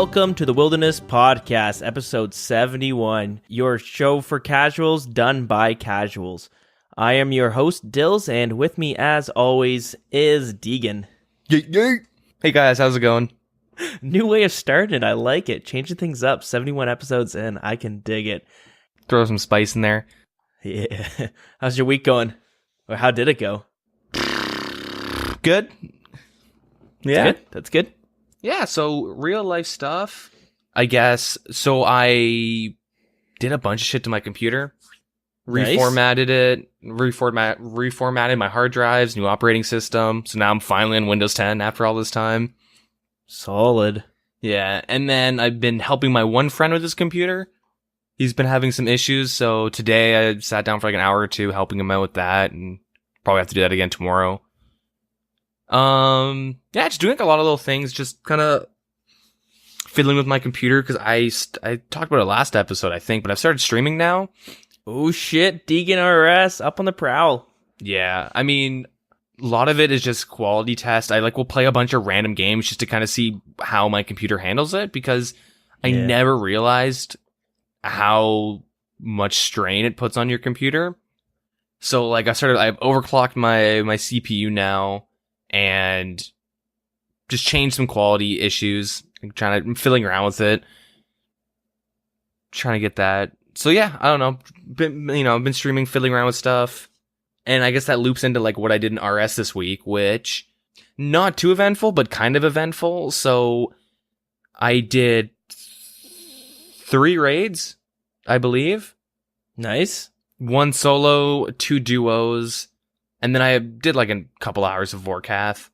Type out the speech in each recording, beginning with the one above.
Welcome to the Wilderness Podcast, episode 71, your show for casuals done by casuals. I am your host, Dills, and with me, as always, is Deegan. Hey guys, how's it going? New way of starting, I like it. Changing things up, 71 episodes in, I can dig it. Throw some spice in there. Yeah. How's your week going? Or how did it go? Good. Yeah. That's good. Yeah, so real life stuff, I guess. So I did a bunch of shit to my computer. Nice. Reformatted my hard drives, new operating system. So now I'm finally on Windows 10 after all this time. Solid. Yeah, and then I've been helping my one friend with his computer. He's been having some issues, so today I sat down for like an hour or two helping him out with that, and probably have to do that again tomorrow. Yeah, just doing like a lot of little things, just kind of fiddling with my computer, because I talked about it last episode, I think, but I've started streaming now. Oh shit, Deegan RS, up on the prowl. Yeah, I mean, a lot of it is just quality test. I will play a bunch of random games just to kind of see how my computer handles it, because I never realized how much strain it puts on your computer. So like I've overclocked my CPU now, and just changed some quality issues. I'm fiddling around with it, trying to get that. So yeah, I don't know. I've been streaming, fiddling around with stuff, and I guess that loops into like what I did in RS this week, which not too eventful, but kind of eventful. So I did 3 raids, I believe. Nice. 1 solo, 2 duos. And then I did like a couple hours of Vorkath.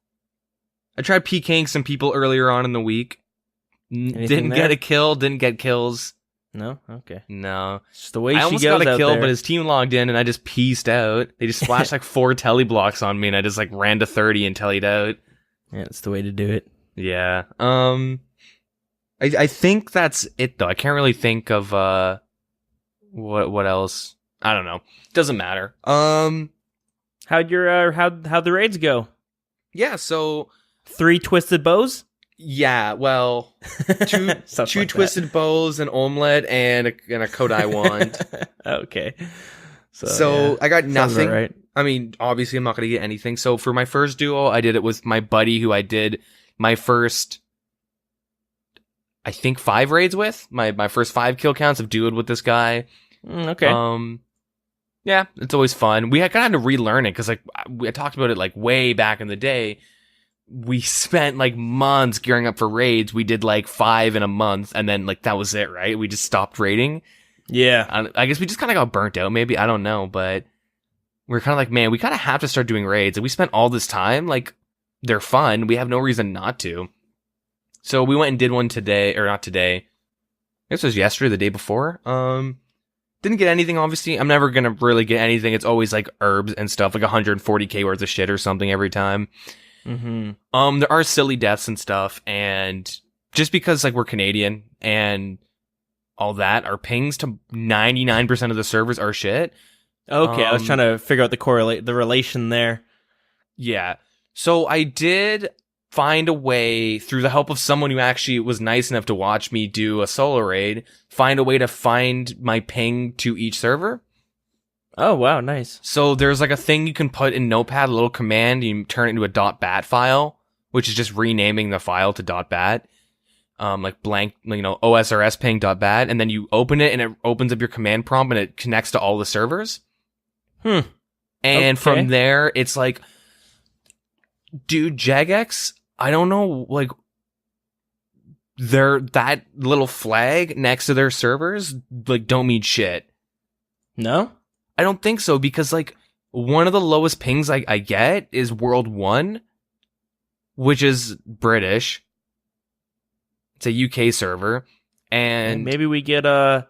I tried PKing some people earlier on in the week. Didn't get a kill, didn't get kills. No? Okay. No. It's just the way I she almost goes got a out kill, there. but his team logged in and I just pieced out. They just splashed like 4 telly blocks on me and I just like ran to 30 and tellied out. Yeah, that's the way to do it. Yeah. I think that's it though. I can't really think of what else. I don't know. Doesn't matter. How'd your how'd the raids go? Yeah, so 3 twisted bows? yeah, well, two like twisted bows, an omelet, and a Kodai wand. Okay. So yeah. I got Sounds nothing. about right. I mean, obviously I'm not going to get anything. So for my first duo, I did it with my buddy who I did my first, I think 5 raids with. My first 5 kill counts of duoed with this guy. Okay. Yeah, it's always fun. We had kind of to relearn it because like I talked about it like way back in the day. We spent like months gearing up for raids. We did like 5 in a month, and then like that was it, right? We just stopped raiding. Yeah. I guess we just kind of got burnt out. Maybe I don't know, but we're kind of like, man, we kind of have to start doing raids, and we spent all this time. Like they're fun. We have no reason not to. So we went and did one today, or not today. I guess it was yesterday, the day before. Didn't get anything, obviously. I'm never gonna really get anything. It's always like herbs and stuff, like 140k worth of shit or something every time. Mm-hmm. There are silly deaths and stuff, and just because like we're Canadian and all that, our pings to 99% of the servers are shit. Okay, I was trying to figure out the relation there. Yeah. So I did find a way, through the help of someone who actually was nice enough to watch me do a solo raid, find a way to find my ping to each server. Oh, wow, nice. So there's like a thing you can put in Notepad, a little command, you turn it into a .bat file, which is just renaming the file to .bat. Like blank, OSRS ping .bat, and then you open it and it opens up your command prompt and it connects to all the servers. And from there, it's like, dude, Jagex, I don't know, like, that little flag next to their servers, like, don't mean shit. No? I don't think so, because, like, one of the lowest pings I get is World 1, which is British. It's a UK server, and maybe we get a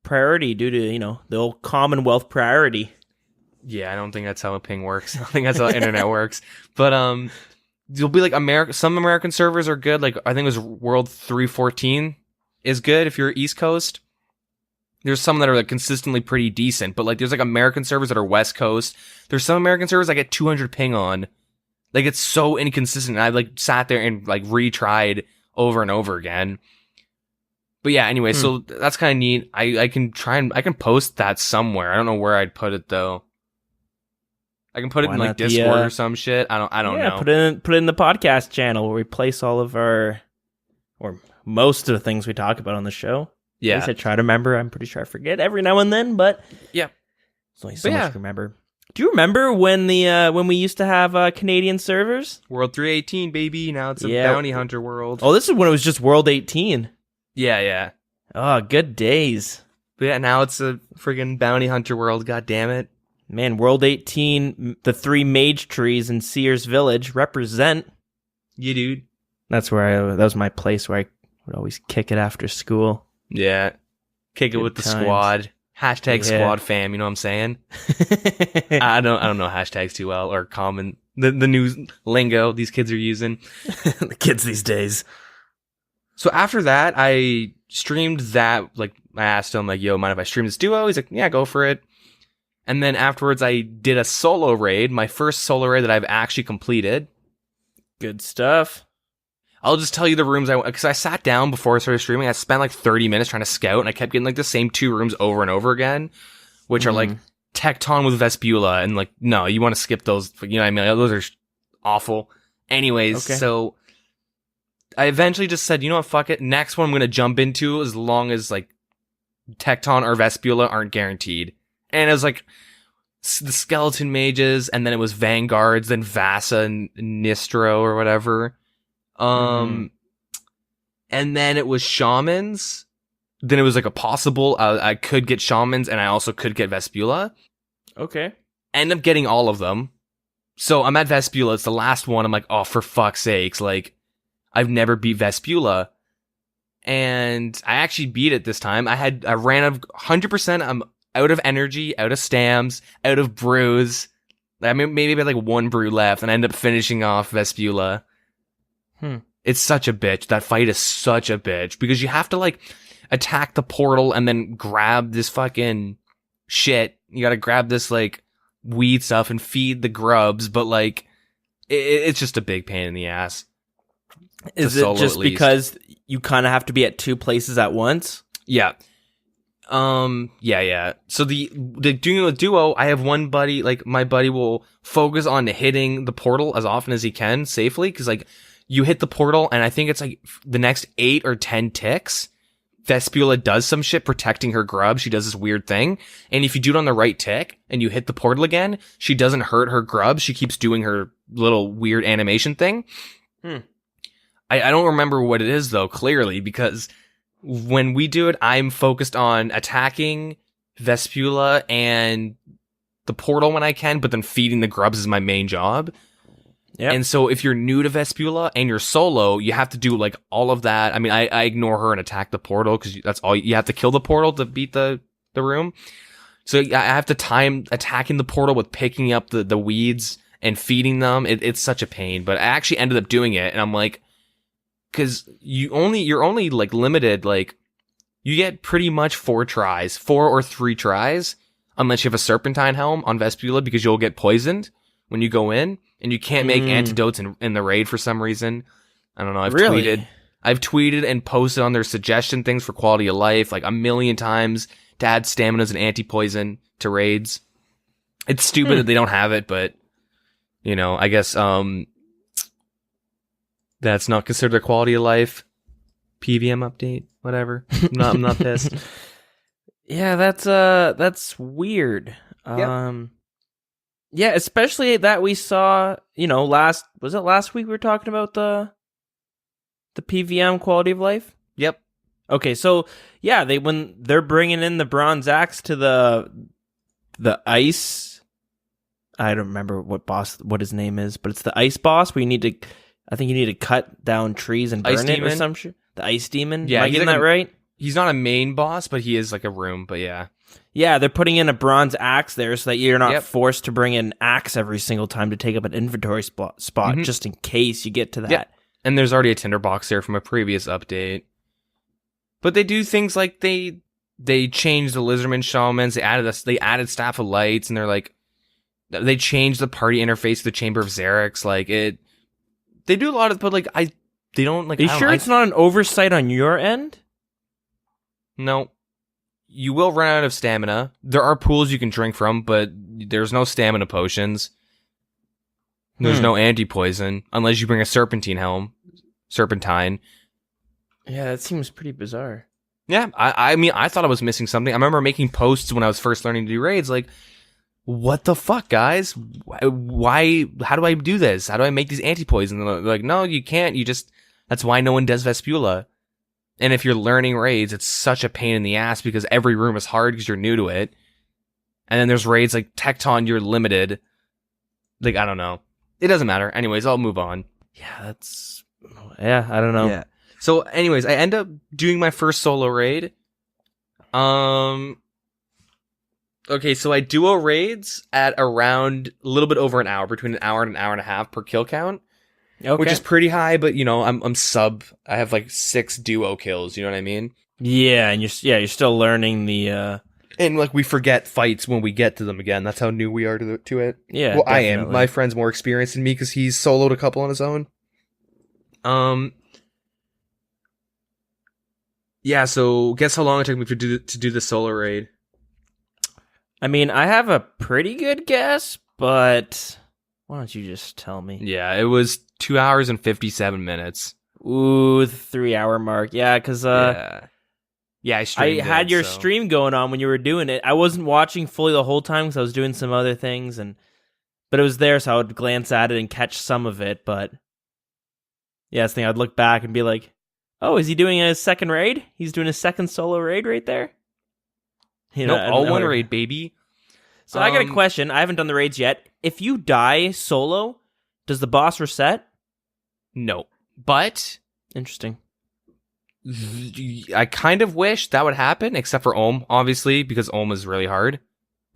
priority due to, the old Commonwealth priority. Yeah, I don't think that's how a ping works. I don't think that's how internet works. But you'll be like some American servers are good. Like I think it was World 314 is good if you're East Coast. There's some that are like consistently pretty decent, but like there's like American servers that are West Coast. There's some American servers I get 200 ping on. Like it's so inconsistent. And I like sat there and like retried over and over again. But yeah, anyway, so that's kind of neat. I can post that somewhere. I don't know where I'd put it though. I can put it in like Discord or some shit. I don't know. Put it in the podcast channel where we place all of our, or most of the things we talk about on the show. Yeah. At least I try to remember. I'm pretty sure I forget every now and then, but yeah, there's only so much to remember. Do you remember when when we used to have Canadian servers? World 318, baby. Now it's a bounty hunter world. Oh, this is when it was just World 18. Yeah. Oh, good days. But yeah, now it's a friggin' bounty hunter world. God damn it. Man, World 18, the 3 mage trees in Sears Village represent. Yeah, dude. That's where that was my place where I would always kick it after school. Yeah. Kick it with the squad. Hashtag squad fam, you know what I'm saying? I don't know hashtags too well, or common the new lingo these kids are using. The kids these days. So after that, I streamed that, like, I asked him, like, yo, mind if I stream this duo? He's like, yeah, go for it. And then afterwards, I did a solo raid, my first solo raid that I've actually completed. Good stuff. I'll just tell you the rooms because I sat down before I started streaming. I spent like 30 minutes trying to scout, and I kept getting like the same 2 rooms over and over again, which are like Tecton with Vespula, and like, no, you want to skip those. You know what I mean? Those are awful. Anyways, so I eventually just said, you know what, fuck it. Next one I'm going to jump into as long as like Tecton or Vespula aren't guaranteed. And it was like the skeleton mages, and then it was Vanguards, then Vasa and Nistro or whatever. And then it was shamans. Then it was like a possible, I could get shamans, and I also could get Vespula. Okay. End up getting all of them. So I'm at Vespula. It's the last one. I'm like, oh, for fuck's sakes. Like, I've never beat Vespula. And I actually beat it this time. I ran out of 100%. I'm out of energy, out of stams, out of brews. I mean, maybe I had like 1 brew left, and I end up finishing off Vespula. It's such a bitch. That fight is such a bitch because you have to like attack the portal and then grab this fucking shit. You gotta grab this like weed stuff and feed the grubs, but like it's just a big pain in the ass. Is it just because you kind of have to be at 2 places at once? Yeah. Yeah. So the doing a duo, I have one buddy, like my buddy will focus on hitting the portal as often as he can safely, because like you hit the portal and I think it's like the next 8 or 10 ticks, Vespula does some shit protecting her grub. She does this weird thing, and if you do it on the right tick and you hit the portal again, she doesn't hurt her grub. She keeps doing her little weird animation thing. I don't remember what it is though, clearly, because when we do it, I'm focused on attacking Vespula and the portal when I can, but then feeding the grubs is my main job. Yep. And so if you're new to Vespula and you're solo, you have to do like all of that. I mean, I ignore her and attack the portal because that's all you have to kill the portal to beat the room. So I have to time attacking the portal with picking up the weeds and feeding them. It's such a pain, but I actually ended up doing it, and I'm like, because you're only like limited, like you get pretty much 4 or 3 tries, unless you have a Serpentine Helm on Vespula, because you'll get poisoned when you go in, and you can't make antidotes in the raid for some reason. I don't know. I've tweeted and posted on their suggestion things for quality of life like a million times to add stamina as an anti-poison to raids. It's stupid that they don't have it, but you know, I guess that's not considered a quality of life. PvM update, whatever. I'm not pissed. Yeah, that's weird. Yep. Yeah, especially that we saw, you know, last week we were talking about the PvM quality of life? Yep. Okay, so yeah, when they're bringing in the bronze axe to the ice, I don't remember what his name is, but it's the ice boss where I think you need to cut down trees and burn Ice it Demon? or some shit. The Ice Demon? Yeah, Am I getting that right? He's not a main boss, but he is like a room, but yeah. Yeah, they're putting in a bronze axe there so that you're not forced to bring an axe every single time to take up an inventory spot just in case you get to that. Yeah. And there's already a tinderbox there from a previous update. But they do things like they changed the Lizardman Shamans, they added Staff of Lights, and they're like, they changed the party interface to the Chamber of Xerix. Like, they do a lot of, but like, They don't like. Are you sure it's not an oversight on your end? No. You will run out of stamina. There are pools you can drink from, but there's no stamina potions. There's no anti-poison, unless you bring a serpentine. Yeah, that seems pretty bizarre. Yeah, I mean, I thought I was missing something. I remember making posts when I was first learning to do raids, like, what the fuck, guys? Why? How do I do this? How do I make these anti-poison? And they're like, no, you can't. That's why no one does Vespula. And if you're learning raids, it's such a pain in the ass because every room is hard because you're new to it. And then there's raids like Tecton, you're limited. Like, I don't know. It doesn't matter. Anyways, I'll move on. Yeah, I don't know. Yeah. So, anyways, I end up doing my first solo raid. Okay, so I duo raids at around a little bit over an hour, between an hour and a half per kill count. Okay. Which is pretty high, but I'm sub. I have like 6 duo kills. You know what I mean? Yeah, and you're still learning the. And like we forget fights when we get to them again. That's how new we are to it. Yeah. Well, definitely. I am. My friend's more experienced than me because he's soloed a couple on his own. Yeah. So guess how long it took me to do the solo raid? I mean, I have a pretty good guess, but why don't you just tell me? Yeah, it was 2 hours and 57 minutes. Ooh, the 3 hour mark. Yeah, because I had your stream going on when you were doing it. I wasn't watching fully the whole time because I was doing some other things, but it was there, so I would glance at it and catch some of it. But yeah, this thing I'd look back and be like, "Oh, is he doing a second raid? He's doing a second solo raid right there." Nope, all one raid, baby. So I got a question. I haven't done the raids yet. If you die solo, does the boss reset? No, but interesting. I kind of wish that would happen, except for Olm, obviously, because Olm is really hard.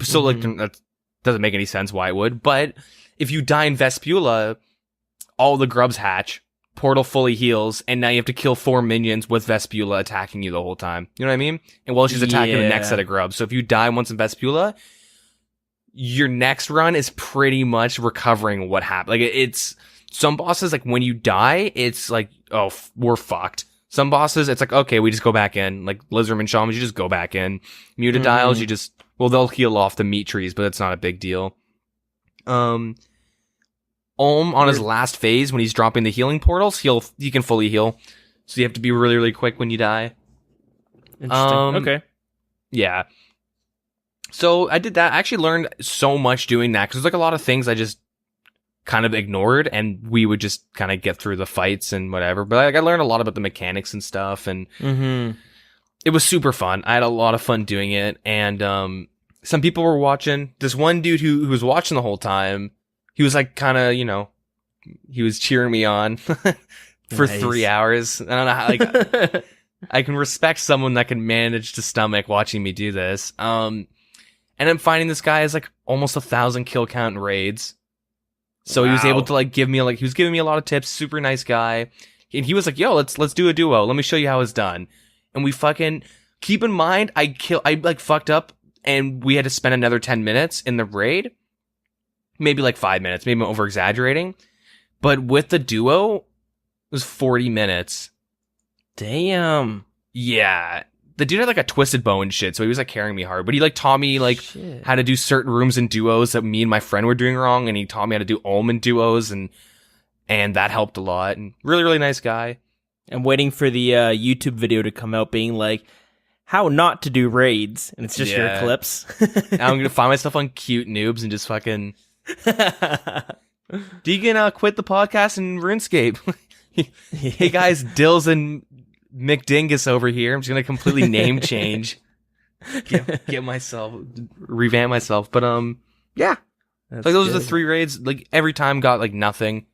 So, that doesn't make any sense why it would. But if you die in Vespula, all the grubs hatch, portal fully heals, and now you have to kill 4 minions with Vespula attacking you the whole time. You know what I mean? And while she's attacking the next set of grubs. So if you die once in Vespula, your next run is pretty much recovering what happened. Like, it's... Some bosses, like, when you die, it's like, oh, we're fucked. Some bosses, it's like, okay, we just go back in. Like, Lizardman Shamans, you just go back in. Mutadiles, you just... Well, they'll heal off the meat trees, but it's not a big deal. Olm, on his last phase, when he's dropping the healing portals, he can fully heal. So you have to be really, really quick when you die. Interesting. Okay. Yeah. So I did that. I actually learned so much doing that, because there's like a lot of things I just kind of ignored, and we would just kind of get through the fights and whatever. But like, I learned a lot about the mechanics and stuff, and it was super fun. I had a lot of fun doing it, and some people were watching. This one dude who was watching the whole time, he was like kind of, he was cheering me on for 3 hours. I don't know how, like, I can respect someone that can manage to stomach watching me do this. And I'm finding this guy has like almost 1,000 kill count in raids. So he was able to like he was giving me a lot of tips. Super nice guy. And he was like, yo, let's do a duo. Let me show you how it's done. And we fucking, keep in mind, I like fucked up and we had to spend another 10 minutes in the raid. Maybe like 5 minutes. Maybe I'm over exaggerating. But with the duo, it was 40 minutes. Damn. Yeah. The dude had like a twisted bow and shit, so he was like carrying me hard. But he like taught me like how to do certain rooms in duos that me and my friend were doing wrong, and he taught me how to do Olm in duos, and that helped a lot. And really, really nice guy. I'm waiting for the YouTube video to come out being like, how not to do raids, and it's just your clips. I'm gonna find myself on Cute Noobs and just fucking Deegan quit the podcast in RuneScape. Hey guys, Dills and McDingus over here. I'm just gonna completely name change, get myself, revamp myself. But yeah, like those are the 3 raids. Like every time got like nothing,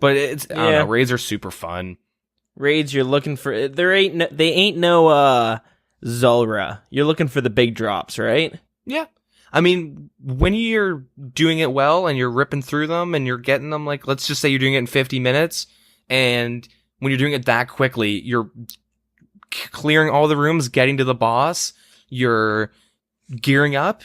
but it's I don't know. Raids are super fun. Raids, you're looking for they ain't no Zulrah. You're looking for the big drops, right? Yeah. I mean, when you're doing it well and you're ripping through them and you're getting them, like, let's just say you're doing it in 50 minutes, and when you're doing it that quickly, you're clearing all the rooms, getting to the boss, you're gearing up.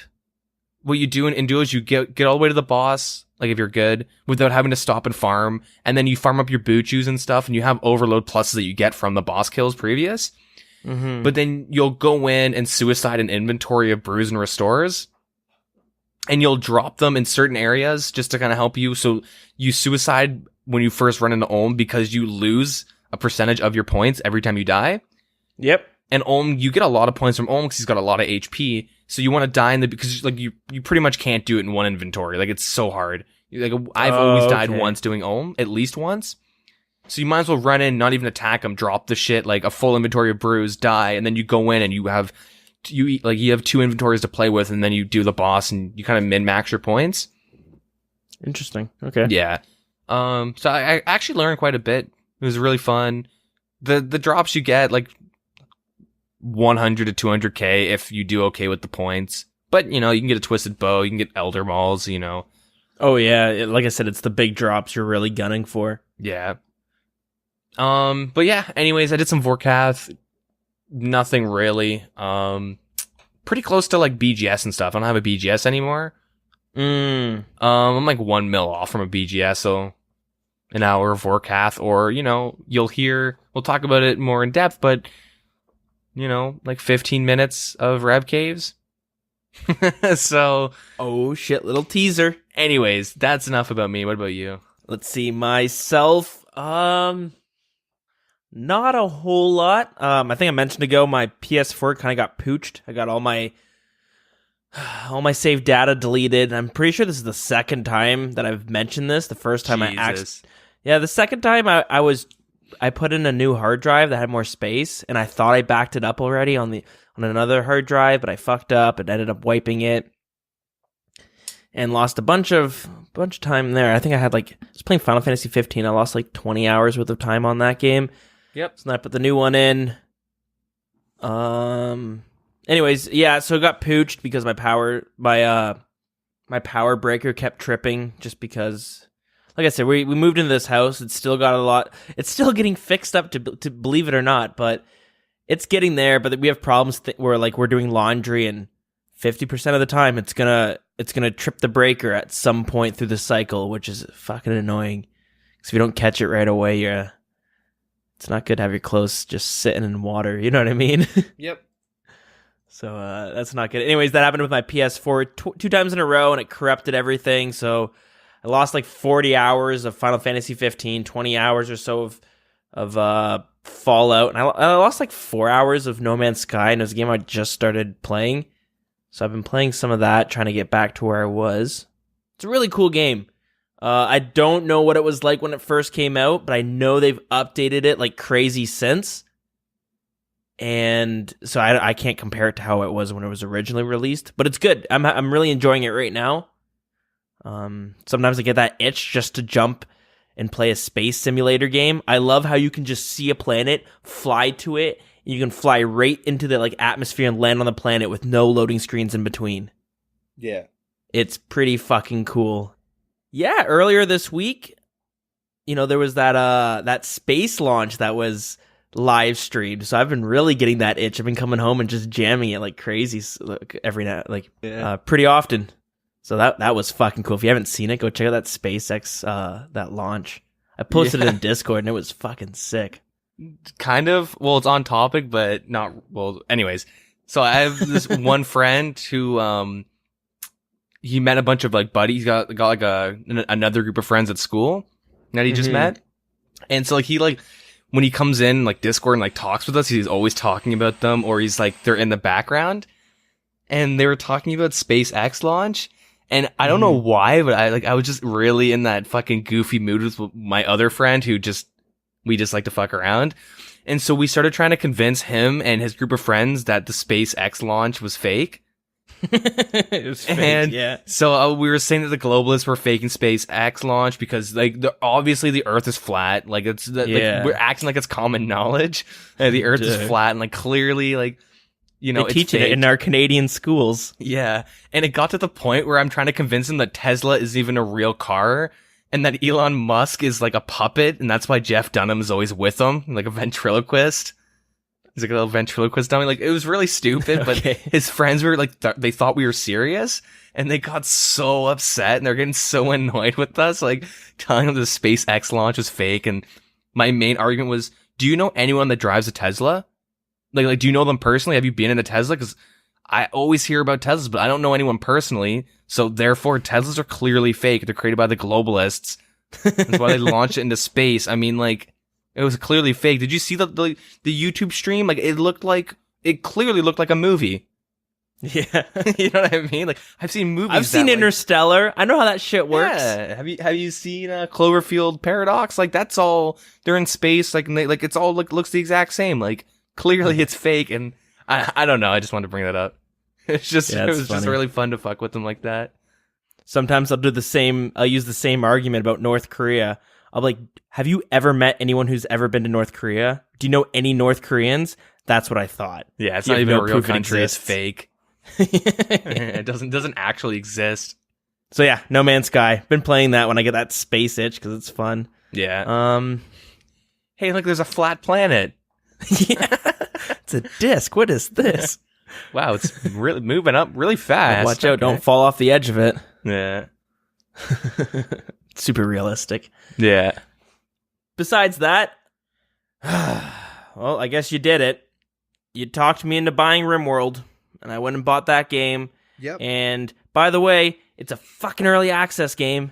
What you do in duos, you get all the way to the boss, like if you're good, without having to stop and farm. And then you farm up your boot shoes and stuff, and you have overload pluses that you get from the boss kills previous. Mm-hmm. But then you'll go in and suicide an inventory of brews and restores, and you'll drop them in certain areas just to kind of help you. So you suicide when you first run into Olm because you lose a percentage of your points every time you die. Yep. And Olm, you get a lot of points from Olm because he's got a lot of HP. So you want to die because like you pretty much can't do it in one inventory. Like it's so hard. Like I've always died once doing Olm, at least once. So you might as well run in, not even attack him, drop the shit, like a full inventory of brews, die, and then you go in and you have 2 inventories to play with, and then you do the boss and you kind of min-max your points. Interesting. Okay. Yeah. So I actually learned quite a bit. It was really fun. The drops you get, like 100 to 200k if you do okay with the points. But, you know, you can get a twisted bow, you can get elder malls, you know. Oh yeah, like I said, it's the big drops you're really gunning for. Yeah. But yeah, anyways, I did some Vorkath. Nothing really. Pretty close to like BGS and stuff. I don't have a BGS anymore. I'm like 1 mil off from a BGS, so an hour of Vorkath, or, you know, we'll talk about it more in depth, but, you know, like 15 minutes of Rev Caves. So. Oh shit, little teaser. Anyways, that's enough about me. What about you? Let's see, myself, not a whole lot. I think I mentioned ago my PS4 kind of got pooched. I got all my saved data deleted. I'm pretty sure this is the second time that I've mentioned this. The first time the second time I put in a new hard drive that had more space, and I thought I backed it up already on another hard drive, but I fucked up and ended up wiping it and lost a bunch of time there. I think I was playing Final Fantasy 15. I lost like 20 hours worth of time on that game. Yep. So then I put the new one in. Anyways, yeah, so it got pooched because my power breaker kept tripping just because, like I said, we moved into this house. It's still got a lot. It's still getting fixed up to believe it or not, but it's getting there. But we have problems where like we're doing laundry, and 50% of the time it's gonna trip the breaker at some point through the cycle, which is fucking annoying. Because if you don't catch it right away, it's not good to have your clothes just sitting in water. You know what I mean? Yep. So that's not good. Anyways, that happened with my PS4 2 times in a row, and it corrupted everything. So I lost like 40 hours of Final Fantasy 15, 20 hours or so of Fallout, and I lost like 4 hours of No Man's Sky, and it was a game I just started playing. So I've been playing some of that, trying to get back to where I was. It's a really cool game. I don't know what it was like when it first came out, but I know they've updated it like crazy since. And so I can't compare it to how it was when it was originally released, but it's good. I'm really enjoying it right now. Sometimes I get that itch just to jump and play a space simulator game. I love how you can just see a planet, fly to it, and you can fly right into the like atmosphere and land on the planet with no loading screens in between. Yeah. It's pretty fucking cool. Yeah, earlier this week, you know, there was that space launch that was live streamed. So I've been really getting that itch. I've been coming home and just jamming it like crazy every night, pretty often. So that was fucking cool. If you haven't seen it, go check out that SpaceX that launch. I posted it in Discord and it was fucking sick. Kind of. Well, it's on topic, but not. Well, anyways. So I have this one friend who he met a bunch of like buddies. He's got like another group of friends at school that he just met, and so like he like when he comes in like Discord and like talks with us, he's always talking about them, or he's like they're in the background, and they were talking about SpaceX launch. And I don't know why, but I was just really in that fucking goofy mood with my other friend who we just like to fuck around. And so we started trying to convince him and his group of friends that the SpaceX launch was fake. It was fake, and yeah. So we were saying that the globalists were faking SpaceX launch because like obviously the Earth is flat. Like we're acting like it's common knowledge. The Earth is flat, and like clearly like, you know, they teach it in our Canadian schools. Yeah. And it got to the point where I'm trying to convince him that Tesla isn't even a real car and that Elon Musk is like a puppet. And that's why Jeff Dunham is always with him, like a ventriloquist. He's like a little ventriloquist dummy. Like, it was really stupid, but his friends were like, they thought we were serious, and they got so upset, and they're getting so annoyed with us, like, telling them the SpaceX launch was fake. And my main argument was, do you know anyone that drives a Tesla? Like, do you know them personally? Have you been in a Tesla? Because I always hear about Teslas, but I don't know anyone personally. So therefore, Teslas are clearly fake. They're created by the globalists. That's why they launched it into space. I mean, like, it was clearly fake. Did you see the YouTube stream? Like, it clearly looked like a movie. Yeah. You know what I mean? Like, I've seen movies. I've seen Interstellar. Like, I know how that shit works. Yeah. Have you seen Cloverfield Paradox? Like, that's all. They're in space. Like, and it's all looks the exact same. Like, clearly it's fake. And I don't know. I just wanted to bring that up. It's just it was just really fun to fuck with them like that. Sometimes I'll do the same. I'll use the same argument about North Korea. I'll be like, have you ever met anyone who's ever been to North Korea? Do you know any North Koreans? That's what I thought. Yeah, it's not even a real country. It's fake. It doesn't actually exist. So yeah, No Man's Sky. Been playing that when I get that space itch because it's fun. Yeah. Hey, look, there's a flat planet. Yeah. It's a disc. What is this? Wow, it's really moving up really fast. Watch out, don't fall off the edge of it. Yeah. Super realistic. Yeah. Besides that, well, I guess you did it. You talked me into buying RimWorld, and I went and bought that game. Yep. And by the way, it's a fucking early access game.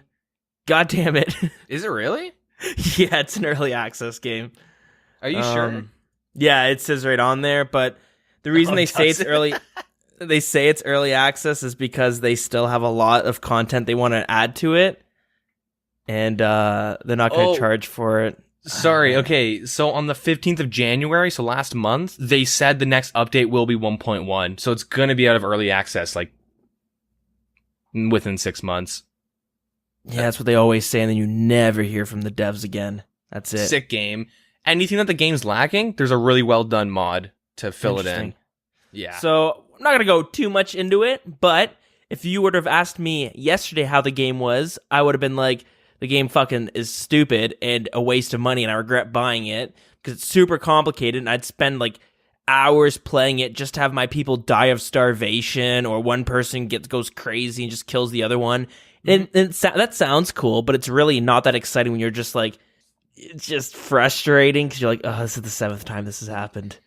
God damn it. Is it really? Yeah, it's an early access game. Are you sure? Yeah, it says right on there, but the reason they say it's early access is because they still have a lot of content they want to add to it, and they're not going to charge for it. Sorry, okay, so on the 15th of January, so last month, they said the next update will be 1.1, so it's going to be out of early access, like, within 6 months. Yeah, that's what they always say, and then you never hear from the devs again. That's it. Sick game. Anything that the game's lacking, there's a really well done mod to fill it in. Yeah. So, I'm not going to go too much into it, but if you would have asked me yesterday how the game was, I would have been like, the game fucking is stupid and a waste of money, and I regret buying it because it's super complicated, and I'd spend like hours playing it just to have my people die of starvation, or one person goes crazy and just kills the other one. And that sounds cool, but it's really not that exciting when you're just like, it's just frustrating because you're like, oh, this is the 7th time this has happened.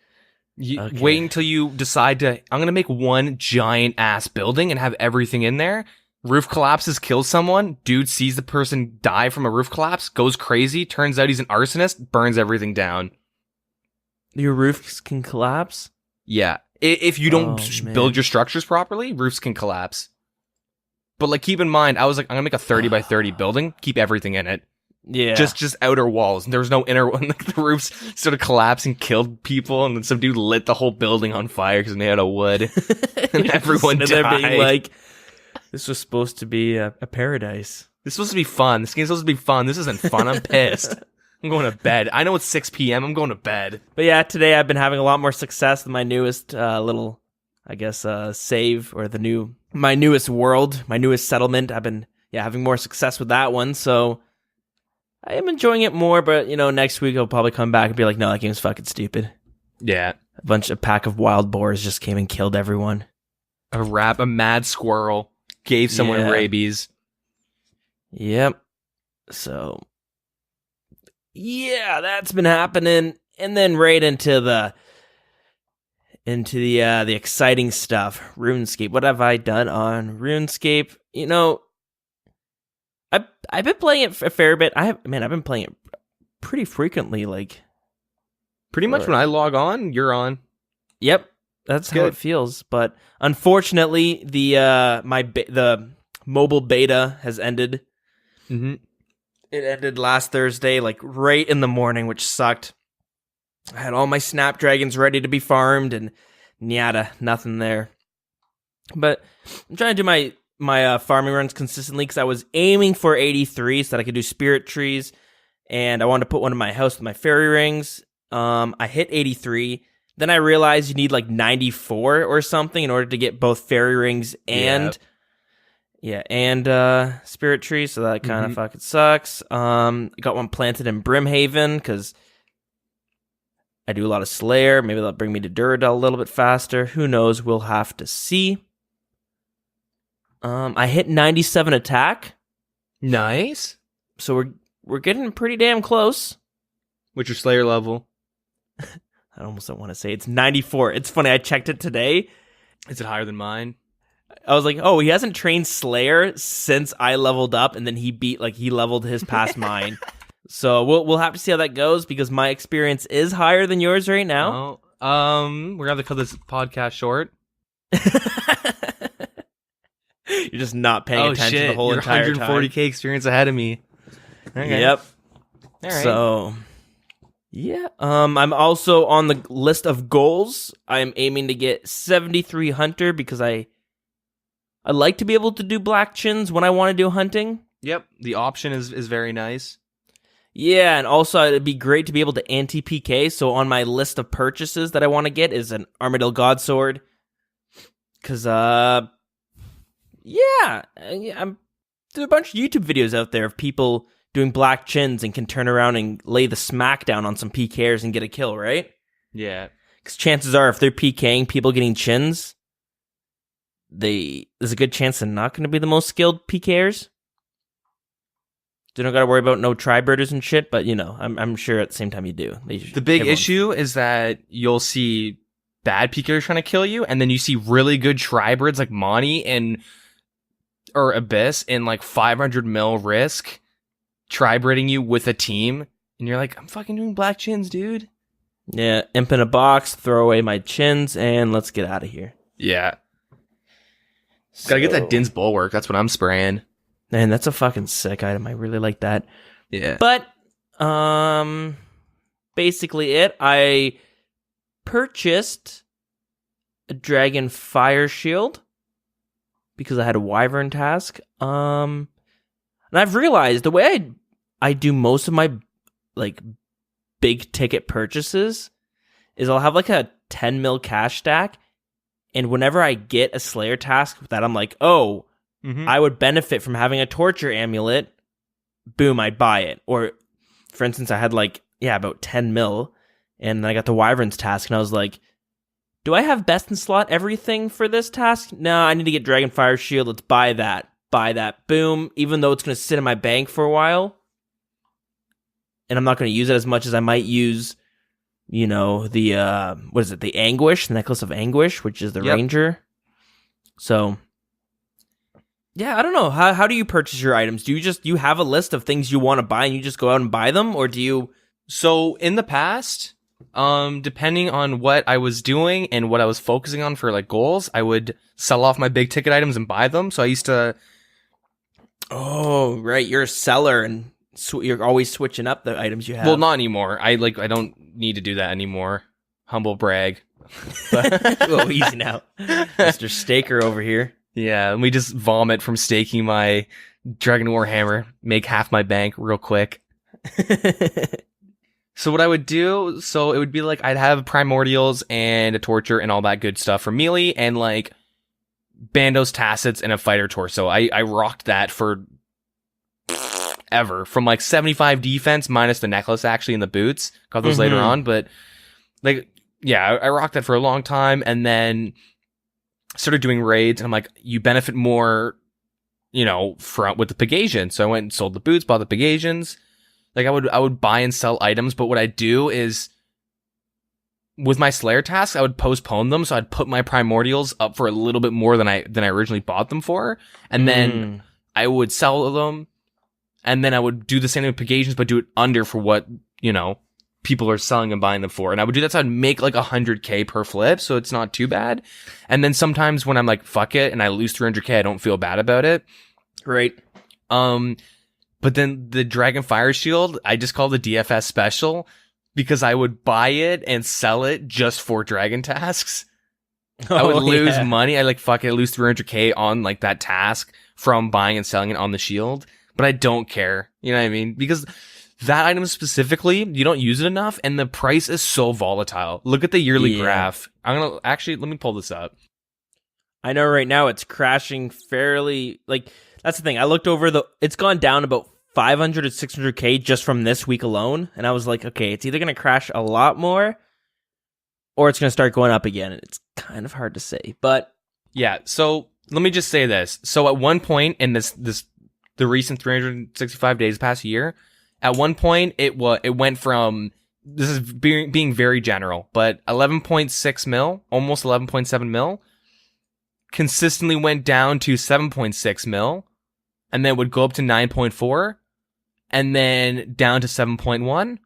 Wait until you decide I'm going to make one giant ass building and have everything in there. Roof collapses, kills someone. Dude sees the person die from a roof collapse, goes crazy. Turns out he's an arsonist, burns everything down. Your roofs can collapse? Yeah. If you don't build your structures properly, roofs can collapse. But like, keep in mind, I was like, I'm going to make a 30 by 30 building, keep everything in it. Yeah. Just outer walls. There was no inner one. Like, the roofs sort of collapsed and killed people, and then some dude lit the whole building on fire because they made out of wood. And everyone died. They're being like, this was supposed to be a paradise. This is supposed to be fun. This game's supposed to be fun. This isn't fun. I'm pissed. I'm going to bed. I know it's 6 p.m. I'm going to bed. But yeah, today I've been having a lot more success with my newest little, I guess, save, or my newest world, my newest settlement. I've been having more success with that one, so I am enjoying it more. But next week I'll probably come back and be like, no, that game's fucking stupid. Yeah, a pack of wild boars just came and killed everyone. A mad squirrel gave someone rabies. Yep. So, yeah, that's been happening, and then right into the exciting stuff, RuneScape. What have I done on RuneScape? I've been playing it a fair bit. I've been playing it pretty frequently. Like, pretty much when I log on, you're on. Yep, that's how it feels. But unfortunately, the mobile beta has ended. Mm-hmm. It ended last Thursday, like right in the morning, which sucked. I had all my Snapdragons ready to be farmed, and nothing there. But I'm trying to do my farming runs consistently because I was aiming for 83 so that I could do spirit trees, and I wanted to put one in my house with my fairy rings. I hit 83. Then I realized you need like 94 or something in order to get both fairy rings and spirit trees, so that kind of fucking sucks. I got one planted in Brimhaven because I do a lot of Slayer. Maybe that'll bring me to Durandal a little bit faster. Who knows? We'll have to see. I hit 97 attack. Nice. So we're getting pretty damn close. What's your Slayer level? I almost don't want to say it's 94. It's funny, I checked it today. Is it higher than mine? I was like, oh, he hasn't trained Slayer since I leveled up, and then he leveled his past mine. So we'll have to see how that goes, because my experience is higher than yours right now. We're gonna have to cut this podcast short. You're just not paying attention the whole You're entire 140k time. experience ahead of me. Okay. Yep. All right. So, yeah. I'm also on the list of goals. I'm aiming to get 73 hunter, because I like to be able to do black chins when I want to do hunting. Yep. The option is very nice. Yeah, and also it'd be great to be able to anti-PK. So on my list of purchases that I want to get is an Armadyl Godsword. Because, yeah, there are a bunch of YouTube videos out there of people doing black chins and can turn around and lay the smack down on some PKers and get a kill, right? Yeah. Because chances are, if they're PKing people getting chins, there's a good chance they're not going to be the most skilled PKers. You don't got to worry about no tri-birders and shit, but, I'm sure at the same time you do. The big issue is that you'll see bad PKers trying to kill you, and then you see really good tri-birds like Monty or Abyss in like 500 mil risk tri-birding you with a team, and you're like, I'm fucking doing black chins, dude. Yeah, imp in a box, throw away my chins, and let's get out of here. Yeah. Gotta get that Din's Bulwark, that's what I'm spraying. Man, that's a fucking sick item. I really like that. Yeah. But, basically it. I purchased a Dragon Fire Shield because I had a Wyvern task. And I've realized the way I do most of my, like, big ticket purchases is I'll have, like, a 10 mil cash stack, and whenever I get a Slayer task that I'm like, oh, I would benefit from having a Torture Amulet, boom, I'd buy it. Or, for instance, I had about 10 mil, and then I got the Wyverns task, and I was like, do I have best in slot everything for this task? No, I need to get Dragon Fire Shield, let's buy that. Boom, even though it's going to sit in my bank for a while, and I'm not going to use it as much as I might use, the, the Anguish, the Necklace of Anguish, which is the Ranger. So... yeah, I don't know. How do you purchase your items? Do you have a list of things you want to buy and you just go out and buy them? Or do you... So, in the past, depending on what I was doing and what I was focusing on for, like, goals, I would sell off my big ticket items and buy them. So, I used to... Oh, right. You're a seller and you're always switching up the items you have. Well, not anymore. I don't need to do that anymore. Humble brag. But... oh, easy now. Mr. Staker over here. Yeah, let me just vomit from staking my Dragon Warhammer, make half my bank real quick. So what I would do, it would be like I'd have Primordials and a Torture and all that good stuff for melee, and like Bandos, Tacits, and a Fighter Torso. I rocked that for ever, from like 75 defense minus the necklace actually and the boots. Got those later on, but like, yeah, I rocked that for a long time, and then started doing raids, and I'm like, you benefit more, with the Pegasian. So I went and sold the boots, bought the Pegasians. Like I would buy and sell items, but what I do is with my Slayer tasks, I would postpone them. So I'd put my Primordials up for a little bit more than I originally bought them for, and then I would sell them, and then I would do the same with Pegasians, but do it under for what people are selling and buying them for. And I would do that, so I'd make like 100k per flip, so it's not too bad. And then sometimes when I'm like, fuck it, and I lose 300k, I don't feel bad about it. Right. But then the Dragon Fire Shield, I just call the DFS special, because I would buy it and sell it just for Dragon tasks. I would lose money. I fuck it, I lose 300k on like that task from buying and selling it on the shield. But I don't care. You know what I mean? Because that item specifically, you don't use it enough, and the price is so volatile. Look at the yearly graph. Let me pull this up. I know right now it's crashing fairly, that's the thing. I looked over it's gone down about 500 to 600k just from this week alone, and I was like, okay, it's either going to crash a lot more, or it's going to start going up again. It's kind of hard to say, but yeah. So let me just say this. So at one point in the recent 365 days past year, at one point it went from, this is being very general, but 11.6 mil, almost 11.7 mil, consistently went down to 7.6 mil, and then would go up to 9.4, and then down to 7.1,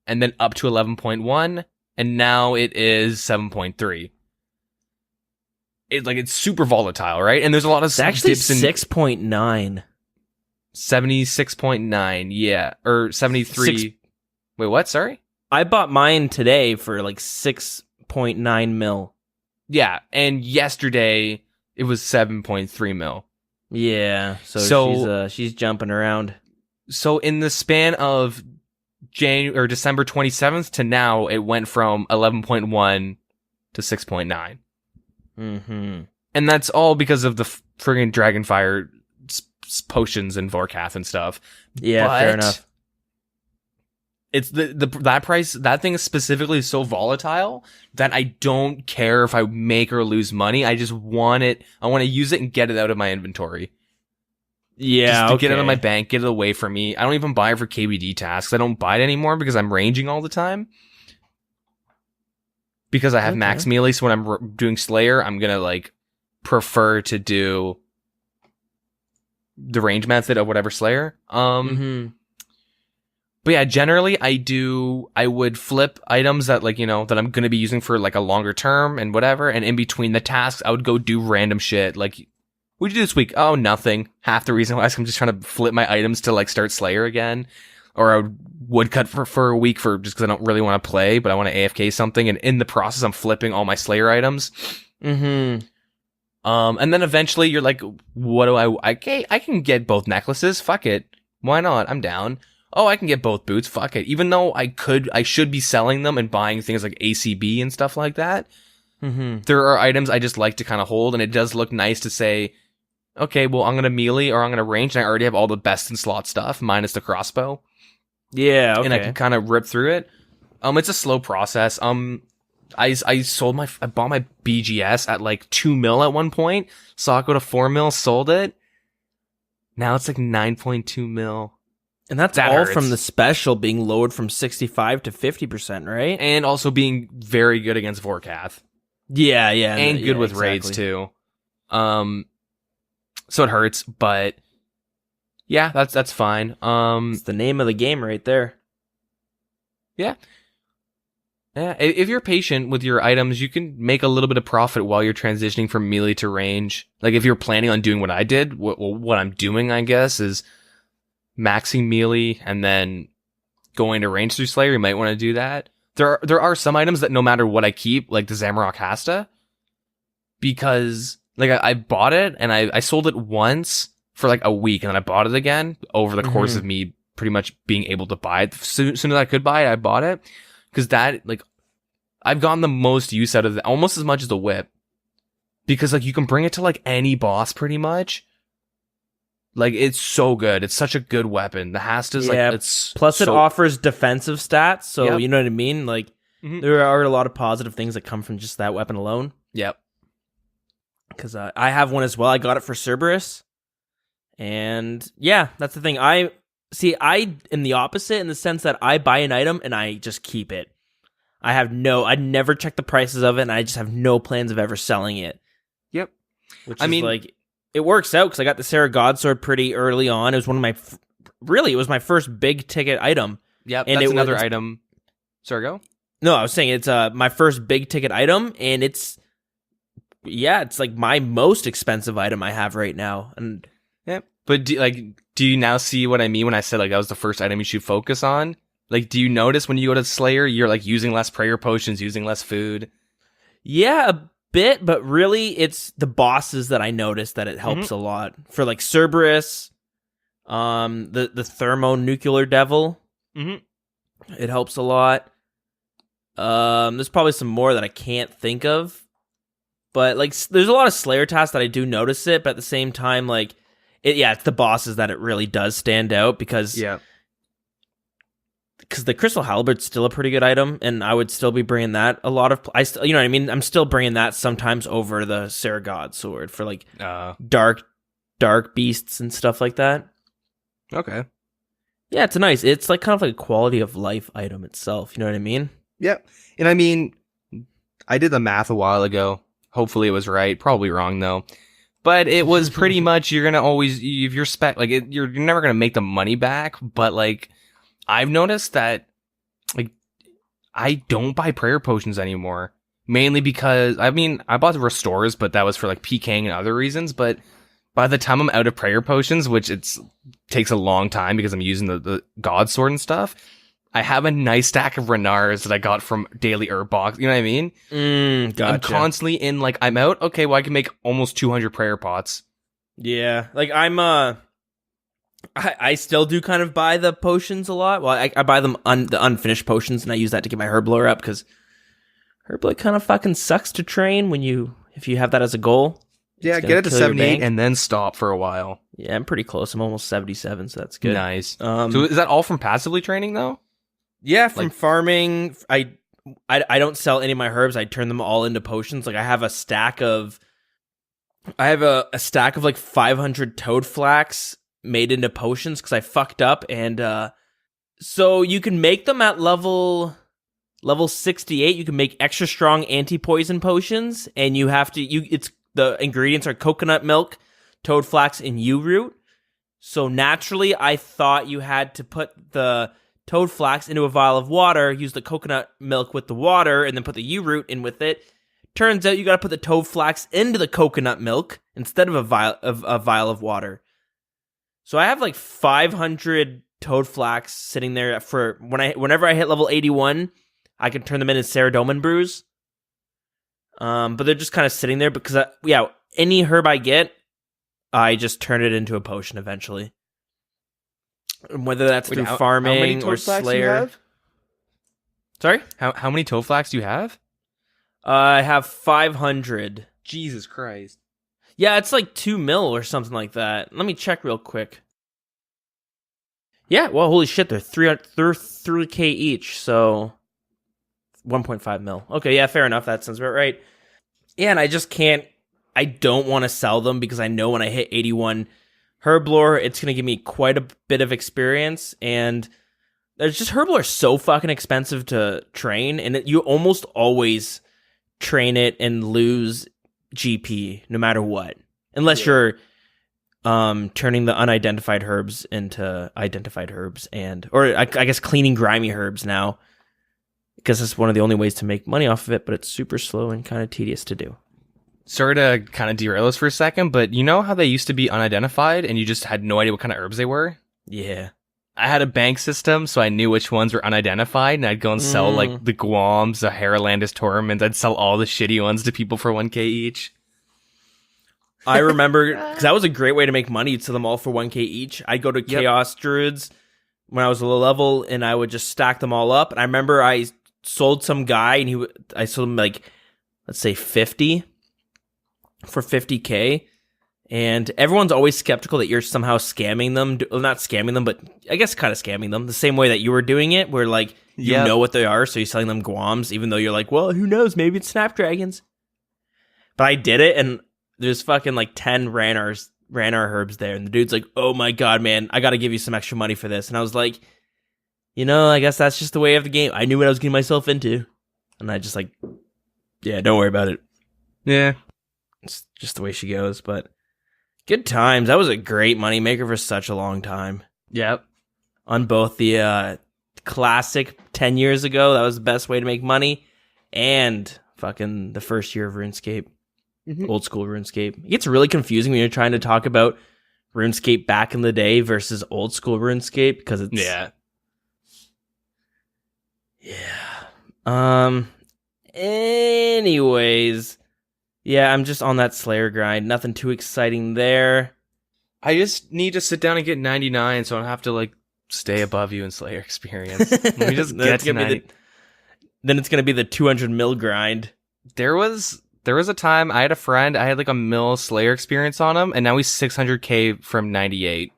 and then up to 11.1, and now it is 7.3. It's super volatile, right? And there's a lot of it's actually dips in 6.9. 76.9, yeah, or 73. Wait, what? Sorry? I bought mine today for like 6.9 mil. Yeah, and yesterday it was 7.3 mil. Yeah, so she's jumping around. So in the span of December 27th to now, it went from 11.1 to 6.9. Mm-hmm. And that's all because of the friggin' Dragonfire potions and Vorkath and stuff. Yeah, but fair enough. It's that price, that thing is specifically so volatile that I don't care if I make or lose money. I just want it. I want to use it and get it out of my inventory. Yeah, just to get it out of my bank, get it away from me. I don't even buy it for KBD tasks. I don't buy it anymore because I'm ranging all the time. Because I have max melee, so when I'm doing Slayer, I'm gonna like prefer to do the range method of whatever Slayer. But yeah, generally I would flip items that like, that I'm going to be using for like a longer term and whatever. And in between the tasks, I would go do random shit. Like, what'd you do this week? Oh, nothing. Half the reason why is I'm just trying to flip my items to like start Slayer again. Or I would cut for a week just because I don't really want to play, but I want to AFK something. And in the process, I'm flipping all my Slayer items. Mm-hmm. And then eventually you're like, what do I can get both necklaces. Fuck it. Why not? I'm down. Oh, I can get both boots. Fuck it. Even though I should be selling them and buying things like ACB and stuff like that. Mm-hmm. There are items I just like to kind of hold, and it does look nice to say, okay, well, I'm going to melee or I'm going to range, and I already have all the best in slot stuff, minus the crossbow. Yeah, okay. And I can kind of rip through it. It's a slow process. I bought my BGS at like 2 mil at one point, saw it go to 4 mil, sold it. Now it's like 9.2 mil. And that all hurts. From the special being lowered from 65 to 50%, right? And also being very good against Vorkath. Yeah. And good with raids too. So it hurts, but yeah, that's fine. It's the name of the game right there. Yeah. Yeah, if you're patient with your items, you can make a little bit of profit while you're transitioning from melee to range. Like if you're planning on doing what I did, what I'm doing, I guess, is maxing melee and then going to range through Slayer. You might want to do that. There are some items that no matter what I keep, like the Zamorak Hasta, because like I bought it and I sold it once for like a week and then I bought it again over the course of me pretty much being able to buy it. Soon as I could buy it, I bought it. Because that, like, I've gotten the most use out of it, almost as much as the whip. Because, like, you can bring it to, like, any boss, pretty much. Like, it's so good. It's such a good weapon. The Hasta's, like, it's... Plus, it offers defensive stats, so you know what I mean? Like, there are a lot of positive things that come from just that weapon alone. Yep. Because I have one as well. I got it for Cerberus. And, yeah, that's the thing. I am the opposite in the sense that I buy an item and I just keep it. I never check the prices of it, and I just have no plans of ever selling it. Yep. Which is like, it works out because I got the Sarah Godsword pretty early on. It was one of my, it was my first big ticket item. Yep, and that's another item. Sorry, go? No, I was saying it's my first big ticket item, and it's like my most expensive item I have right now. And yep. But do you now see what I mean when I said like that was the first item you should focus on? Like, do you notice when you go to Slayer, you're like using less prayer potions, using less food? Yeah, a bit, but really it's the bosses that I noticed that it helps a lot. For like Cerberus, the thermonuclear devil, it helps a lot. There's probably some more that I can't think of, but like there's a lot of Slayer tasks that I do notice it, but at the same time, like. It's the bosses that it really does stand out because because the Crystal Halbert's still a pretty good item, and I would still be bringing that a lot of. You know what I mean? I'm still bringing that sometimes over the Saragod sword for like dark beasts and stuff like that. Okay. Yeah, it's like kind of like a quality of life item itself. You know what I mean? Yep. And I mean, I did the math a while ago. Hopefully it was right. Probably wrong though. But it was pretty much you're gonna always if you're you're never gonna make the money back. But like I've noticed that like I don't buy prayer potions anymore. Mainly because I mean I bought the restores, but that was for like PKing and other reasons. But by the time I'm out of prayer potions, which takes a long time because I'm using the God Sword and stuff, I have a nice stack of Renars that I got from Daily Herb Box. You know what I mean? Gotcha. I'm constantly in like, I'm out. Okay, well I can make almost 200 prayer pots. Yeah, like I still do kind of buy the potions a lot. Well, I buy them the unfinished potions, and I use that to get my Herblore up because Herblore kind of fucking sucks to train if you have that as a goal. Yeah, get it to 78 and then stop for a while. Yeah, I'm pretty close. I'm almost 77, so that's good. Nice. So is that all from passively training though? Yeah, from farming. I don't sell any of my herbs. I turn them all into potions. Like I have a stack of like 500 toad flax made into potions because I fucked up, and so you can make them at level 68. You can make extra strong anti-poison potions, and you have to the ingredients are coconut milk, toad flax, and yew root. So naturally, I thought you had to put the toad flax into a vial of water, use the coconut milk with the water, and then put the yew root in with it. Turns out you got to put the toad flax into the coconut milk instead of a vial of water. So I have like 500 toad flax sitting there for whenever I hit level 81, I can turn them into Saradomin brews. But they're just kind of sitting there because any herb I get, I just turn it into a potion eventually. Whether that's through farming or Slayer. Sorry? How many toad flax do you have? I have 500. Jesus Christ. Yeah, it's like 2 mil or something like that. Let me check real quick. Yeah, well, holy shit, they're 3K each, so 1.5 mil. Okay, yeah, fair enough. That sounds about right. Yeah, and I don't want to sell them because I know when I hit 81 Herblore, it's going to give me quite a bit of experience, and there's just Herblore is so fucking expensive to train, and you almost always train it and lose GP no matter what, unless you're turning the unidentified herbs into identified herbs, or I guess cleaning grimy herbs now, because it's one of the only ways to make money off of it, but it's super slow and kind of tedious to do. Sorry to kind of derail us for a second, but you know how they used to be unidentified and you just had no idea what kind of herbs they were? Yeah. I had a bank system, so I knew which ones were unidentified, and I'd go and sell like the Guams, the Heralandus Torments. I'd sell all the shitty ones to people for 1k each. I remember, because that was a great way to make money. You'd sell them all for 1k each. I'd go to Chaos Druids when I was a low level, and I would just stack them all up. And I remember I sold some guy, and I sold him like, let's say 50 for 50k. And everyone's always skeptical that you're somehow scamming them. Well, not scamming them, but I guess kind of scamming them. The same way that you were doing it, where like you know what they are, so you're selling them Guams, even though you're like, well, who knows? Maybe it's Snapdragons. But I did it, and there's fucking like 10 Ranar herbs there, and the dude's like, oh my god, man, I gotta give you some extra money for this. And I was like, I guess that's just the way of the game. I knew what I was getting myself into. And I just like, yeah, don't worry about it. Yeah. It's just the way she goes, but good times. That was a great moneymaker for such a long time. Yep. On both the classic 10 years ago, that was the best way to make money, and fucking the first year of RuneScape. Old school RuneScape. It gets really confusing when you're trying to talk about RuneScape back in the day versus old school RuneScape, because it's... Yeah. Anyways... Yeah, I'm just on that Slayer grind. Nothing too exciting there. I just need to sit down and get 99, so I don't have to like stay above you in Slayer experience. Let me just get to 90. Then it's gonna be the 200 mil grind. There was a time I had a friend. I had like a mil Slayer experience on him, and now he's 600k from 98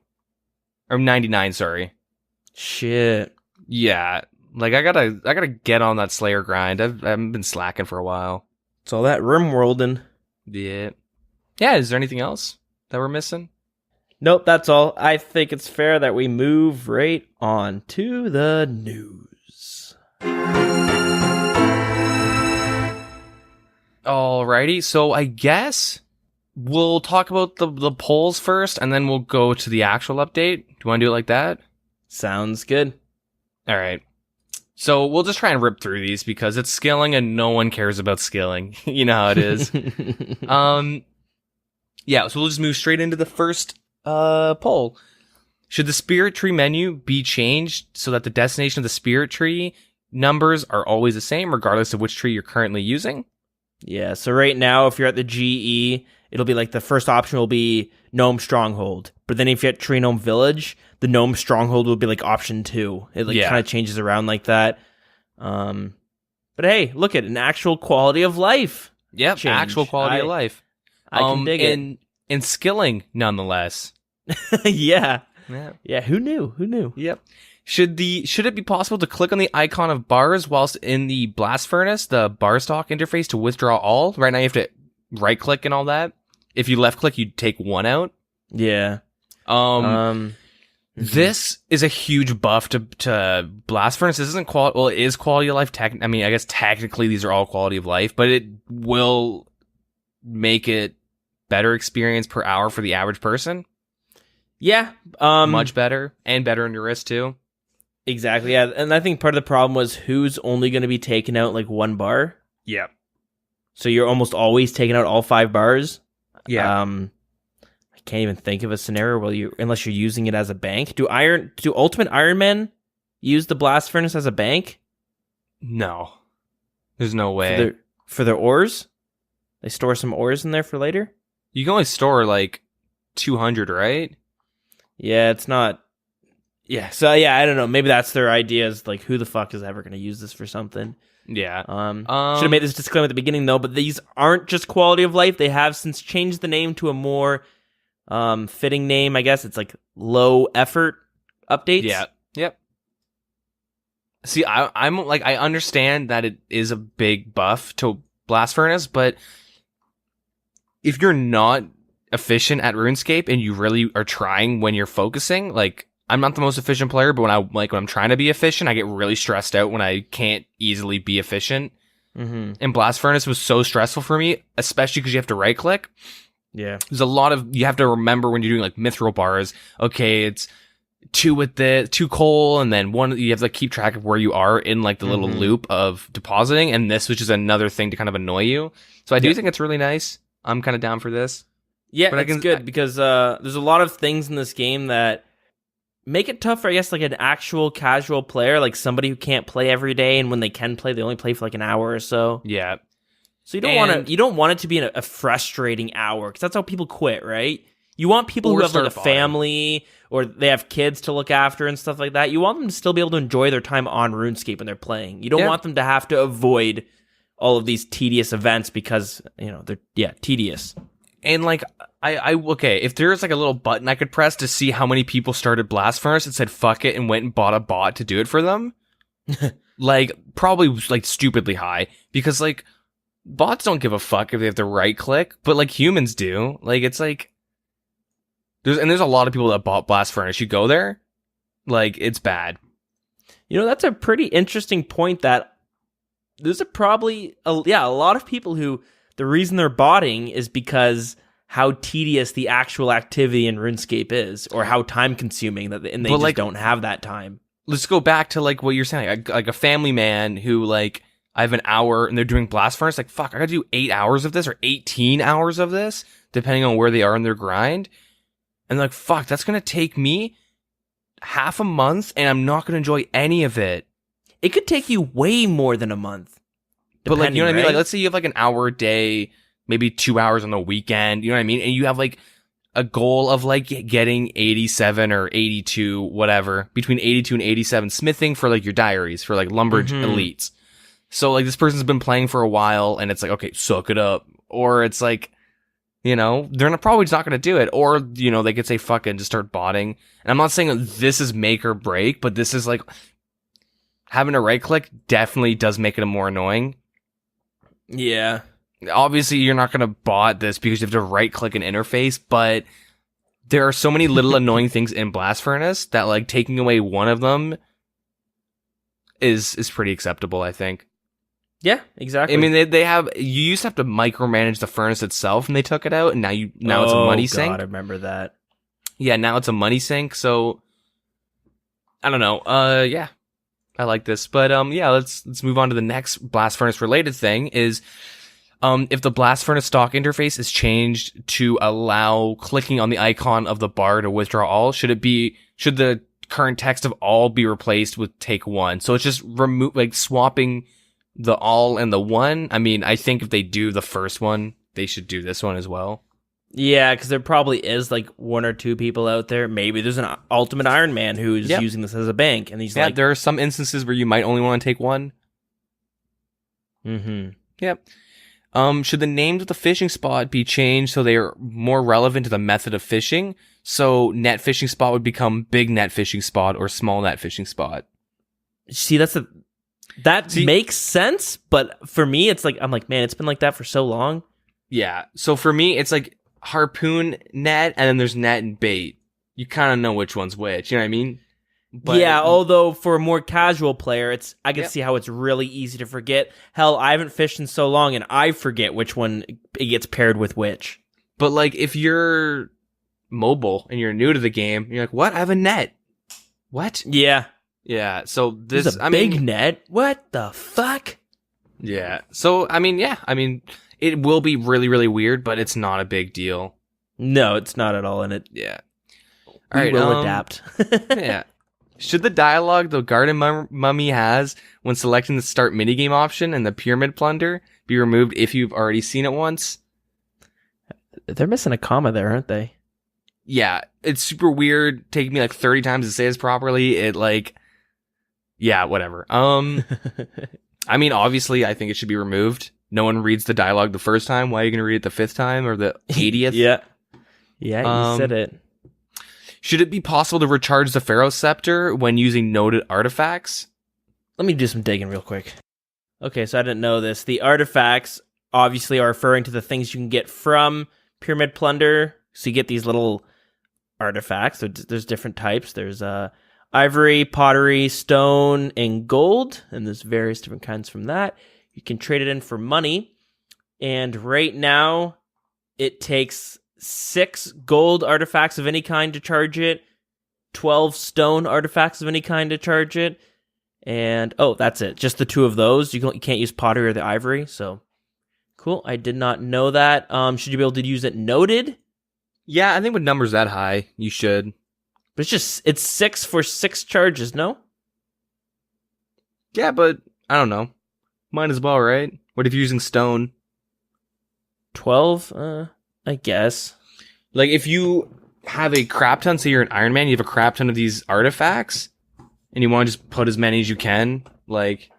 or 99. Sorry. Shit. Yeah. Like, I gotta get on that Slayer grind. I haven't been slacking for a while. It's all that rimworlding. Yeah. Yeah, is there anything else that we're missing? Nope, that's all. I think it's fair that we move right on to the news. Alrighty, so I guess we'll talk about the polls first, and then we'll go to the actual update. Do you want to do it like that? Sounds good. All right. So we'll just try and rip through these because it's skilling and no one cares about skilling. You know how it is. Yeah, so we'll just move straight into the first poll. Should the spirit tree menu be changed so that the destination of the spirit tree numbers are always the same regardless of which tree you're currently using? Yeah, so right now, if you're at the GE, it'll be like the first option will be Gnome Stronghold. But then if you're at Tree Gnome Village, the Gnome Stronghold will be like option 2. It kind of changes around like that. But hey, look at an actual quality of life. Yep, change. Actual quality of life. I can dig it. And skilling, nonetheless. Yeah. Who knew? Yep. Should it be possible to click on the icon of bars whilst in the blast furnace, the bar stock interface, to withdraw all? Right now you have to right click and all that. If you left click, you'd take one out. Yeah. This is a huge buff to blast furnace. This isn't quality. Well, it is quality of life. I mean, I guess technically these are all quality of life, but it will make it better experience per hour for the average person. Yeah. Much better, and better on your wrist too. Exactly, yeah. And I think part of the problem was who's only going to be taking out like one bar. Yeah. So you're almost always taking out all 5 bars. Yeah. I can't even think of a scenario unless you're using it as a bank. Do Ultimate Iron Men use the blast furnace as a bank? No. There's no way. For their ores? They store some ores in there for later? You can only store like 200, right? Yeah, it's not. Yeah, so yeah, I don't know. Maybe that's their idea, is like, who the fuck is ever going to use this for something? Yeah. Should have made this disclaimer at the beginning, though, but these aren't just quality of life. They have since changed the name to a more fitting name, I guess. It's like low effort updates. Yeah. Yep. See, I'm like, I understand that it is a big buff to Blast Furnace, but if you're not efficient at RuneScape and you really are trying when you're focusing, like, I'm not the most efficient player, but when I'm trying to be efficient, I get really stressed out when I can't easily be efficient. Mm-hmm. And Blast Furnace was so stressful for me, especially because you have to right click. Yeah. There's a lot of, you have to remember when you're doing like mithril bars, okay, it's 2 with the 2 coal, and then 1, you have to like keep track of where you are in like the little loop of depositing, and this was just another thing to kind of annoy you. So I do think it's really nice. I'm kind of down for this. Yeah, but it's good because there's a lot of things in this game that make it tough for, I guess, like an actual casual player, like somebody who can't play every day, and when they can play, they only play for like an hour or so. Yeah. So you don't want it to be a frustrating hour, because that's how people quit, right? You want people who have like a family or they have kids to look after and stuff like that. You want them to still be able to enjoy their time on RuneScape when they're playing. You don't want them to have to avoid all of these tedious events because, they're tedious. And like, okay, if there's like a little button I could press to see how many people started Blast Furnace and said fuck it and went and bought a bot to do it for them, like, probably like stupidly high, because like bots don't give a fuck if they have to right click, but like humans do. Like, it's like, there's a lot of people that bought Blast Furnace. You go there, like, it's bad. That's a pretty interesting point, that there's probably a lot of people who, the reason they're botting is because how tedious the actual activity in RuneScape is, or how time consuming and they just don't have that time. Let's go back to like what you're saying, like a family man who, like, I have an hour and they're doing Blast Furnace, like, fuck, I gotta do 8 hours of this or 18 hours of this, depending on where they are in their grind. And like, fuck, that's gonna take me half a month and I'm not gonna enjoy any of it. It could take you way more than a month. But like, you know what I mean? Like, let's say you have like an hour a day, maybe 2 hours on the weekend, you know what I mean? And you have like a goal of like getting 87 or 82, whatever, between 82 and 87 smithing for like your diaries, for like Lumberge elites. So like, this person's been playing for a while and it's like, okay, suck it up. Or it's like, they're probably just not going to do it. Or, they could say fuck it and just start botting. And I'm not saying this is make or break, but this is like, having to right click definitely does make it more annoying. Yeah. Obviously, you're not going to bot this because you have to right click an interface, but there are so many little annoying things in Blast Furnace that like taking away one of them is pretty acceptable, I think. Yeah, exactly. I mean, they have, you used to have to micromanage the furnace itself and they took it out, and now it's a money sink. God, I remember that. Yeah, now it's a money sink, so I don't know. Yeah. I like this. But yeah, let's move on to the next Blast Furnace related thing is if the Blast Furnace stock interface is changed to allow clicking on the icon of the bar to withdraw all, should the current text of all be replaced with take one? So it's just swapping the all and the one. I mean, I think if they do the first one, they should do this one as well. Yeah, because there probably is like one or two people out there. Maybe there's an Ultimate Iron Man who's using this as a bank, and he's like, there are some instances where you might only want to take one. Mm-hmm. Yep. Should the names of the fishing spot be changed so they are more relevant to the method of fishing? So net fishing spot would become big net fishing spot or small net fishing spot. See, that makes sense, but for me, it's like, I'm like, man, it's been like that for so long. Yeah. So for me, it's like harpoon net, and then there's net and bait. You kind of know which one's which. You know what I mean? But yeah, although for a more casual player, I can see how it's really easy to forget. Hell, I haven't fished in so long, and I forget which one it gets paired with which. But like, if you're mobile and you're new to the game, you're like, what? I have a net. What? Yeah. Yeah. So this is a big net. What the fuck? Yeah. So I mean, it will be really, really weird, but it's not a big deal. No, it's not at all in it. Yeah. We will adapt. Yeah. Should the dialogue the Garden Mummy has when selecting the start minigame option and the Pyramid Plunder be removed if you've already seen it once? They're missing a comma there, aren't they? Yeah. It's super weird. Taking me like 30 times to say this properly. Yeah, whatever. I mean, obviously, I think it should be removed. No one reads the dialogue the first time. Why are you going to read it the 5th time or the 80th? Yeah, you said it. Should it be possible to recharge the Pharaoh Scepter when using noted artifacts? Let me do some digging real quick. Okay, so I didn't know this. The artifacts obviously are referring to the things you can get from Pyramid Plunder. So you get these little artifacts. So there's different types. There's ivory, pottery, stone, and gold. And there's various different kinds from that. You can trade it in for money. And right now, it takes 6 gold artifacts of any kind to charge it, 12 stone artifacts of any kind to charge it, and that's it. Just the 2 of those. You can't use pottery or the ivory. So cool. I did not know that. Should you be able to use it noted? Yeah, I think with numbers that high, you should. But it's 6 for 6 charges, no? Yeah, but I don't know. Might as well, right? What if you're using stone? 12? I guess. Like, if you have a crap ton, say you're an Iron Man, you have a crap ton of these artifacts, and you want to just put as many as you can, like...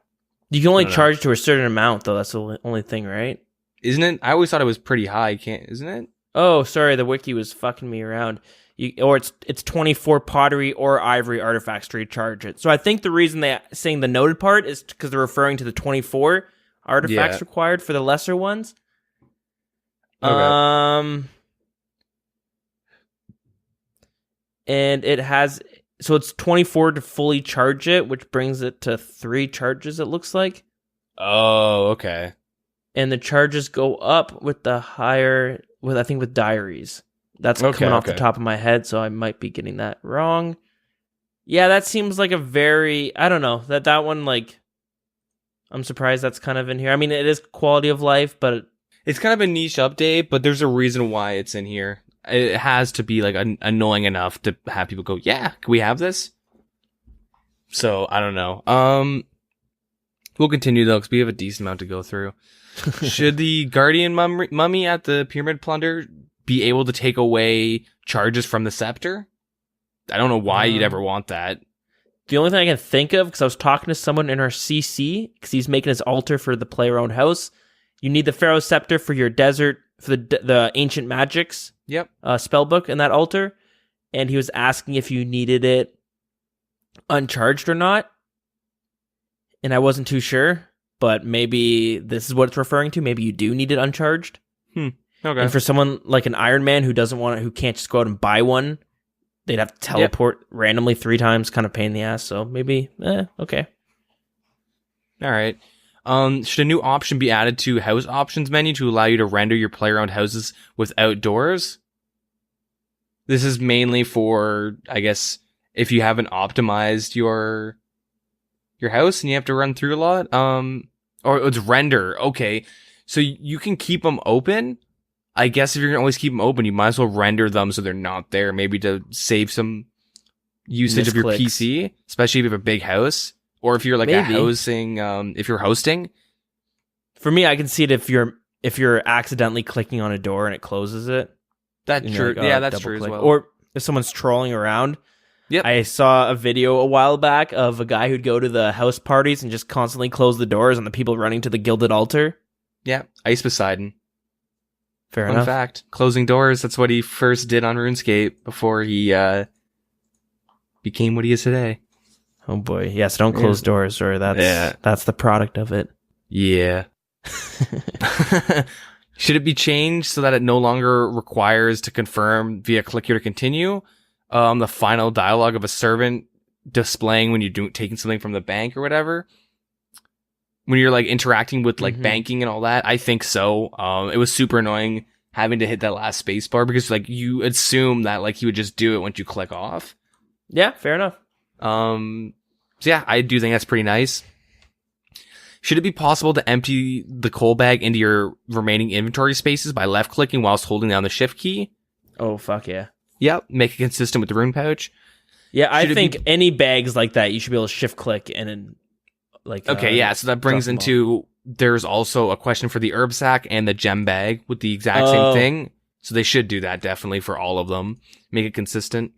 You can only charge to a certain amount, though. That's the only thing, right? Isn't it? I always thought it was pretty high, isn't it? Oh, sorry, the wiki was fucking me around. It's 24 pottery or ivory artifacts to recharge it. So I think the reason they're saying the noted part is because they're referring to the 24 artifacts required for the lesser ones. Okay. And it has, so it's 24 to fully charge it, which brings it to 3 charges, it looks like. Oh, okay. And the charges go up with the higher, with diaries. That's coming off the top of my head, so I might be getting that wrong. Yeah, that seems like a very, I don't know, that one, like, I'm surprised that's kind of in here. I mean, it is quality of life, but... It's kind of a niche update, but there's a reason why it's in here. It has to be, like, annoying enough to have people go, yeah, can we have this? So, I don't know. We'll continue, though, because we have a decent amount to go through. Should the Guardian Mummy at the Pyramid Plunder be able to take away charges from the Scepter? I don't know why you'd ever want that. The only thing I can think of, because I was talking to someone in our CC, because he's making his altar for the player-owned house, you need the Pharaoh Scepter for your desert, for the Ancient Magics spellbook in that altar, and he was asking if you needed it uncharged or not. and I wasn't too sure, but maybe this is what it's referring to. Maybe you do need it uncharged. Okay. And for someone like an Iron Man who who can't just go out and buy one, they'd have to teleport randomly 3 times, kind of pain in the ass. So maybe, okay. All right. Should a new option be added to house options menu to allow you to render your player-owned houses without doors? This is mainly for, I guess, if you haven't optimized your house and you have to run through a lot. Or it's render. Okay. So you can keep them open. I guess if you're going to always keep them open, you might as well render them so they're not there. Maybe to save some usage of your PC, especially if you have a big house. Or if you're like if you're hosting. For me, I can see it if you're accidentally clicking on a door and it closes it. That's true. That's true as well. Or if someone's trolling around. Yep. I saw a video a while back of a guy who'd go to the house parties and just constantly close the doors on the people running to the Gilded Altar. Yeah. Ice Poseidon. Fair Fun enough. fact. Closing doors, that's what he first did on RuneScape before he became what he is today. Oh boy. Yes, don't close doors, or that's the product of it. Yeah. Should it be changed so that it no longer requires to confirm via click here to continue? The final dialogue of a servant displaying when you're taking something from the bank or whatever. When you're like interacting with like banking and all that, I think so. It was super annoying having to hit that last space bar because like you assume that like he would just do it once you click off. Yeah, fair enough. So yeah, I do think that's pretty nice. Should it be possible to empty the coal bag into your remaining inventory spaces by left clicking whilst holding down the shift key? Oh, fuck yeah. Yep, make it consistent with the rune pouch. Yeah, I think any bags like that, you should be able to shift click and then like... Okay, yeah, so that brings into... There's also a question for the herb sack and the gem bag with the exact same thing. So they should do that definitely for all of them. Make it consistent.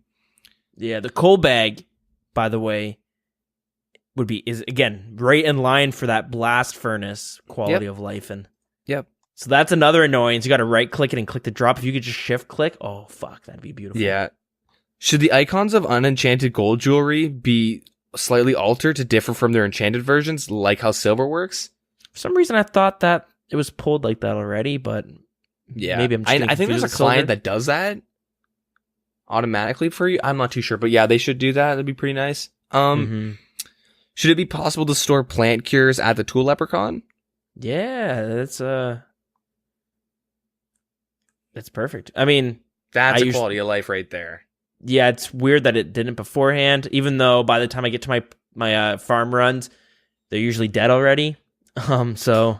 Yeah, the coal bag, by the way, is again right in line for that blast furnace quality of life. And so that's another annoyance. You got to right click it and click the drop. If you could just shift click, oh fuck, that'd be beautiful. Yeah. Should the icons of unenchanted gold jewelry be slightly altered to differ from their enchanted versions, like how silver works? For some reason, I thought that it was pulled like that already, but maybe I'm just I think there's a client that does that automatically for you. I'm not too sure, but yeah, they should do that. That'd be pretty nice. Should it be possible to store plant cures at the Tool Leprechaun? Yeah, that's perfect. I mean, that's a quality of life right there. Yeah, it's weird that it didn't beforehand, even though by the time I get to my farm runs, they're usually dead already. So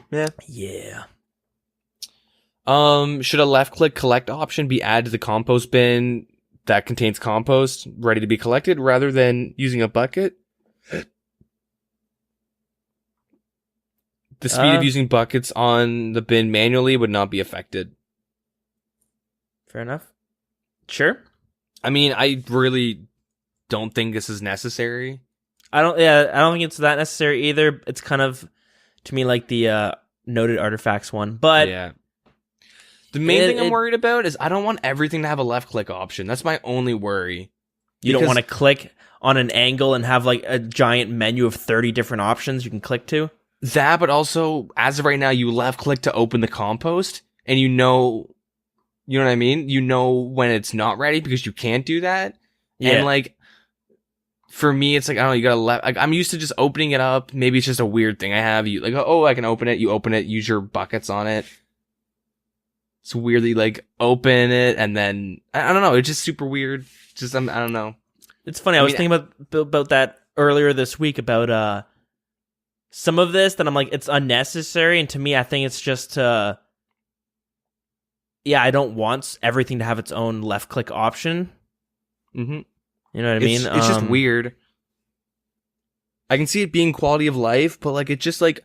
yeah. Should a left click collect option be added to the compost bin that contains compost ready to be collected rather than using a bucket? The speed of using buckets on the bin manually would not be affected. Fair enough. Sure. I mean, I really don't think this is necessary. I don't think it's that necessary either. It's kind of, to me, like the noted artifacts one. But yeah. The main thing I'm worried about is I don't want everything to have a left click option. That's my only worry. You don't want to click on an angle and have like a giant menu of 30 different options you can click to? That, but also, as of right now, you left click to open the compost, and you know what I mean? You know when it's not ready because you can't do that. Yeah. And like, for me, it's like, I don't know, you gotta like, I'm used to just opening it up. Maybe it's just a weird thing I have. You like, oh, I can open it. You open it, use your buckets on it. It's weirdly like open it, and then I don't know. It's just super weird. Just I don't know. It's funny. I was thinking about that earlier this week about some of this. That I'm like, it's unnecessary, and to me, I think it's just I don't want everything to have its own left click option. Mm-hmm. You know what I mean? It's just weird. I can see it being quality of life, but like it's just like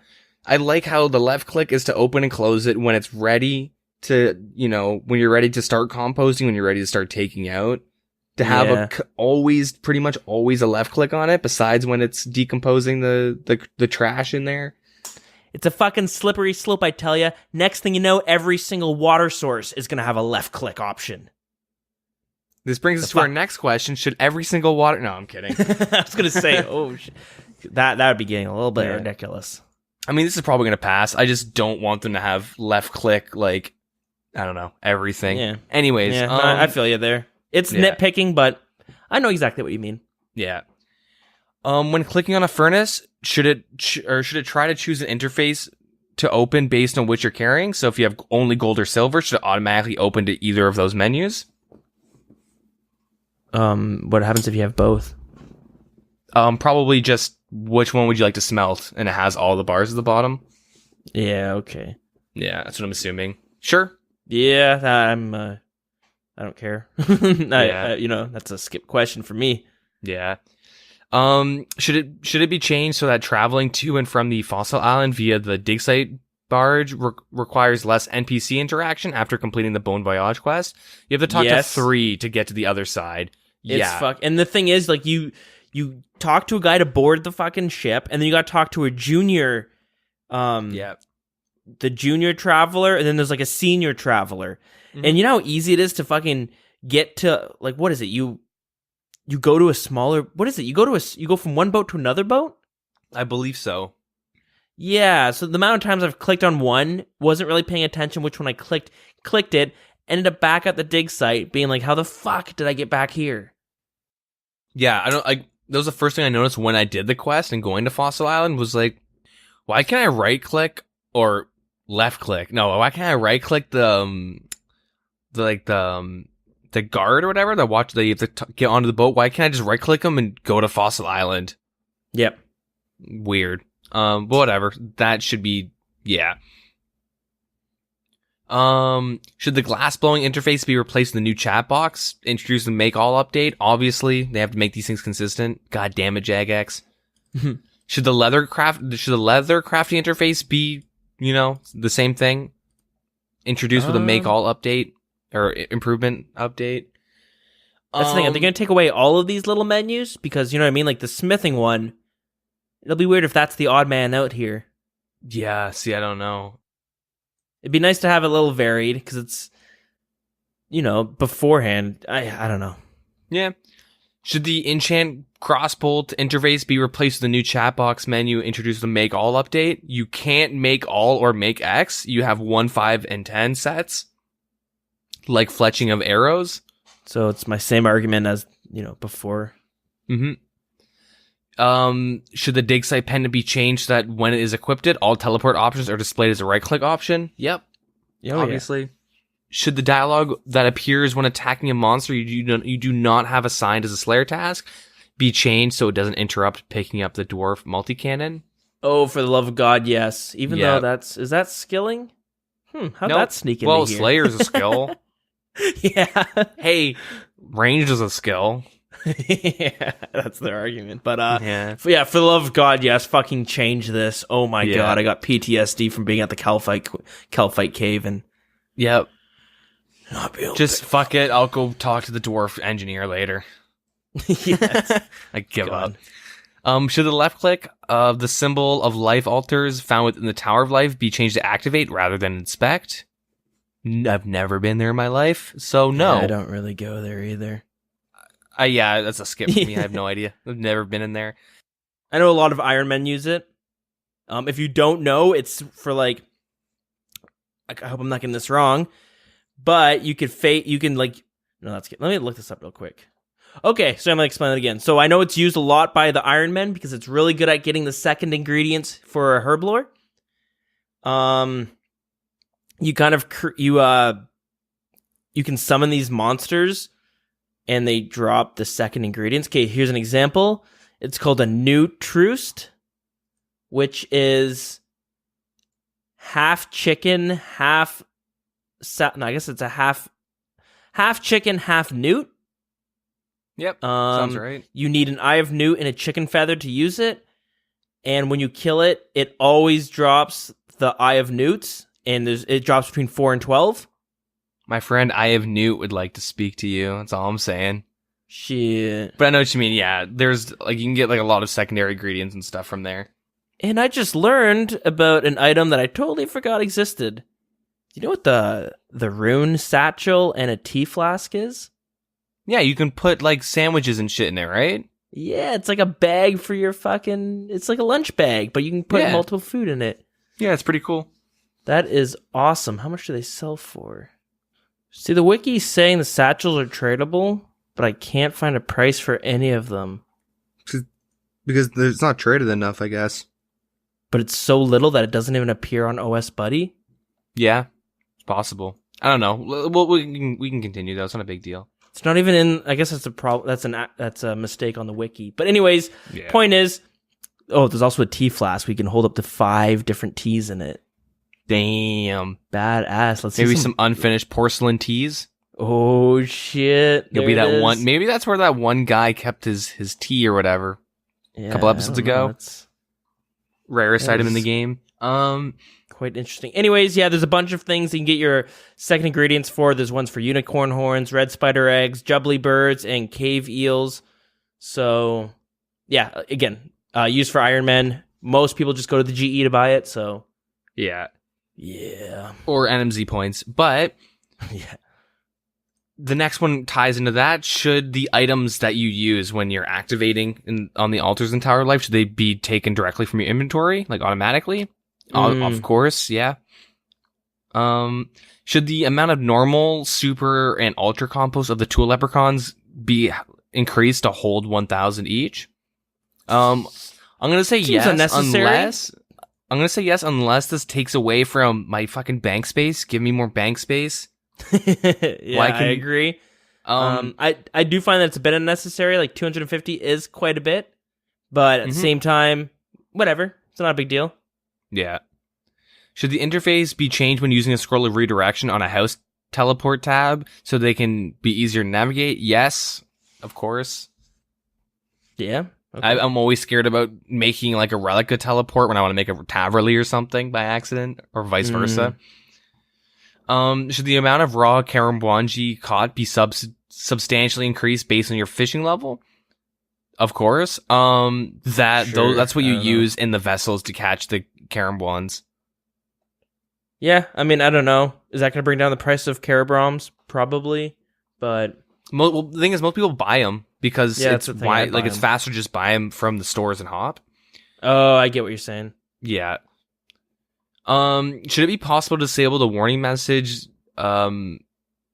I like how the left click is to open and close it when it's ready to, when you're ready to start composting, when you're ready to start taking out, to have pretty much always a left click on it, besides when it's decomposing the trash in there. It's a fucking slippery slope, I tell you. Next thing you know, every single water source is going to have a left click option. This brings us to our next question. Should every single water... No, I'm kidding. I was going to say, that would be getting a little bit ridiculous. I mean, this is probably going to pass. I just don't want them to have left click, like, I don't know, everything. Yeah. Anyways. Yeah, I feel you there. It's nitpicking, but I know exactly what you mean. Yeah. When clicking on a furnace, should it try to choose an interface to open based on which you're carrying? So if you have only gold or silver, should it automatically open to either of those menus? What happens if you have both? Probably just which one would you like to smelt, and it has all the bars at the bottom. Yeah. Okay. Yeah, that's what I'm assuming. Sure. Yeah, I don't care. That's a skip question for me. Yeah. Should it be changed so that traveling to and from the fossil island via the dig site barge requires less NPC interaction after completing the Bon Voyage quest? You have to talk to 3 to get to the other side. And the thing is, like, you talk to a guy to board the fucking ship, and then you got to talk to a junior, the junior traveler, and then there's like a senior traveler. Mm-hmm. And you know how easy it is to fucking get to, like, what is it? You go to a smaller, what is it? You go from one boat to another boat? I believe so. Yeah, so the amount of times I've clicked on one, wasn't really paying attention which one I clicked it, ended up back at the dig site being like, how the fuck did I get back here? Yeah, that was the first thing I noticed when I did the quest and going to Fossil Island was like, why can't I right click or left click? No, why can't I right click the guard or whatever that you have to get onto the boat? Why can't I just right click them and go to Fossil Island? Yep. Weird. But whatever. That should be, yeah. Should the glass blowing interface be replaced in the new chat box? Introduce the make all update. Obviously, they have to make these things consistent. God damn it, Jagex. Should the leather crafting interface be, the same thing? Introduced with a make all update or improvement update. That's the thing. Are they going to take away all of these little menus? Because, you know what I mean? Like the smithing one, it'll be weird if that's the odd man out here. Yeah, see, I don't know. It'd be nice to have it a little varied because it's, beforehand. I don't know. Yeah. Should the enchant crossbolt interface be replaced with the new chat box menu introduced the make all update? You can't make all or make X. You have 1, 5, and 10 sets. Like fletching of arrows. So it's my same argument as, before. Mm-hmm. Should the dig site pendant be changed so that when it is equipped, all teleport options are displayed as a right-click option? Yep. Obviously. Yeah. Should the dialogue that appears when attacking a monster you do not have assigned as a Slayer task be changed so it doesn't interrupt picking up the dwarf multi-cannon? Oh, for the love of God, yes. Even though is that skilling? How'd that sneak in here? Well, Slayer's a skill. Yeah. Hey, ranged is a skill. Yeah, that's their argument. But for the love of God, yes, fucking change this. Oh my God, I got PTSD from being at the Calphite cave and yep. Not be able just fuck it. I'll go talk to the dwarf engineer later. Yes. I give up. Should the left click of the symbol of life altars found within the Tower of Life be changed to activate rather than inspect? I've never been there in my life, so no. Yeah, I don't really go there either. Yeah, that's a skip for me. I have no idea. I've never been in there. I know a lot of Iron Men use it. If you don't know, it's for like, I hope I'm not getting this wrong, but you could no, that's good. Let me look this up real quick. Okay, so I'm going to explain it again. So I know it's used a lot by the Iron Men because it's really good at getting the second ingredients for a herb lore. You kind of, you can summon these monsters and they drop the second ingredients. Okay, here's an example. It's called a Newt Troost, which is half chicken, half... I guess it's a half chicken, half newt. Yep, sounds right. You need an Eye of Newt and a chicken feather to use it. And when you kill it, it always drops the Eye of Newts. And it drops between 4 and 12. My friend Eye of Newt would like to speak to you. That's all I'm saying. Shit. But I know what you mean. Yeah, there's you can get a lot of secondary ingredients and stuff from there. And I just learned about an item that I totally forgot existed. Do you know what the rune satchel and a tea flask is? Yeah, you can put like sandwiches and shit in there, right? Yeah, it's like a bag for your fucking... It's like a lunch bag, but you can put multiple food in it. Yeah, it's pretty cool. That is awesome. How much do they sell for? See, the wiki's saying the satchels are tradable, but I can't find a price for any of them. Because it's not traded enough, I guess. But it's so little that it doesn't even appear on OS Buddy? Yeah, it's possible. I don't know. Well, we can continue though. It's not a big deal. It's not even in... I guess that's a problem. That's a mistake on the wiki. But anyways, point is... Oh, there's also a tea flask. We can hold up to 5 different teas in it. Damn. Badass. Let's maybe see some unfinished porcelain teas. Oh, shit. It'll be that one. Maybe that's where that one guy kept his tea or whatever. Yeah, a couple episodes ago. Rarest item in the game. Quite interesting. Anyways, yeah, there's a bunch of things you can get your second ingredients for. There's ones for unicorn horns, red spider eggs, jubbly birds, and cave eels. So, yeah, again, used for Iron Men. Most people just go to the GE to buy it, so... Yeah. Or NMZ points. But... yeah. The next one ties into that. Should the items that you use when you're activating on the altars in Tower of Life, should they be taken directly from your inventory, like automatically? Of course, yeah. Should the amount of normal, super, and ultra compost of the tool leprechauns be increased to hold 1,000 each? I'm gonna say yes, unless this takes away from my fucking bank space. Give me more bank space. Yeah, I agree. I do find that it's a bit unnecessary. Like 250 is quite a bit, but at the same time, whatever. It's not a big deal. Yeah. Should the interface be changed when using a scroll of redirection on a house teleport tab so they can be easier to navigate? Yes, of course. Yeah. Okay. I'm always scared about making like a Relica teleport when I want to make a Taverly or something by accident, or vice versa. Should the amount of raw Karambwanji caught be substantially increased based on your fishing level? Of course. That's what you use in the vessels to catch the Karambwans. Yeah, I mean, I don't know. Is that going to bring down the price of Karabrams? Probably, but... the thing is, most people buy them because it's faster to just buy them from the stores and hop. Oh, I get what you're saying. Yeah. Should it be possible to disable the warning message, the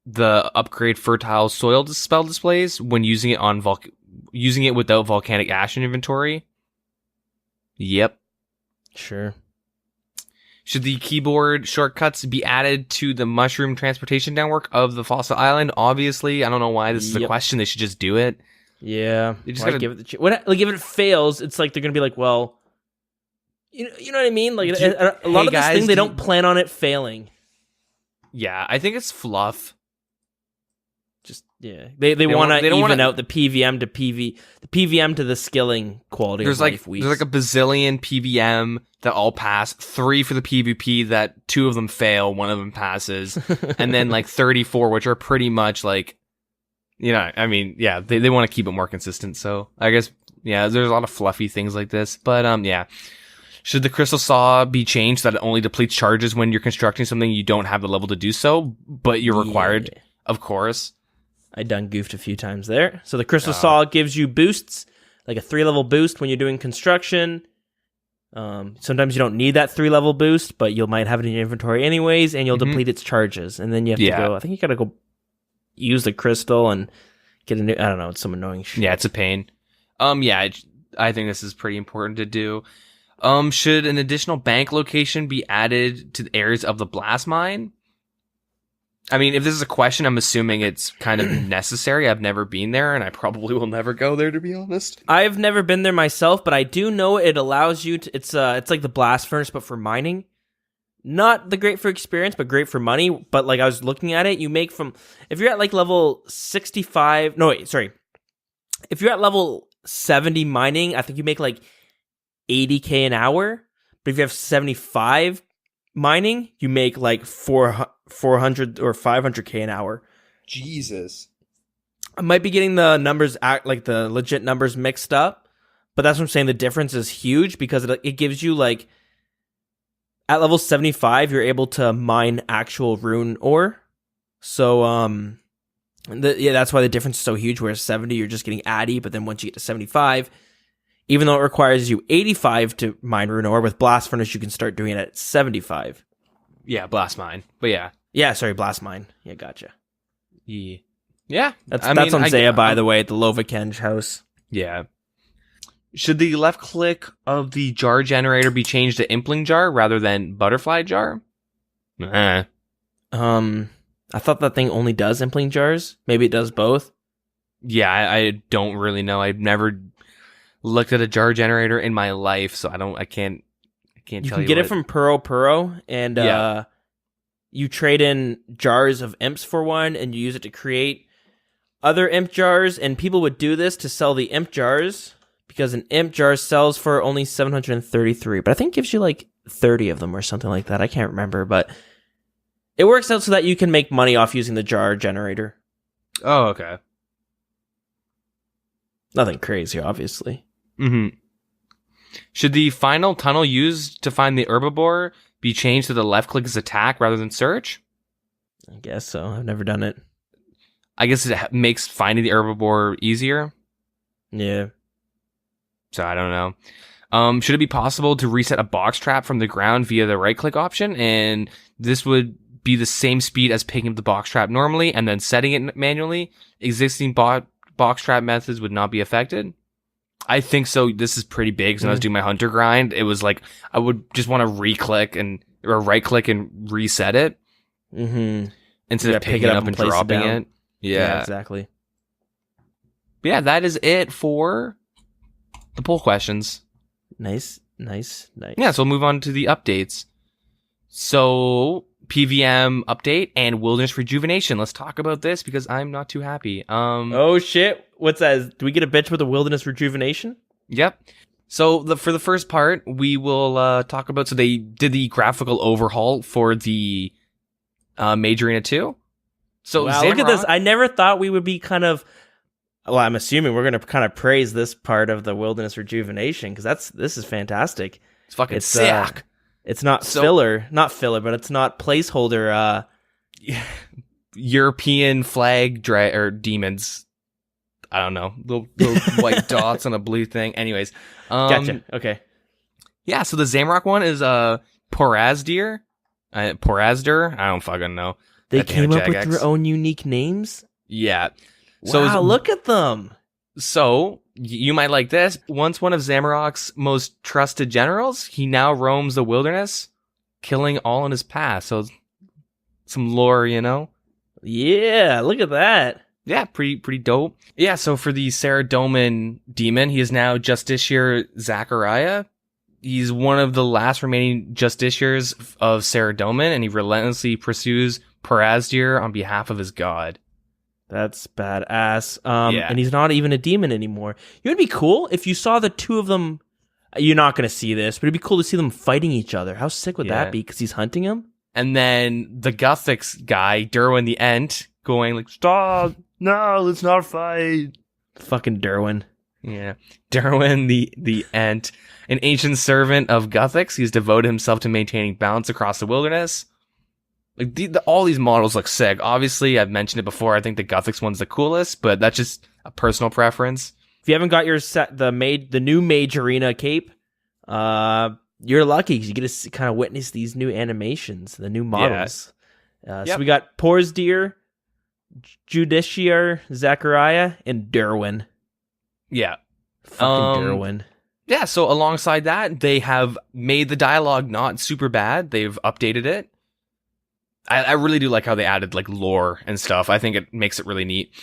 upgrade fertile soil spell displays when using it without volcanic ash in inventory? Yep. Sure. Should the keyboard shortcuts be added to the mushroom transportation network of the fossil island? Obviously, I don't know why this is a question. They should just do it. Yeah. They just gotta give it if it fails, it's like they're gonna be like, well, you know what I mean? Like a lot of this thing, they don't plan on it failing. Yeah, I think it's fluff. Just they want to even out the PvM to the PvM to the skilling quality. There's like a bazillion PvM that all pass, 3 for the PvP that 2 of them fail, 1 of them passes, and then like 34 which are pretty much like, I mean, yeah, they want to keep it more consistent. So I guess there's a lot of fluffy things like this, but yeah. Should the crystal saw be changed so that it only depletes charges when you're constructing something you don't have the level to do so, but you're required? Of course. I done goofed a few times there. So the crystal saw gives you boosts, like a 3-level boost when you're doing construction. Sometimes you don't need that 3-level boost, but you might have it in your inventory anyways, and you'll deplete its charges. And then you have to go, I think you gotta go use the crystal and get a new, I don't know, it's some annoying shit. Yeah, it's a pain. I think this is pretty important to do. Should an additional bank location be added to the areas of the blast mine? I mean, if this is a question, I'm assuming it's kind of necessary. I've never been there, and I probably will never go there, to be honest. I've never been there myself, but I do know it allows you to... It's like the blast furnace, but for mining. Not the great for experience, but great for money. But like I was looking at it, you make from... If you're at like level 65... No, wait, sorry. If you're at level 70 mining, I think you make like 80k an hour. But if you have 75 mining, you make like 400 or 500k an hour. Jesus. I might be getting the numbers, like the legit numbers mixed up, but that's what I'm saying. The difference is huge because it gives you like, at level 75, you're able to mine actual rune ore. So, That's why the difference is so huge. Whereas 70, you're just getting Addy, but then once you get to 75, even though it requires you 85 to mine Rune Ore, with Blast Furnace, you can start doing it at 75. Yeah, Blast Mine. But yeah. Yeah, sorry, Blast Mine. Yeah, gotcha. Yeah. That's on Zaya, by the way, at the Lovakenge house. Yeah. Should the left click of the jar generator be changed to Impling Jar rather than Butterfly Jar? I thought that thing only does Impling Jars. Maybe it does both. Yeah, I don't really know. I've never looked at a jar generator in my life, so I can't tell you. You can get it from Puro, and you trade in jars of imps for one, and you use it to create other imp jars, and people would do this to sell the imp jars, because an imp jar sells for only 733, but I think it gives you like 30 of them or something like that. I can't remember, but it works out so that you can make money off using the jar generator. Oh, okay. Nothing crazy, obviously. Mm-hmm. Should the final tunnel used to find the herbivore be changed to the left click as attack rather than search? I guess so. I've never done it. I guess it makes finding the herbivore easier. Yeah. So I don't know. Should it be possible to reset a box trap from the ground via the right click option? And this would be the same speed as picking up the box trap normally and then setting it manually. Existing box trap methods would not be affected. I think so. This is pretty big. So when I was doing my hunter grind, it was like I would just want to right click and reset it instead of picking it up and dropping it. Yeah, exactly. But yeah, that is it for the poll questions. Nice. Yeah, so we'll move on to the updates. So PvM update and Wilderness Rejuvenation. Let's talk about this because I'm not too happy. Oh shit! What's that? Do we get a bitch with the Wilderness Rejuvenation? Yep. So for the first part, we will talk about. So they did the graphical overhaul for the Mage Arena 2. So wow, look at this! I never thought we would be kind of. Well, I'm assuming we're going to kind of praise this part of the Wilderness Rejuvenation because this is fantastic. It's fucking sick. It's not filler, but it's not placeholder. European flag demons. I don't know, little white dots on a blue thing. Anyways, gotcha. Okay. Yeah, so the Zamrock one is Porazdir. Porazdir. I don't fucking know. They came up with their own unique names. Yeah. Wow, look at them. So, you might like this. Once one of Zamorak's most trusted generals, he now roams the wilderness, killing all in his path. So, some lore, you know? Yeah, look at that. Yeah, pretty dope. Yeah, so for the Saradomin demon, he is now Justiciar Zachariah. He's one of the last remaining Justiciars of Saradomin, and he relentlessly pursues Porazdir on behalf of his god. That's badass. And he's not even a demon anymore. It would be cool if you saw the two of them. You're not going to see this, but it'd be cool to see them fighting each other. How sick would that be? Because he's hunting him. And then the Guthix guy, Derwin the Ent, going like, "Stop! No, let's not fight." Fucking Derwin. Yeah, Derwin the Ent, an ancient servant of Guthix. He's devoted himself to maintaining balance across the wilderness. Like all these models look sick. Obviously, I've mentioned it before. I think the Guthix one's the coolest, but that's just a personal preference. If you haven't got your the new Mage Arena cape, you're lucky because you get to kind of witness these new animations, the new models. So we got Porazdir, Justiciar Zachariah, and Derwin. Yeah, fucking Derwin. Yeah. So alongside that, they have made the dialogue not super bad. They've updated it. I really do like how they added like lore and stuff. I think it makes it really neat.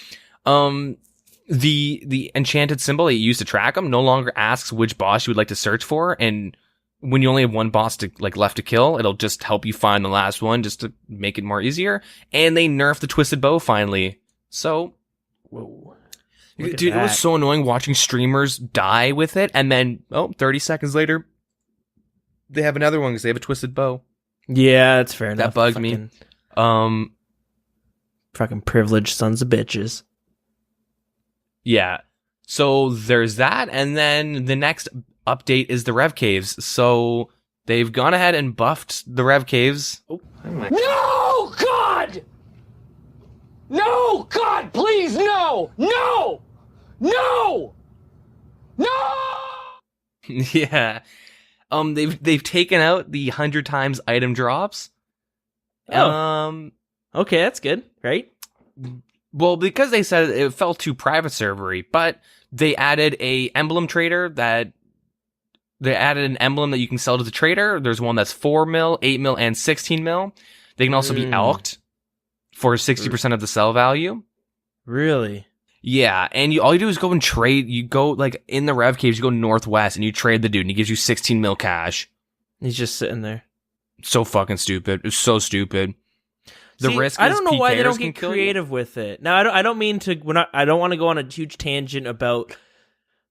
The enchanted symbol that you use to track them no longer asks which boss you would like to search for, and when you only have one boss to left to kill, it'll just help you find the last one just to make it more easier. And they nerfed the twisted bow finally. So, whoa. Dude, it was so annoying watching streamers die with it, and then 30 seconds later, they have another one because they have a twisted bow. Yeah, that's fair enough. That bugged me. Fucking privileged sons of bitches. Yeah. So there's that, and then the next update is the Rev Caves. So they've gone ahead and buffed the Rev Caves. No, God! No! God, please, no! No! No! No! Yeah. They've taken out the 100 times item drops. Oh. Okay, that's good, right? Well, because they said it felt too private servery, but they added a emblem trader that they added an emblem that you can sell to the trader. There's one that's 4 mil, 8 mil, and 16 mil. They can also be elked for 60% of the sell value. Really? Yeah, and all you do is go and trade. You go, like, in the rev caves, you go northwest, and you trade the dude, and he gives you 16 mil cash. He's just sitting there. So fucking stupid. It's so stupid. The See, risk I is don't know why they PKers don't can get kill you. creative with it. Now, I don't mean to. I don't want to go on a huge tangent about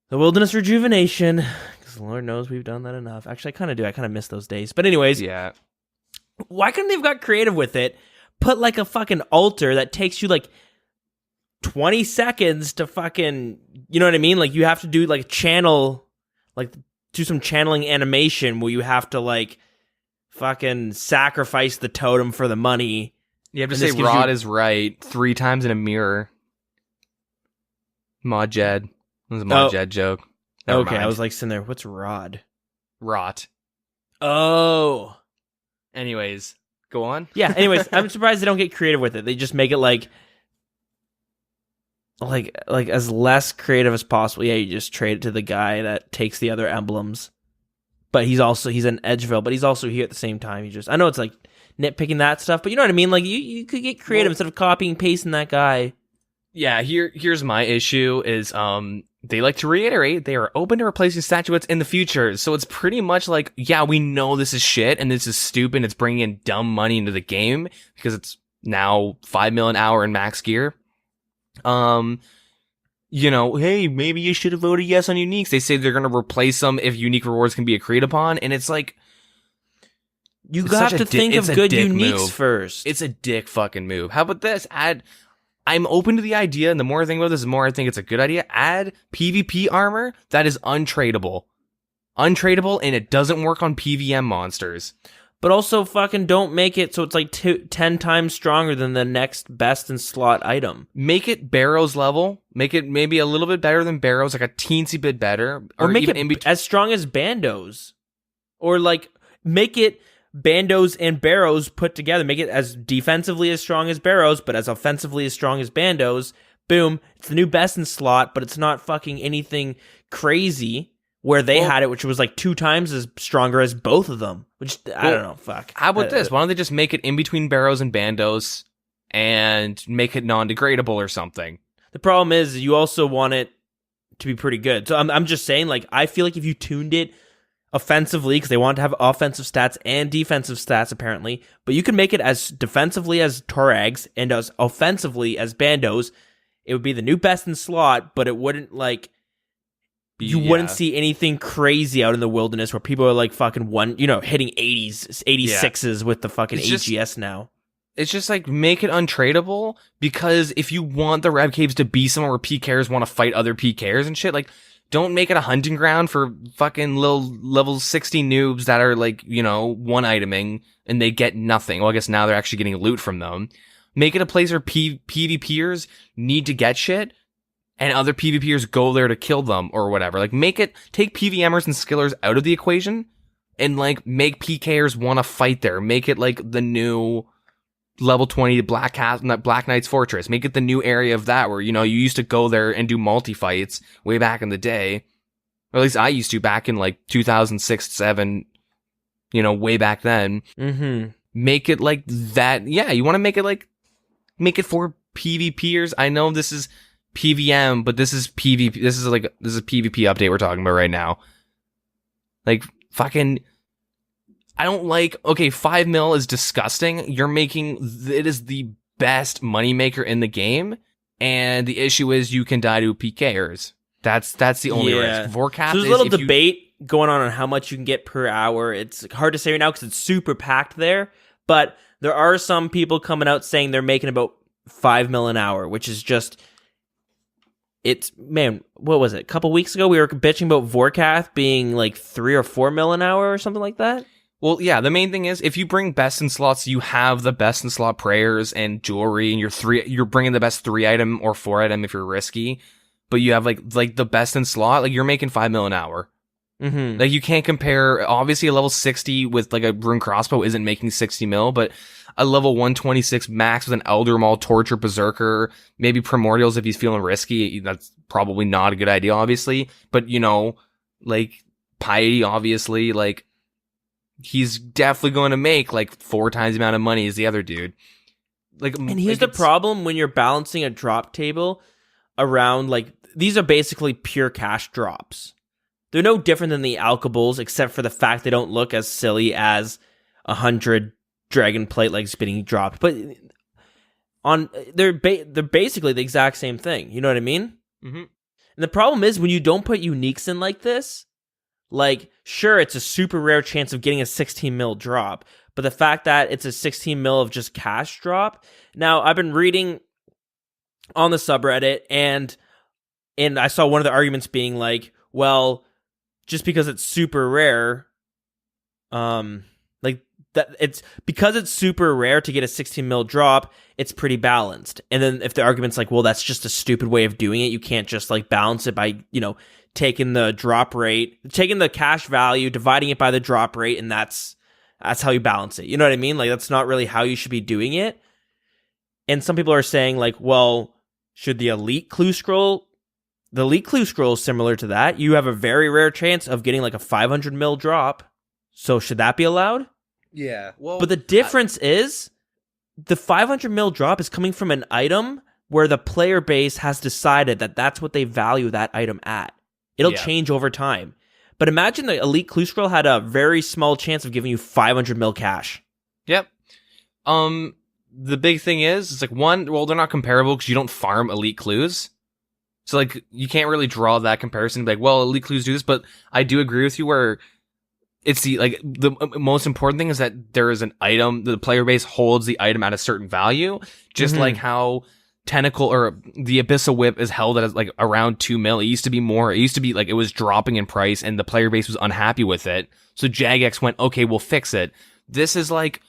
the wilderness rejuvenation, because Lord knows we've done that enough. Actually, I kind of do. I kind of miss those days. But anyways, Yeah. why couldn't they have got creative with it? Put like a fucking altar that takes you like 20 seconds to fucking, you know what I mean? Like you have to do like channel, like do some channeling animation where you have to like fucking sacrifice the totem for the money. You have to And say this gives Rod you- is right 3 times in a mirror. Mod Jed. It was a Mod Jed joke. Never Okay, I mind. was like sitting there, what's Rod? Rot. Oh. Anyways, go on. Yeah, anyways, I'm surprised they don't get creative with it. They just make it like as less creative as possible. Yeah, you just trade it to the guy that takes the other emblems. But he's in Edgeville, but he's also here at the same time. I know it's like nitpicking that stuff, but you know what I mean? Like you could get creative instead of copying and pasting that guy. Yeah, here's my issue is they like to reiterate they are open to replacing statuettes in the future. So it's pretty much like, yeah, we know this is shit and this is stupid. It's bringing in dumb money into the game because it's now 5 mil an hour in max gear. You know, hey, maybe you should have voted yes on uniques. They say they're going to replace them if unique rewards can be agreed upon. And it's like, You it's have such to a di- think it's of a good dick uniques move. first. It's a dick fucking move. How about this? I'm open to the idea, and the more I think about this, the more I think it's a good idea. Add PvP armor that is untradeable. Untradeable, and it doesn't work on PvM monsters. But also fucking don't make it so it's like 10 times stronger than the next best in slot item. Make it Barrows level. Make it maybe a little bit better than Barrows, like a teensy bit better. Or make even it in between. as strong as Bandos. Or like make it Bandos and Barrows put together. Make it as defensively as strong as Barrows, but as offensively as strong as Bandos. Boom. It's the new best in slot, but it's not fucking anything crazy where they had it, which was like 2 times as stronger as both of them. Which, I don't know, fuck. How about this? Why don't they just make it in between Barrows and Bandos and make it non-degradable or something? The problem is you also want it to be pretty good. So I'm just saying, like, I feel like if you tuned it offensively, because they want to have offensive stats and defensive stats apparently, but you can make it as defensively as Torags and as offensively as Bandos, it would be the new best in slot, but it wouldn't like you wouldn't see anything crazy out in the wilderness where people are like fucking hitting 86s with the fucking It's just- AGS now. It's just like make it untradeable, because if you want the Rev Caves to be somewhere where PKers want to fight other PKers and shit, like don't make it a hunting ground for fucking little level 60 noobs that are like, one iteming and they get nothing. Well, I guess now they're actually getting loot from them. Make it a place where PvPers need to get shit and other PvPers go there to kill them or whatever. Like take PvMers and skillers out of the equation and like make PKers want to fight there. Make it like the new level 20 Black Knight's Fortress. Make it the new area of that where, you used to go there and do multi-fights way back in the day. Or at least I used to back in like 2006, 7, way back then. Mm-hmm. Make it like that. Yeah, you want to make it for PvPers. I know this is PvM, but this is PvP. This is a PvP update we're talking about right now. Like, fucking, I don't like, okay, 5 mil is disgusting. It is the best moneymaker in the game, and the issue is you can die to PKers. That's the only risk. Vorkath So there's a little debate going on how much you can get per hour. It's hard to say right now because it's super packed there, but there are some people coming out saying they're making about 5 mil an hour, which is just... what was it? A couple weeks ago, we were bitching about Vorkath being like 3 or 4 mil an hour or something like that. Well, yeah, the main thing is if you bring best in slots, you have the best in slot prayers and jewelry, and you're bringing the best 3 item or 4 item if you're risky, but you have like the best in slot, like you're making 5 mil an hour. Mm-hmm. Like you can't compare. Obviously, a level 60 with like a rune crossbow isn't making 60 mil, but a level 126 max with an Elder Maul, Torture, Berserker, maybe Primordials if he's feeling risky. That's probably not a good idea, obviously. But like Piety, obviously, like. He's definitely going to make like 4 times the amount of money as the other dude. Like, and here's the problem when you're balancing a drop table around like these are basically pure cash drops. They're no different than the alchables, except for the fact they don't look as silly as 100 dragon plate legs being dropped. But they're basically the exact same thing. You know what I mean? Mm-hmm. And the problem is when you don't put uniques in like this. Like, sure, it's a super rare chance of getting a 16 mil drop, but the fact that it's a 16 mil of just cash drop. Now, I've been reading on the subreddit, and I saw one of the arguments being like, well, just because it's super rare, like that it's because it's super rare to get a 16 mil drop, it's pretty balanced. And then if the argument's like, well, that's just a stupid way of doing it, you can't just like balance it by, taking the drop rate, taking the cash value, dividing it by the drop rate, and that's how you balance it. You know what I mean? Like, that's not really how you should be doing it. And some people are saying, like, well, should the elite clue scroll... The elite clue scroll is similar to that. You have a very rare chance of getting, like, a 500 mil drop. So should that be allowed? Yeah. Well, But the difference is, the 500 mil drop is coming from an item where the player base has decided that that's what they value that item at. It'll change over time. But imagine the elite clue scroll had a very small chance of giving you 500 mil cash. Yep. The big thing is, it's like they're not comparable because you don't farm elite clues. So like you can't really draw that comparison. Like, well, elite clues do this, but I do agree with you where it's the most important thing is that there is an item, the player base holds the item at a certain value, just like how Tentacle or the Abyssal Whip is held at like around 2 mil. It used to be more. It used to be like it was dropping in price and the player base was unhappy with it. So Jagex went, okay, we'll fix it. This is like,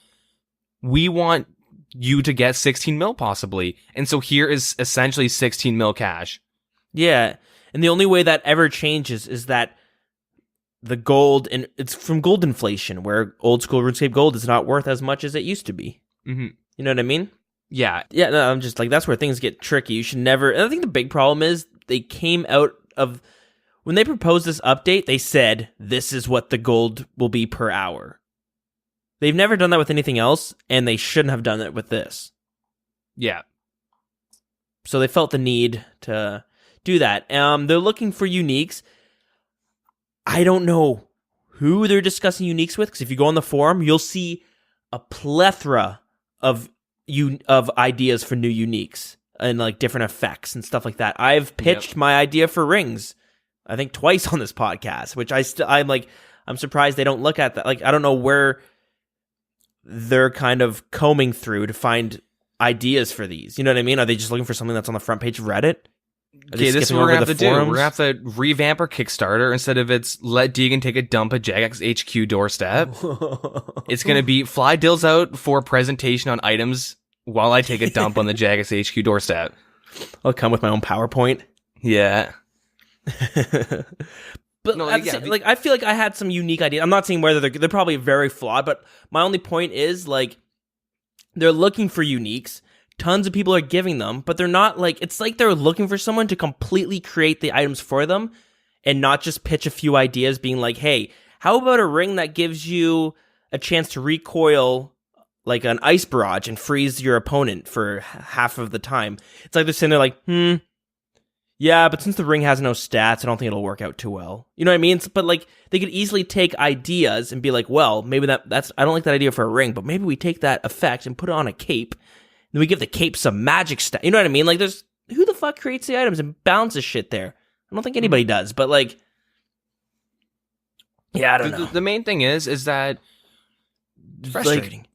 we want you to get 16 mil possibly. And so here is essentially 16 mil cash. Yeah. And the only way that ever changes is that the gold, and it's from gold inflation, where old school RuneScape gold is not worth as much as it used to be. Mm-hmm. You know what I mean? Yeah. Yeah, no, I'm just like, that's where things get tricky. You should never, and I think the big problem is they came out of, when they proposed this update, they said, this is what the gold will be per hour. They've never done that with anything else, and they shouldn't have done it with this. Yeah. So they felt the need to do that. They're looking for uniques. I don't know who they're discussing uniques with, because if you go on the forum, you'll see a plethora of ideas for new uniques and like different effects and stuff like that. I've pitched my idea for rings, I think twice on this podcast, which I'm surprised they don't look at that. Like, I don't know where they're kind of combing through to find ideas for these. You know what I mean? Are they just looking for something that's on the front page of Reddit? Okay, this is what we're gonna have to do. We're gonna have to revamp our Kickstarter. Instead of it's let Deegan take a dump at Jagex HQ doorstep, it's gonna be fly Dills out for presentation on items while I take a dump on the Jagex HQ doorstep. I'll come with my own PowerPoint. Yeah. But no, I feel like I had some unique ideas. I'm not saying whether they're probably very flawed, but my only point is like they're looking for uniques. Tons of people are giving them, but they're not like, it's like they're looking for someone to completely create the items for them and not just pitch a few ideas being like, hey, how about a ring that gives you a chance to recoil like an ice barrage and freeze your opponent for half of the time? It's like they're sitting there like, yeah, but since the ring has no stats, I don't think it'll work out too well. You know what I mean? But like they could easily take ideas and be like, well, maybe that's, I don't like that idea for a ring, but maybe we take that effect and put it on a cape. Then we give the cape some magic stuff. You know what I mean? Like, who the fuck creates the items and balances shit there? I don't think anybody does, but like, yeah, I don't know. The main thing is that it's frustrating.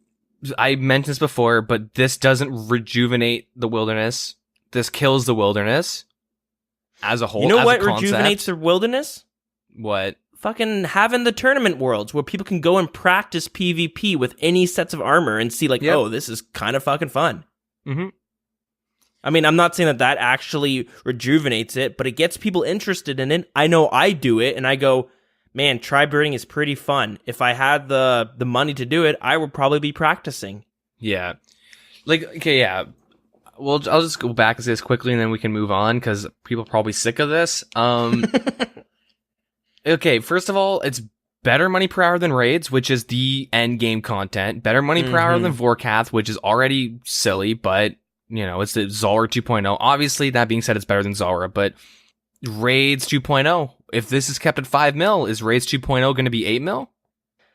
Like, I mentioned this before, but this doesn't rejuvenate the wilderness. This kills the wilderness as a whole. You know as what a concept. rejuvenates the wilderness? What? fucking having the tournament worlds where people can go and practice PvP with any sets of armor and see like, oh, this is kind of fucking fun. Mm-hmm. I mean, I'm not saying that actually rejuvenates it, but it gets people interested in it. I know I do it, and I go, man, tri-birding is pretty fun. If I had the money to do it, I would probably be practicing. Yeah. Like, okay, yeah. Well, I'll just go back and say this quickly, and then we can move on, because people are probably sick of this. Okay, first of all, it's better money per hour than raids, which is the end game content. Better money per hour than Vorkath, which is already silly, but... it's the Zulrah 2.0. Obviously, that being said, it's better than Zulrah, but Raids 2.0, if this is kept at 5 mil, is Raids 2.0 going to be 8 mil?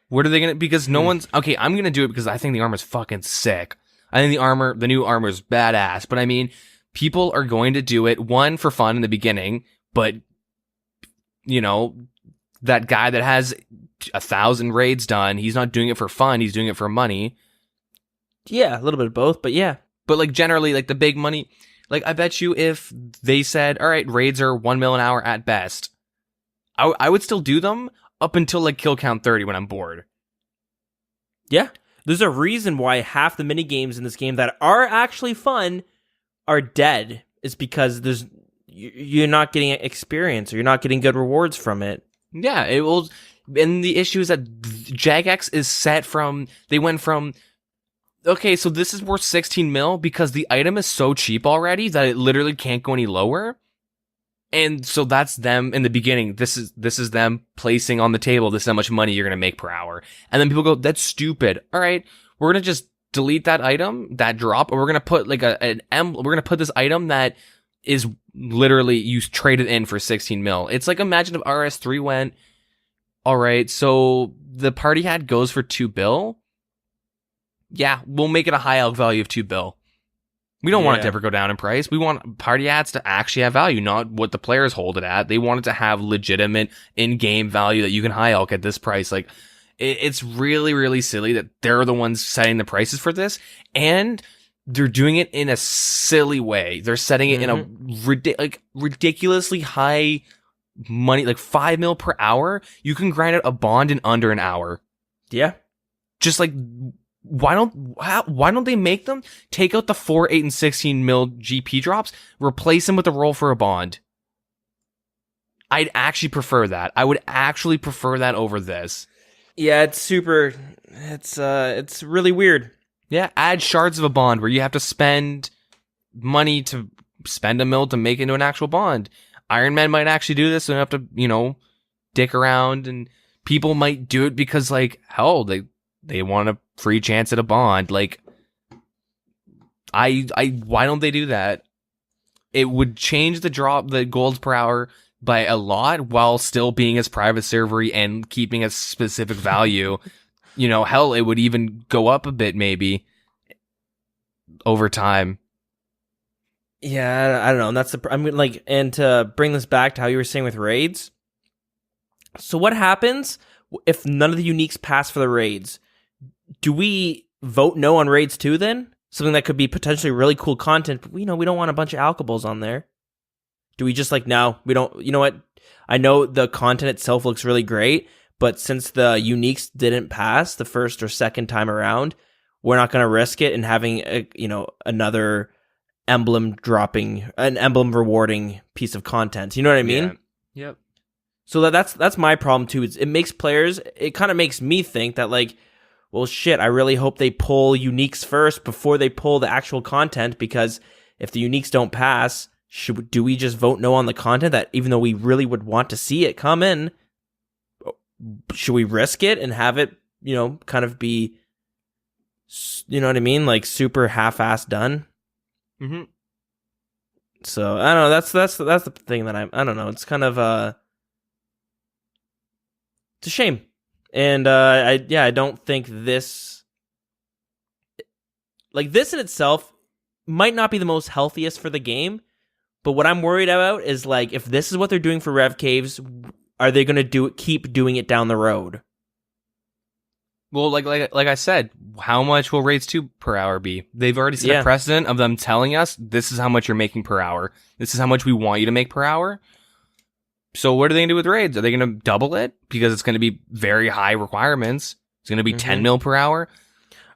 What are they going to, because no one's, okay, I'm going to do it because I think the armor's fucking sick. I think the new armor is badass, but I mean, people are going to do it, one, for fun in the beginning, but, that guy that has 1,000 raids done, he's not doing it for fun, he's doing it for money. Yeah, a little bit of both, but yeah. But, like, generally, like, the big money... Like, I bet you if they said, all right, raids are 1 mil an hour at best, I would still do them up until, like, kill count 30 when I'm bored. Yeah. There's a reason why half the minigames in this game that are actually fun are dead. It's because you're not getting experience, or you're not getting good rewards from it. Yeah, it will... And the issue is that Jagex is set from... They went from... Okay, so this is worth 16 mil because the item is so cheap already that it literally can't go any lower. And so that's them in the beginning. This is them placing on the table, this is how much money you're going to make per hour. And then people go, that's stupid. All right, we're going to just delete that item, that drop, or we're going to put like we're going to put this item that is literally you trade it in for 16 mil. It's like, imagine if RS3 went, all right, so the party hat goes for 2 bill. Yeah, we'll make it a high elk value of 2 bill. We don't want it to ever go down in price. We want party hats to actually have value, not what the players hold it at. They want it to have legitimate in-game value that you can high elk at this price. Like, it's really, really silly that they're the ones setting the prices for this, and they're doing it in a silly way. They're setting it in a ridiculously high money, like 5 mil per hour. You can grind out a bond in under an hour. Yeah. Just like... Why don't they make them take out the 4, 8, and 16 mil GP drops, replace them with a roll for a bond? I'd actually prefer that. I would actually prefer that over this. Yeah, it's really weird. Yeah, add shards of a bond where you have to spend money to spend a mil to make it into an actual bond. Iron Man might actually do this, and have to, dick around, and people might do it because, like, hell, they want a free chance at a bond. Like, why don't they do that? It would change the golds per hour by a lot while still being as private servery and keeping a specific value. Hell, it would even go up a bit maybe over time. Yeah, I don't know. And to bring this back to how you were saying with raids. So what happens if none of the uniques pass for the raids? Do we vote no on raids too then? Something that could be potentially really cool content, but we don't want a bunch of alcohols on there. Do we just no, we don't, you know what? I know the content itself looks really great, but since the uniques didn't pass the first or second time around, we're not going to risk it and having another an emblem rewarding piece of content. You know what I mean? Yeah. Yep. So that's my problem too. It makes players, it kind of makes me think that well, shit, I really hope they pull uniques first before they pull the actual content, because if the uniques don't pass, do we just vote no on the content that, even though we really would want to see it come in, should we risk it and have it, kind of be, you know what I mean? Like super half-assed done? Mm-hmm. So, I don't know, that's the thing that I don't know, it's kind of, it's a shame. And I don't think this in itself might not be the most healthiest for the game, but what I'm worried about is if this is what they're doing for Rev Caves, are they going to keep doing it down the road? Well, like I said, how much will raids 2 per hour be? They've already set a precedent of them telling us this is how much you're making per hour. This is how much we want you to make per hour. So what are they going to do with raids? Are they going to double it? Because it's going to be very high requirements. It's going to be 10 mil per hour.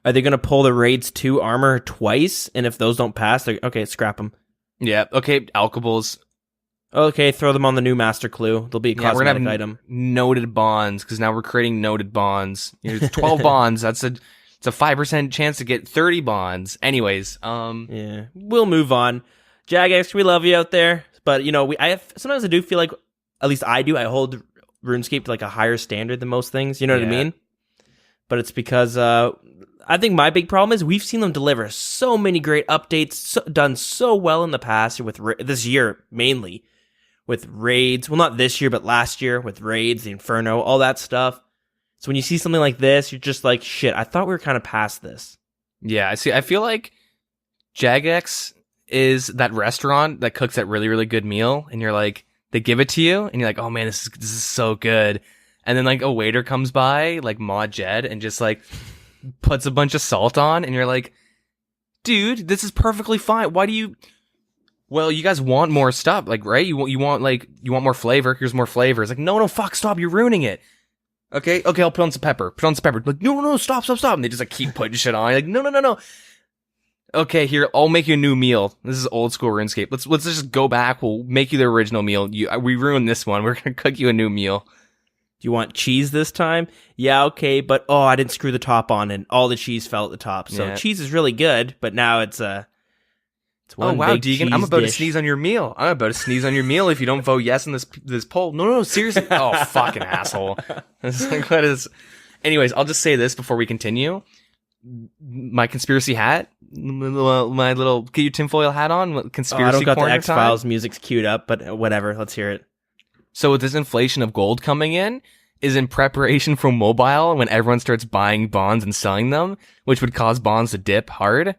Are they going to pull the raids 2 armor twice? And if those don't pass, they're okay, scrap them. Yeah, okay, alchables. Okay, throw them on the new master clue. They'll be a cosmetic we're gonna have item. Noted bonds, because now we're creating noted bonds. It's 12 bonds. It's a 5% chance to get 30 bonds. Anyways, yeah, we'll move on. Jagex, we love you out there, but sometimes I do feel like, at least I do, I hold RuneScape to like a higher standard than most things. You know what I mean? But it's because I think my big problem is we've seen them deliver so many great updates, done so well in the past with this year mainly. With raids, well, not this year, but last year with raids, the Inferno, all that stuff. So when you see something like this, you're just like, shit, I thought we were kind of past this. Yeah, I see. I feel like Jagex is that restaurant that cooks that really, really good meal, and you're like, they give it to you, and you're like, oh man, this is so good. And then like a waiter comes by, like Mod Jed, and just like puts a bunch of salt on, and you're like, dude, this is perfectly fine. Why do you? Well, you guys want more stuff, like, right? You want more flavor. Here's more flavor. It's like, no, fuck, stop, you're ruining it. Okay, I'll put on some pepper. Like, no, stop. And they just like keep putting shit on. Like, no. Okay, here, I'll make you a new meal. This is old school RuneScape. Let's just go back. We'll make you the original meal. We ruined this one. We're gonna cook you a new meal. Do you want cheese this time? Yeah, okay, but I didn't screw the top on, and all the cheese fell at the top. So cheese is really good, but now it's one wow, big Deegan, I'm about dish. to sneeze on your meal. I'm about to sneeze on your meal if you don't vote yes in this poll. No, seriously. Oh, fucking asshole. It's like, what is... Anyways, I'll just say this before we continue. My conspiracy hat, my little get your tinfoil hat on, conspiracy I don't got the corner X-Files time. music's queued up, but whatever, let's hear it. So with this inflation of gold coming in, is in preparation for mobile when everyone starts buying bonds and selling them, which would cause bonds to dip hard.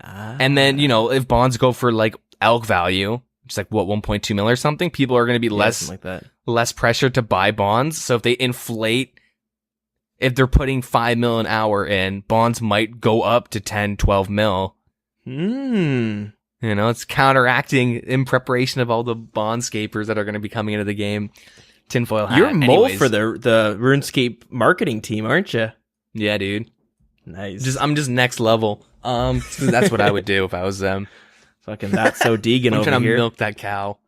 And then, if bonds go for like elk value, which is like 1.2 mil or something, people are going to be less pressure to buy bonds. So if they inflate, if they're putting 5 mil an hour in, bonds might go up to 10, 12 mil. It's counteracting in preparation of all the bondscapers that are going to be coming into the game. Tinfoil hat. You're a mole for the RuneScape marketing team, aren't you? Yeah, dude. Nice. I'm just next level. That's what I would do if I was them. Fucking that's so Deegan I'm over trying to here. milk that cow.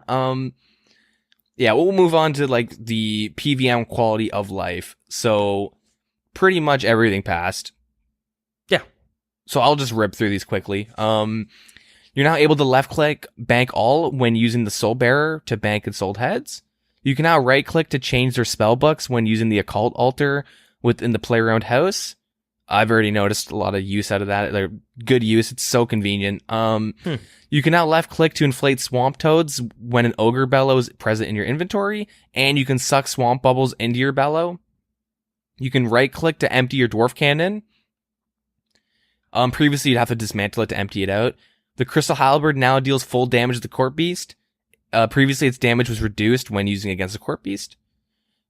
Yeah, we'll move on to like the PvM quality of life. So pretty much everything passed. Yeah. So I'll just rip through these quickly. You're now able to left click bank all when using the soul bearer to bank and sold heads. You can now right click to change their spell books when using the occult altar within the play around house. I've already noticed a lot of use out of that. They're good use. It's so convenient. You can now left click to inflate swamp toads when an ogre bellow is present in your inventory, and you can suck swamp bubbles into your bellow. You can right click to empty your dwarf cannon. Previously you'd have to dismantle it to empty it out. The crystal halberd now deals full damage to the court beast. Previously its damage was reduced when using against the court beast.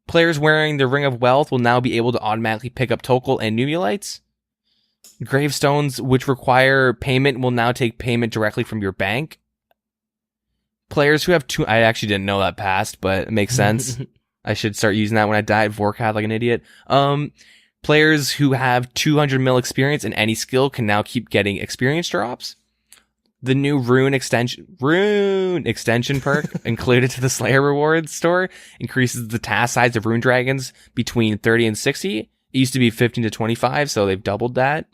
Players wearing the Ring of Wealth will now be able to automatically pick up Tokal and Nummulites. Gravestones, which require payment, will now take payment directly from your bank. Players who have I actually didn't know that passed, but it makes sense. I should start using that when I die at Vorkath like an idiot. Players who have 200 mil experience in any skill can now keep getting experience drops. The new rune extension perk included to the Slayer rewards store increases the task size of rune dragons between 30 and 60. It used to be 15 to 25, so they've doubled that.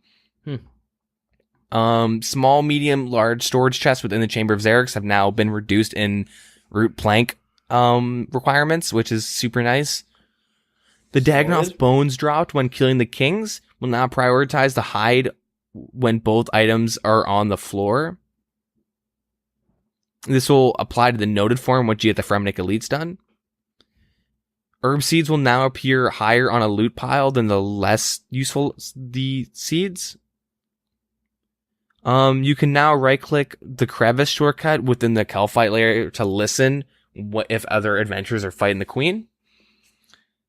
Small, medium, large storage chests within the Chamber of Xerix have now been reduced in root plank requirements, which is super nice. The Dagonoth's bones dropped when killing the kings will now prioritize the hide when both items are on the floor. This will apply to the noted form once you get the Fremnik Elites done. Herb seeds will now appear higher on a loot pile than the less useful the seeds. You can now right-click the crevice shortcut within the Kelphite layer to listen if other adventurers are fighting the queen.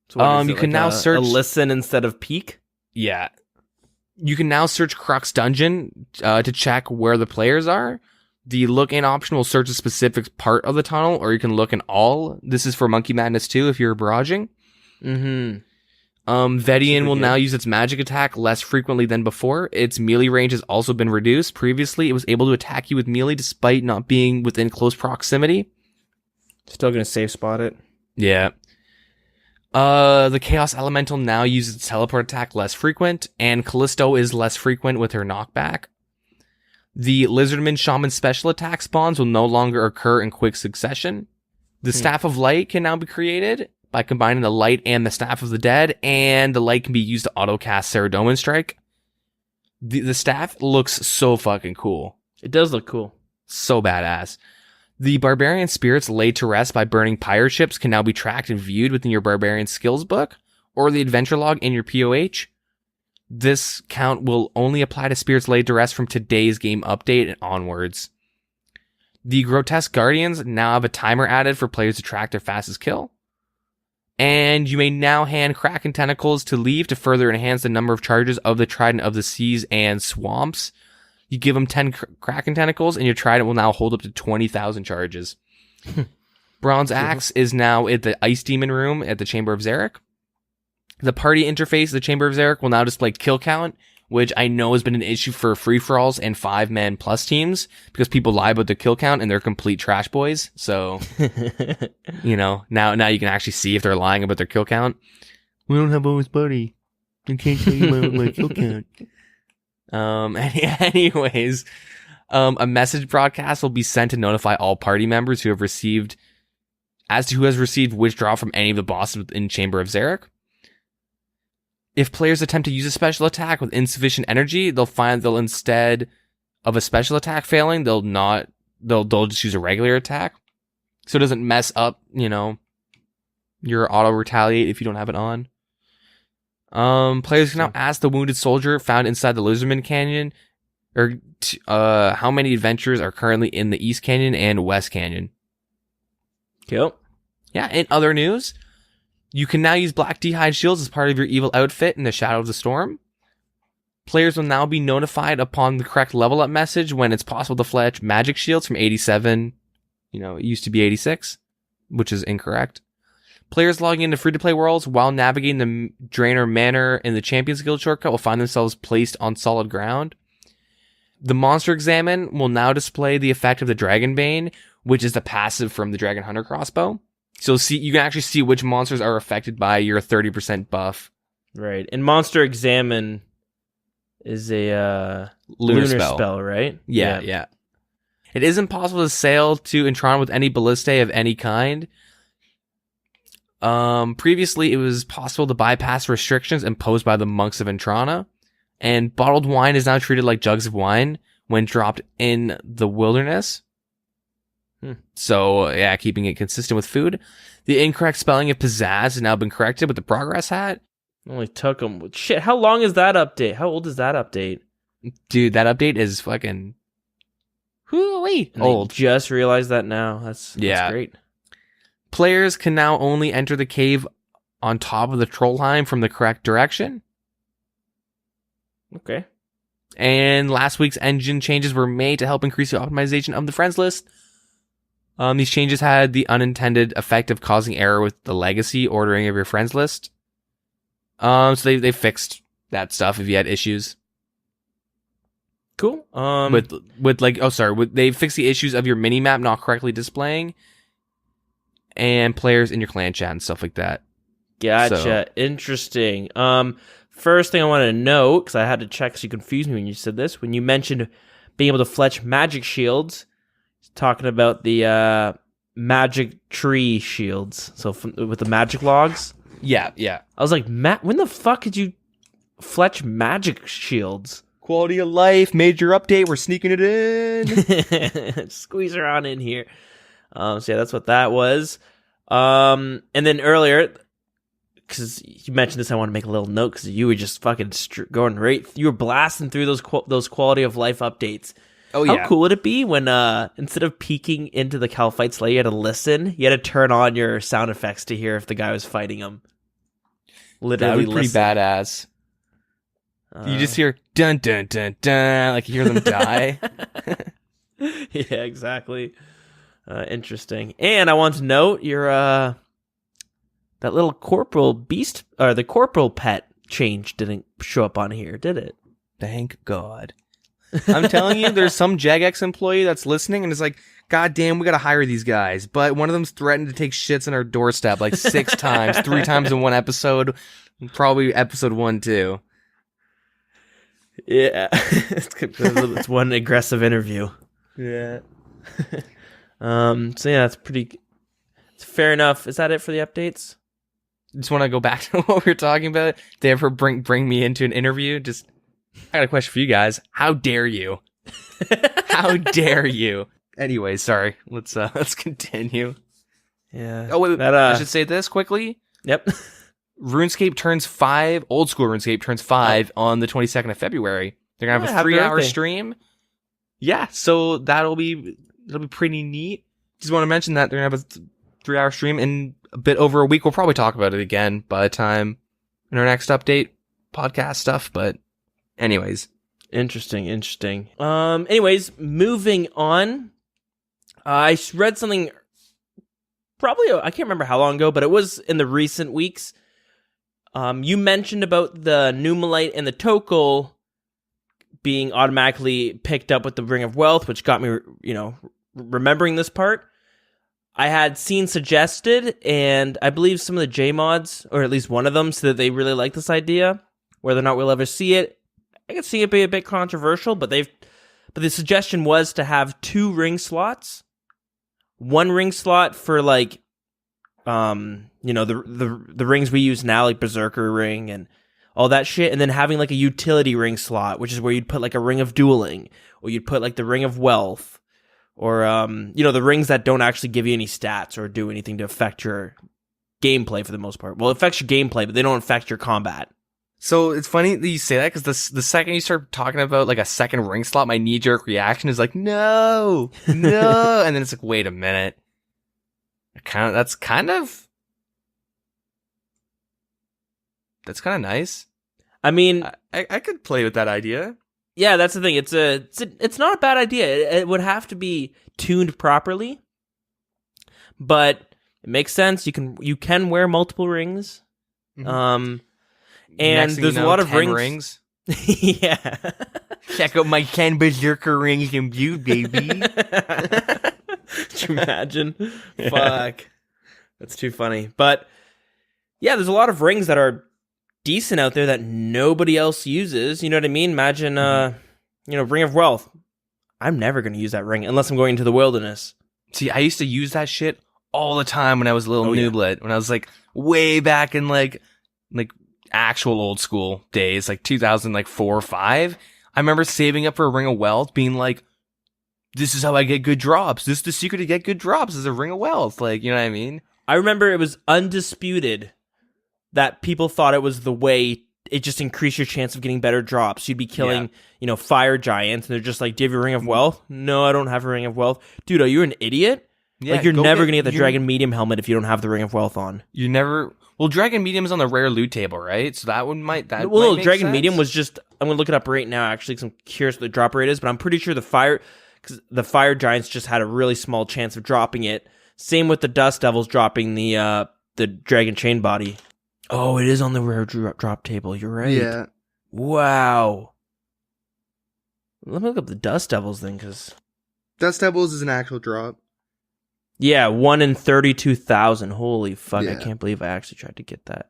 So you can now search a listen instead of peek. Yeah. You can now search Crux Dungeon to check where the players are. The look in option will search a specific part of the tunnel, or you can look in all. This is for Monkey Madness 2 if you're barraging. Mm-hmm. Vedian will good. now use its magic attack less frequently than before. Its melee range has also been reduced. Previously, it was able to attack you with melee despite not being within close proximity. Still gonna safe spot it. Yeah. The Chaos Elemental now uses its teleport attack less frequent, and Callisto is less frequent with her knockback. The Lizardman Shaman special attack spawns will no longer occur in quick succession. The Staff of Light can now be created by combining the Light and the Staff of the Dead, and the Light can be used to auto-cast Saradomin Strike. The staff looks so fucking cool. It does look cool. So badass. The Barbarian Spirits laid to rest by burning pirate ships can now be tracked and viewed within your Barbarian Skills book, or the Adventure Log in your POH. This count will only apply to spirits laid to rest from today's game update and onwards. The Grotesque Guardians now have a timer added for players to track their fastest kill. And you may now hand Kraken Tentacles to leave to further enhance the number of charges of the Trident of the Seas and Swamps. You give them 10 Kraken Tentacles and your Trident will now hold up to 20,000 charges. Bronze Axe is now at the Ice Demon room at the Chamber of Xeric. The party interface of the Chamber of Xeric will now display kill count, which I know has been an issue for free-for-alls and 5-man plus teams, because people lie about the kill count and they're complete trash boys. So, now you can actually see if they're lying about their kill count. We don't have always party. I can't tell you my kill count. Anyways, a message broadcast will be sent to notify all party members who has received which drop from any of the bosses in Chamber of Xeric. If players attempt to use a special attack with insufficient energy, they'll instead of a special attack failing, they'll just use a regular attack. So it doesn't mess up, your auto retaliate if you don't have it on. Players can now ask the wounded soldier found inside the Lizardman Canyon, or how many adventurers are currently in the East Canyon and West Canyon. Cool. Yeah, in other news, you can now use black D'hide shields as part of your evil outfit in the Shadow of the Storm. Players will now be notified upon the correct level up message when it's possible to fletch magic shields from 87. It used to be 86, which is incorrect. Players logging into free-to-play worlds while navigating the Draenor Manor in the Champions Guild shortcut will find themselves placed on solid ground. The Monster Examine will now display the effect of the Dragon Bane, which is the passive from the Dragon Hunter crossbow. So you can actually see which monsters are affected by your 30% buff. Right. And Monster Examine is a lunar spell, right? Yeah. It isn't possible to sail to Intron with any ballistae of any kind. Previously, it was possible to bypass restrictions imposed by the monks of Intrana, and bottled wine is now treated like jugs of wine when dropped in the wilderness. So, yeah, keeping it consistent with food. The incorrect spelling of pizzazz has now been corrected with the progress hat. Only took them. Shit, how long is that update? How old is that update? Dude, that update is fucking old. Just realized that now. That's great. Players can now only enter the cave on top of the Trollheim from the correct direction. Okay. And last week's engine changes were made to help increase the optimization of the friends list. These changes had the unintended effect of causing error with the legacy ordering of your friends list. So they fixed that stuff if you had issues. Cool. They fixed the issues of your minimap not correctly displaying, and players in your clan chat and stuff like that. Gotcha. So. Interesting. First thing I want to know, because I had to check, because you confused me when you said this, when you mentioned being able to fletch magic shields, talking about the magic tree shields. So with the magic logs. Yeah. I was like, when the fuck did you fletch magic shields? Quality of life, major update, we're sneaking it in. Squeeze her on in here. So yeah, that's what that was. And then earlier, because you mentioned this, I want to make a little note, because you were just fucking going right. You were blasting through those quality of life updates. Oh yeah. How cool would it be when instead of peeking into the Calphite Slay, you had to listen? You had to turn on your sound effects to hear if the guy was fighting him. Literally, that would be pretty badass. You just hear dun dun dun dun, like you hear them die. Yeah, exactly. Interesting. And I want to note your that little corporal beast or the corporal pet change didn't show up on here, did it? Thank God. I'm telling you, there's some Jagex employee that's listening and is like, God damn, we gotta hire these guys. But one of them's threatened to take shits on our doorstep like 6 times, 3 times in one episode. Probably episode 1 too. Yeah. It's one aggressive interview. Yeah. So yeah, that's pretty it's fair enough. Is that it for the updates? Just want to go back to what we were talking about. If they ever bring me into an interview, I got a question for you guys. How dare you? How dare you? Anyway, sorry. Let's continue. Yeah. Oh wait, that, I should say this quickly. Yep. RuneScape turns 5. Old school RuneScape turns 5 on the 22nd of February. They're gonna have a 3-hour stream. Yeah, so it'll be pretty neat. Just want to mention that they're gonna have a 3-hour stream in a bit over a week. We'll probably talk about it again by the time in our next update podcast stuff. But anyways, interesting. Anyways, moving on. I read something. Probably I can't remember how long ago, but it was in the recent weeks. You mentioned about the Numalite and the Tokal being automatically picked up with the Ring of Wealth, which got me, remembering this part. I had seen suggested, and I believe some of the J mods, or at least one of them, said that they really like this idea. Whether or not we'll ever see it, I could see it be a bit controversial. But the suggestion was to have 2 ring slots, 1 ring slot for like, the rings we use now, like Berserker ring and all that shit, and then having like a utility ring slot, which is where you'd put like a Ring of Dueling, or you'd put like the Ring of Wealth, or the rings that don't actually give you any stats or do anything to affect your gameplay for the most part. Well, it affects your gameplay, but they don't affect your combat. so it's funny that you say that because the second you start talking about like a second ring slot, my knee-jerk reaction is like, no, and then it's like, wait a minute. That's kind of nice. I mean, I could play with that idea. yeah, that's the thing. It's not a bad idea. It would have to be tuned properly, but it makes sense. You can wear multiple rings. Mm-hmm. And there's a lot of 10 rings. Yeah. Check out my 10 Berserker rings and view, baby. Could you imagine? Fuck. That's too funny. But yeah, there's a lot of rings that are decent out there that nobody else uses. You know what I mean? Imagine, Ring of Wealth. I'm never going to use that ring unless I'm going into the wilderness. See, I used to use that shit all the time when I was a little nooblet. When I was like way back in like actual old school days, like 2004 or 5. I remember saving up for a Ring of Wealth, being like, this is how I get good drops. This is the secret to get good drops, is a Ring of Wealth. Like, you know what I mean? I remember it was undisputed that people thought it was the way it just increased your chance of getting better drops. You'd be killing, fire giants, and they're just like, do you have a Ring of Wealth? No, I don't have a Ring of Wealth. Dude, are you an idiot? Yeah, like, you're never going to get the Dragon Medium helmet if you don't have the Ring of Wealth on. You never... Well, Dragon Medium is on the rare loot table, right? So that one might... Well, make Dragon sense. Medium was just... I'm going to look it up right now, actually, because I'm curious what the drop rate is, but I'm pretty sure the fire giants just had a really small chance of dropping it. Same with the Dust Devils dropping the Dragon Chain Body. Oh, it is on the rare drop table. You're right. Yeah. Wow. Let me look up the Dust Devils thing, because... Dust Devils is an actual drop. Yeah, 1 in 32,000. Holy fuck, I Yeah. can't believe I actually tried to get that.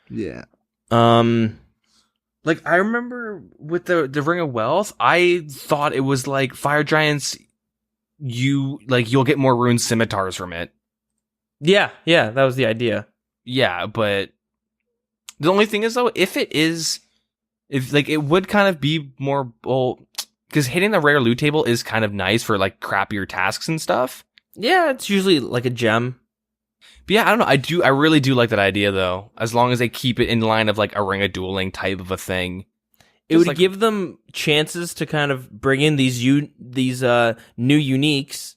Yeah. Like, I remember with the Ring of Wealth, I thought it was like fire giants, you'll get more rune scimitars from it. Yeah, that was the idea. Yeah, but the only thing is though, if it would kind of be more, because hitting the rare loot table is kind of nice for like crappier tasks and stuff. Yeah, it's usually like a gem. But yeah, I don't know. I really do like that idea though, as long as they keep it in line of like a Ring of Dueling type of a thing. It would give them chances to kind of bring in these new uniques.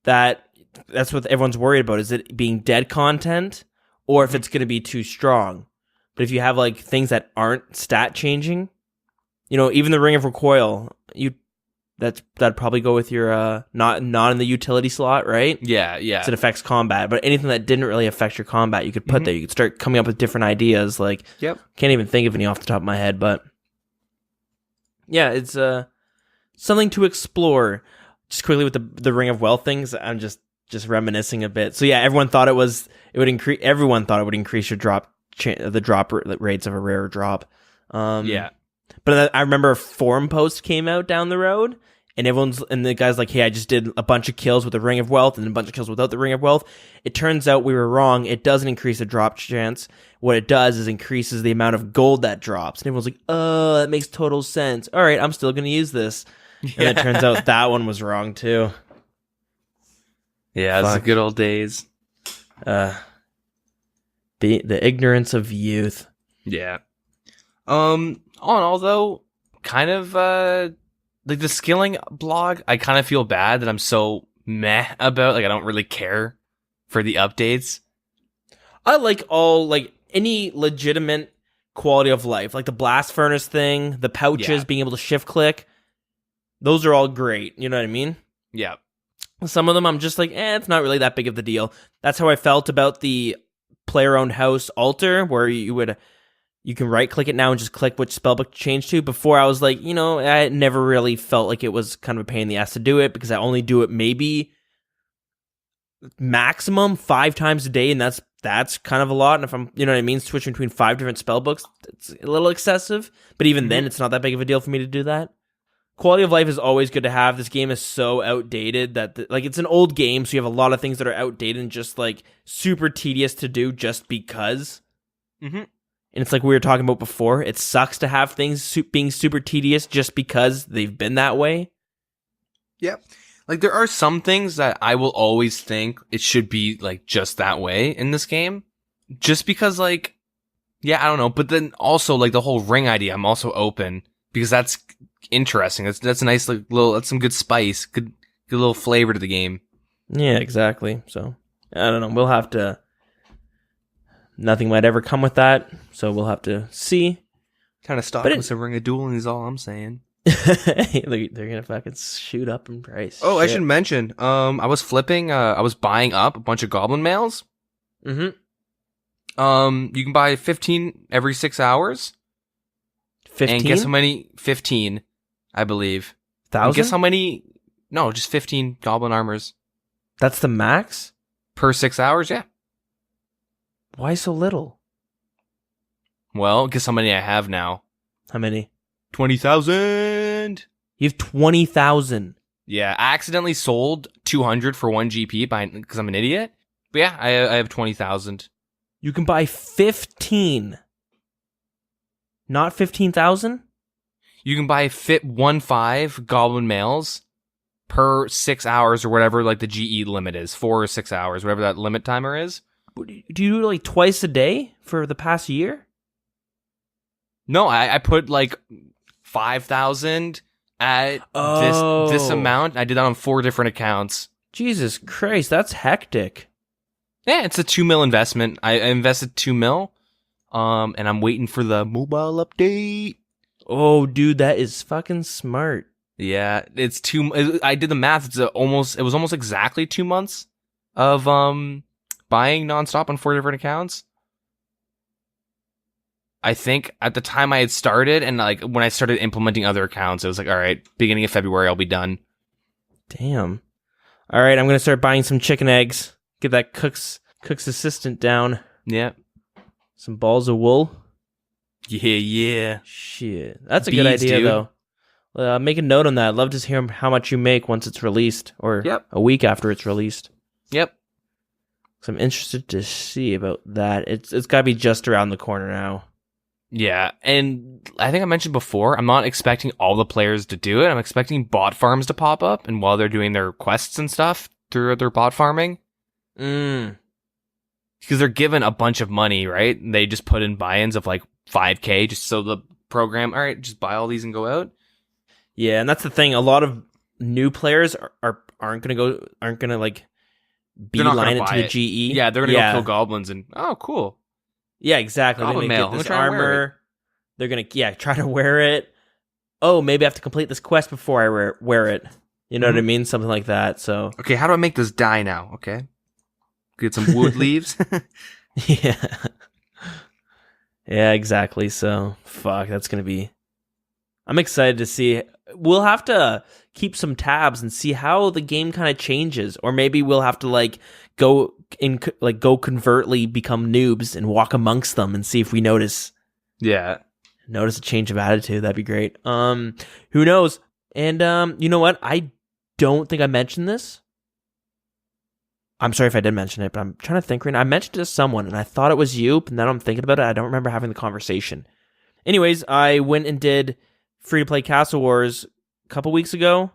That's what everyone's worried about. Is it being dead content, or if it's going to be too strong? But if you have like things that aren't stat changing, even the Ring of Recoil, that'd probably go with your not in the utility slot, right? Yeah. So it affects combat, but anything that didn't really affect your combat, you could put there. You could start coming up with different ideas. Like, can't even think of any off the top of my head, but yeah, it's something to explore. Just quickly with the Ring of Wealth things, I'm just reminiscing a bit. So yeah, everyone thought it would increase your the drop rates of a rare drop. But I remember a forum post came out down the road, and the guy's like, hey, I just did a bunch of kills with the Ring of Wealth and a bunch of kills without the Ring of Wealth. It turns out we were wrong. It doesn't increase the drop chance. What it does is increases the amount of gold that drops. And everyone's like, oh, that makes total sense. All right, I'm still going to use this. And it turns out that one was wrong too. Yeah, it's the good old days. The ignorance of youth. Yeah. All in all, though, kind of like the skilling blog, I kind of feel bad that I'm so meh about. Like, I don't really care for the updates. I like any legitimate quality of life, like the blast furnace thing, the pouches, being able to shift click. Those are all great. You know what I mean? Yeah. Some of them I'm just like, it's not really that big of the deal. That's how I felt about the player-owned house altar, where you can right-click it now and just click which spellbook to change to. Before, I was like, I never really felt like it was kind of a pain in the ass to do it, because I only do it maybe maximum 5 times a day, and that's kind of a lot. And if I'm, switching between 5 different spellbooks, it's a little excessive. But even then, it's not that big of a deal for me to do that. Quality of life is always good to have. This game is so outdated that it's an old game, so you have a lot of things that are outdated and just like super tedious to do just because. And it's like we were talking about before. It sucks to have things being super tedious just because they've been that way. Yep. Like, there are some things that I will always think it should be like just that way in this game, just because like, I don't know. But then also like the whole ring idea, I'm also open because that's interesting. That's a nice that's some good spice, good little flavor to the game. Yeah, exactly. So I don't know. We'll have to. Nothing might ever come with that, so we'll have to see. Kind of stop with a ring of dueling is all I'm saying. They're gonna fucking shoot up in price. Oh, shit. I should mention. I was flipping. I was buying up a bunch of goblin males. You can buy 15 every 6 hours. 15? And guess how many? 15, I believe. 1,000? Guess how many? No, just 15 goblin armors. That's the max? Per 6 hours, yeah. Why so little? Well, guess how many I have now? How many? 20,000. You have 20,000. Yeah, I accidentally sold 200 for 1 GP because I'm an idiot. But yeah, I have 20,000. You can buy 15. Not 15,000? You can buy 15 goblin males per 6 hours or whatever like the GE limit is. 4 or 6 hours, whatever that limit timer is. Do you do it like twice a day for the past year? No, I put like 5,000 at this amount. I did that on 4 different accounts. Jesus Christ, that's hectic. Yeah, it's a 2 mil investment. I invested 2 mil. And I'm waiting for the mobile update. Oh, dude, that is fucking smart. Yeah, it's I did the math. It was almost exactly 2 months of buying nonstop on 4 different accounts. I think at the time I had started, and like when I started implementing other accounts, it was like, all right, beginning of February, I'll be done. Damn. All right, I'm gonna start buying some chicken eggs. Get that cook's assistant down. Yeah. Some balls of wool. Yeah. Shit, that's a good idea, dude. Though. Make a note on that. I'd love to hear how much you make once it's released, or a week after it's released. Yep. So I'm interested to see about that. It's got to be just around the corner now. Yeah, and I think I mentioned before, I'm not expecting all the players to do it. I'm expecting bot farms to pop up, and while they're doing their quests and stuff through their bot farming. Because they're given a bunch of money, right? And they just put in buy-ins of like 5K just so the program, all right, just buy all these and go out. Yeah, and that's the thing. A lot of new players aren't gonna like beeline it to the GE. Yeah, they're gonna go kill goblins and cool. Yeah, exactly. Goblin they're gonna mail. get this armor. They're gonna try to wear it. oh, maybe I have to complete this quest before I wear it. You know what I mean? Something like that. So Okay, how do I make this die now? Okay. Get some wood leaves. yeah. Yeah, exactly. So fuck, that's going to be... I'm excited to see. We'll have to keep some tabs and see how the game kind of changes, or maybe we'll have to go covertly become noobs and walk amongst them and see if we notice Yeah. a change of attitude. That'd be great. Who knows? And you know what? I don't think I mentioned this. I'm sorry if I did mention it, but I'm trying to think right now. I mentioned it to someone, and I thought it was you, but now I'm thinking about it. I don't remember having the conversation. Anyways, I went and did free-to-play Castle Wars a couple weeks ago.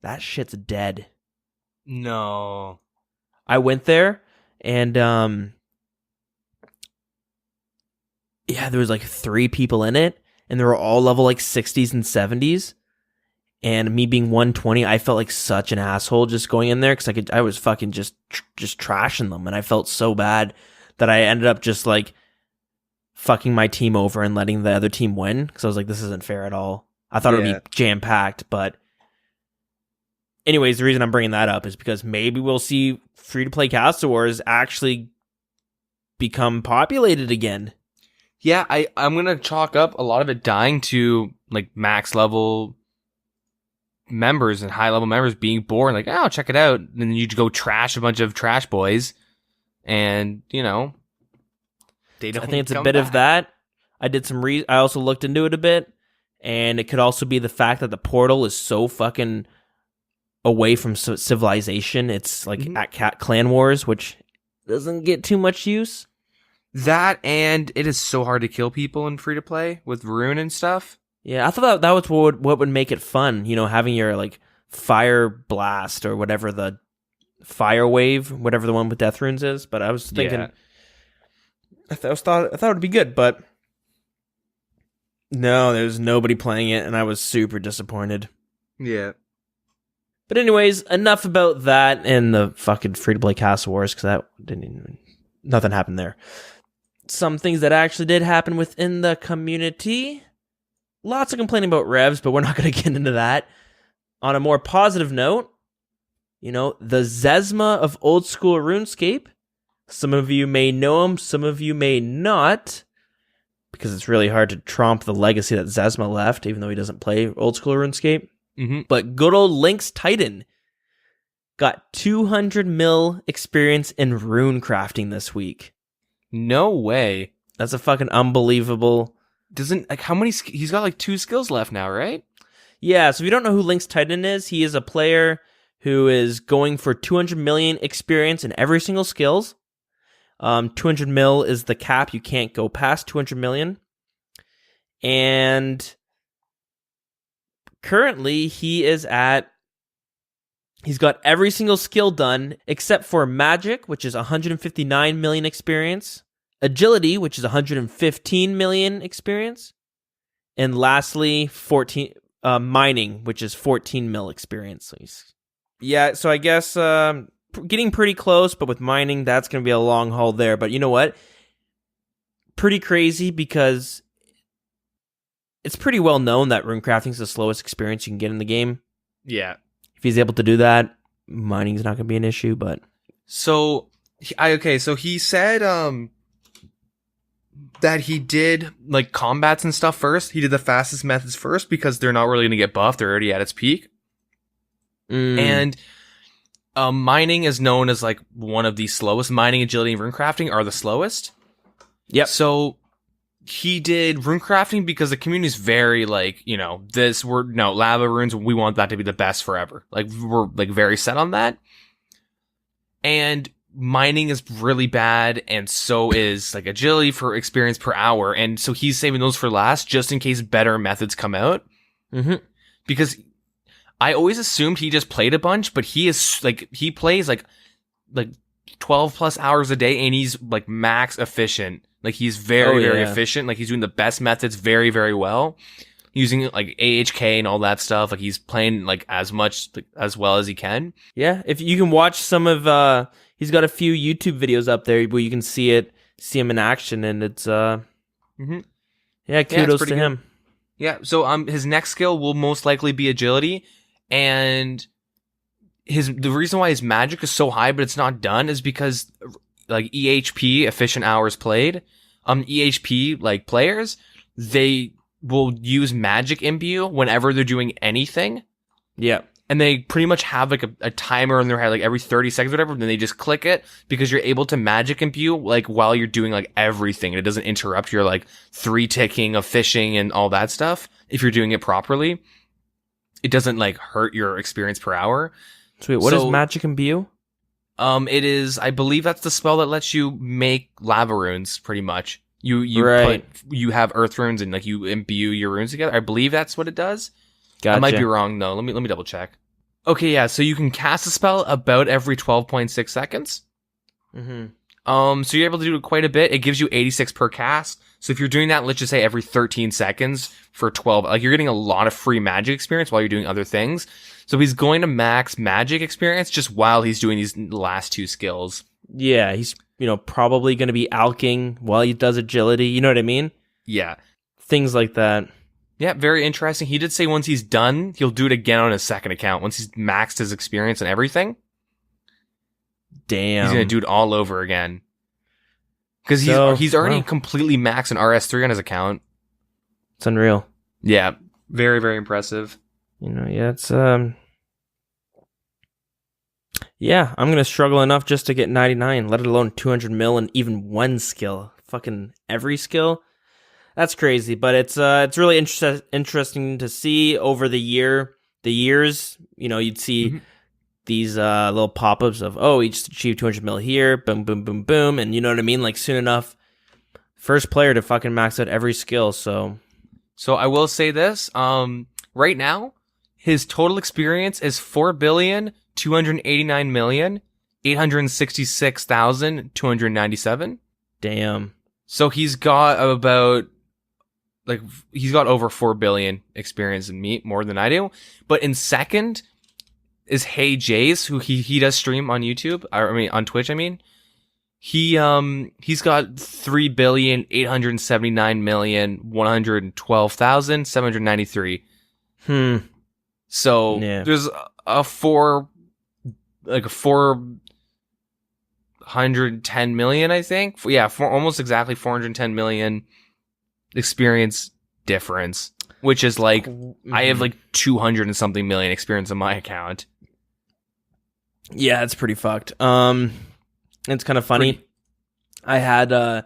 That shit's dead. No. I went there, and yeah, there was 3 people in it, and they were all level 60s and 70s. And me being 120, I felt like such an asshole just going in there because I was fucking just trashing them, and I felt so bad that I ended up just fucking my team over and letting the other team win because I was like, this isn't fair at all. I thought it would be jam packed, but anyways, the reason I'm bringing that up is because maybe we'll see free to play Castle Wars actually become populated again. Yeah, I'm gonna chalk up a lot of it dying to max level members and high level members being bored, oh, check it out, and then you go trash a bunch of trash boys, and they don't. I think it's a bit of that. I did some I also looked into it a bit, and it could also be the fact that the portal is so fucking away from civilization. It's at Clan Wars, which doesn't get too much use. That, and it is so hard to kill people in free to play with rune and stuff. Yeah, I thought that was what would make it fun. Having your fire blast or whatever the fire wave, whatever the one with death runes is. But I was thinking, I thought it would be good, but no, there's nobody playing it, and I was super disappointed. Yeah. But anyways, enough about that and the fucking free to play Castle Wars because nothing happened there. Some things that actually did happen within the community. Lots of complaining about revs, but we're not going to get into that. On a more positive note, the Zezma of old school RuneScape. Some of you may know him, some of you may not, because it's really hard to trump the legacy that Zezma left, even though he doesn't play old school RuneScape. Mm-hmm. But good old Lynx Titan got 200 mil experience in rune crafting this week. No way. That's a fucking unbelievable... how many he's got 2 skills left now, right? Yeah, so if you don't know who Lynx Titan is, he is a player who is going for 200 million experience in every single skills. 200 mil is the cap. You can't go past 200 million. And currently he's got every single skill done except for magic, which is 159 million experience. Agility, which is 115 million experience, and lastly, mining, which is 14 mil experience. So I guess getting pretty close, but with mining, that's going to be a long haul there. But you know what? Pretty crazy because it's pretty well known that rune crafting is the slowest experience you can get in the game. Yeah. If he's able to do that, mining is not going to be an issue. But so he said that he did combats and stuff first. He did the fastest methods first because they're not really going to get buffed. They're already at its peak. And mining is known as one of the slowest. Mining, agility, and rune crafting are the slowest. Yep. So he did rune crafting because the community is very lava runes. We want that to be the best forever. We're very set on that. And mining is really bad, and so is agility for experience per hour, and so he's saving those for last just in case better methods come out. Mm-hmm. Because I always assumed he just played a bunch, but he is he plays 12 plus hours a day, and he's max efficient. He's very efficient. He's doing the best methods very, very well, using AHK and all that stuff. He's playing as much as well as he can. Yeah, if you can watch some of he's got a few YouTube videos up there where you can see him in action, and it's Mm-hmm. yeah, kudos to him. Yeah, so his next skill will most likely be agility, and the reason why his magic is so high but it's not done is because like EHP, efficient hours played, EHP like players, they will use magic imbue whenever they're doing anything. Yeah. And they pretty much have like a timer in their head, like every 30 seconds or whatever, and then they just click it because you're able to magic imbue like while you're doing like everything. And it doesn't interrupt your like 3 ticking of fishing and all that stuff. If you're doing it properly, it doesn't like hurt your experience per hour. Sweet. What is magic imbue? It is, I believe that's the spell that lets you make lava runes pretty much. You have earth runes and like you imbue your runes together. I believe that's what it does. Gotcha. I might be wrong though. Let me double check. Okay, yeah. So you can cast a spell about every 12.6 seconds. Mm-hmm. So you're able to do it quite a bit. It gives you 86 per cast. So if you're doing that, let's just say every 13 seconds for 12, like you're getting a lot of free magic experience while you're doing other things. So he's going to max magic experience just while he's doing these last 2 skills. Yeah, he's probably going to be alching while he does agility. You know what I mean? Yeah. Things like that. Yeah, very interesting. He did say once he's done, he'll do it again on his second account. Once he's maxed his experience and everything. Damn. He's going to do it all over again. Because he's already completely maxed an RS3 on his account. It's unreal. Yeah, very, very impressive. It's yeah, I'm going to struggle enough just to get 99, let alone 200 mil and even 1 skill. Fucking every skill. That's crazy, but it's really interesting to see over the years. You'd see these little pop-ups of, he just achieved 200 mil here, boom, boom, boom, boom, and you know what I mean? Like soon enough, first player to fucking max out every skill. So I will say this: right now, his total experience is 4,289,866,297. Damn. So he's got about. He's got over 4 billion experience in me, more than I do. But in second is Hey Jays, who he does stream on YouTube. On Twitch, He's got 3,879,112,793. So there's a 410 million, I think. Yeah, almost exactly 410 million experience difference, which is like I have like 200 and something million experience on my account. Yeah, it's pretty fucked. It's kind of funny. I had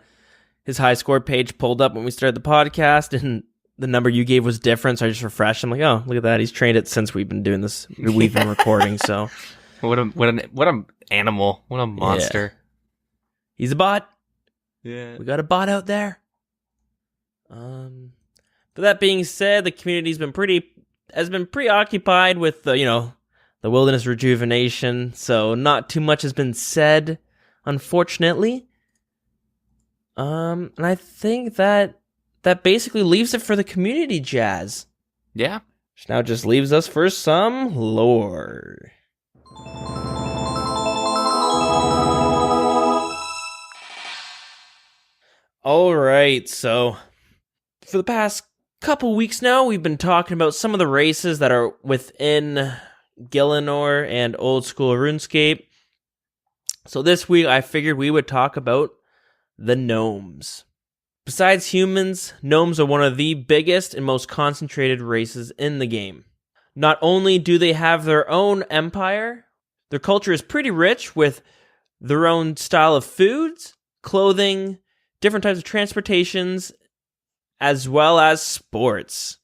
his high score page pulled up when we started the podcast, and the number you gave was different, so I just refreshed. I'm like, oh, look at that. He's trained it since we've been doing this. We've been recording, so what an animal. What a monster. Yeah. He's a bot. Yeah. We got a bot out there. But that being said, the community's been preoccupied with the wilderness rejuvenation, so not too much has been said, unfortunately. And I think that basically leaves it for the community, Jazz. Yeah. Which now just leaves us for some lore. All right, so for the past couple weeks now, we've been talking about some of the races that are within Gielinor and Oldschool RuneScape. So this week, I figured we would talk about the Gnomes. Besides humans, Gnomes are one of the biggest and most concentrated races in the game. Not only do they have their own empire, their culture is pretty rich with their own style of foods, clothing, different types of transportations, as well as sports.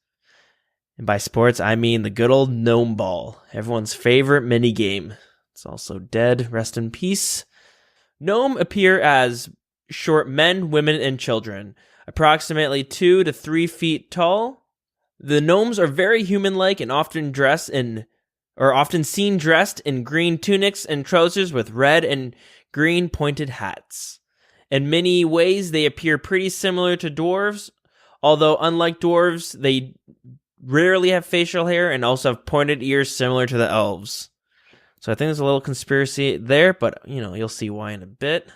And by sports, I mean the good old Gnome Ball, everyone's favorite minigame. It's also dead, rest in peace. Gnome appear as short men, women, and children, approximately 2 to 3 feet tall. The gnomes are very human-like and often seen dressed in green tunics and trousers with red and green pointed hats. In many ways, they appear pretty similar to dwarves, although unlike dwarves, they rarely have facial hair and also have pointed ears similar to the elves. So I think there's a little conspiracy there, but you'll see why in a bit.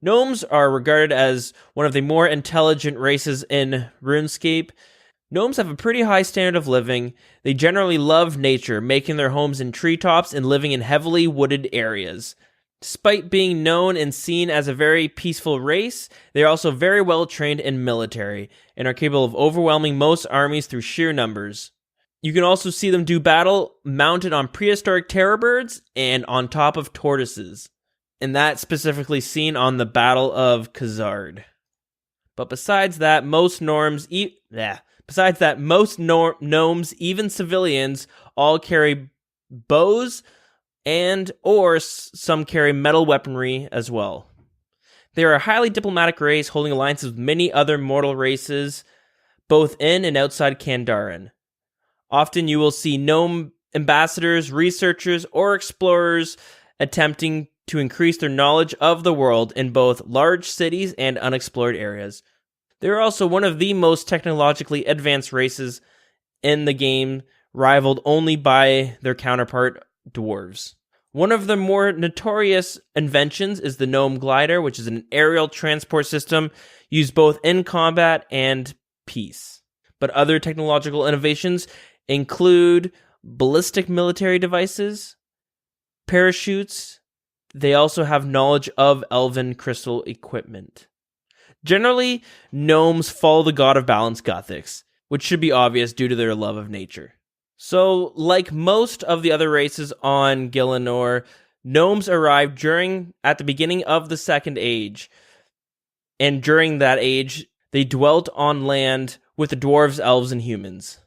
Gnomes are regarded as one of the more intelligent races in RuneScape. Gnomes have a pretty high standard of living. They generally love nature, making their homes in treetops and living in heavily wooded areas. Despite being known and seen as a very peaceful race, they are also very well trained in military and are capable of overwhelming most armies through sheer numbers. You can also see them do battle mounted on prehistoric terror birds and on top of tortoises. And that's specifically seen on the Battle of Khazard. But besides that, most gnomes, even civilians, all carry bows and or some carry metal weaponry as well. They are a highly diplomatic race holding alliances with many other mortal races, both in and outside Kandaren. Often you will see gnome ambassadors, researchers, or explorers attempting to increase their knowledge of the world in both large cities and unexplored areas. They are also one of the most technologically advanced races in the game, rivaled only by their counterpart, dwarves. One of the more notorious inventions is the Gnome Glider, which is an aerial transport system used both in combat and peace. But other technological innovations include ballistic military devices, parachutes. They also have knowledge of elven crystal equipment. Generally, gnomes follow the god of balance, Guthix, which should be obvious due to their love of nature. So, like most of the other races on Gielinor, gnomes arrived at the beginning of the Second Age, and during that age, they dwelt on land with the dwarves, elves, and humans.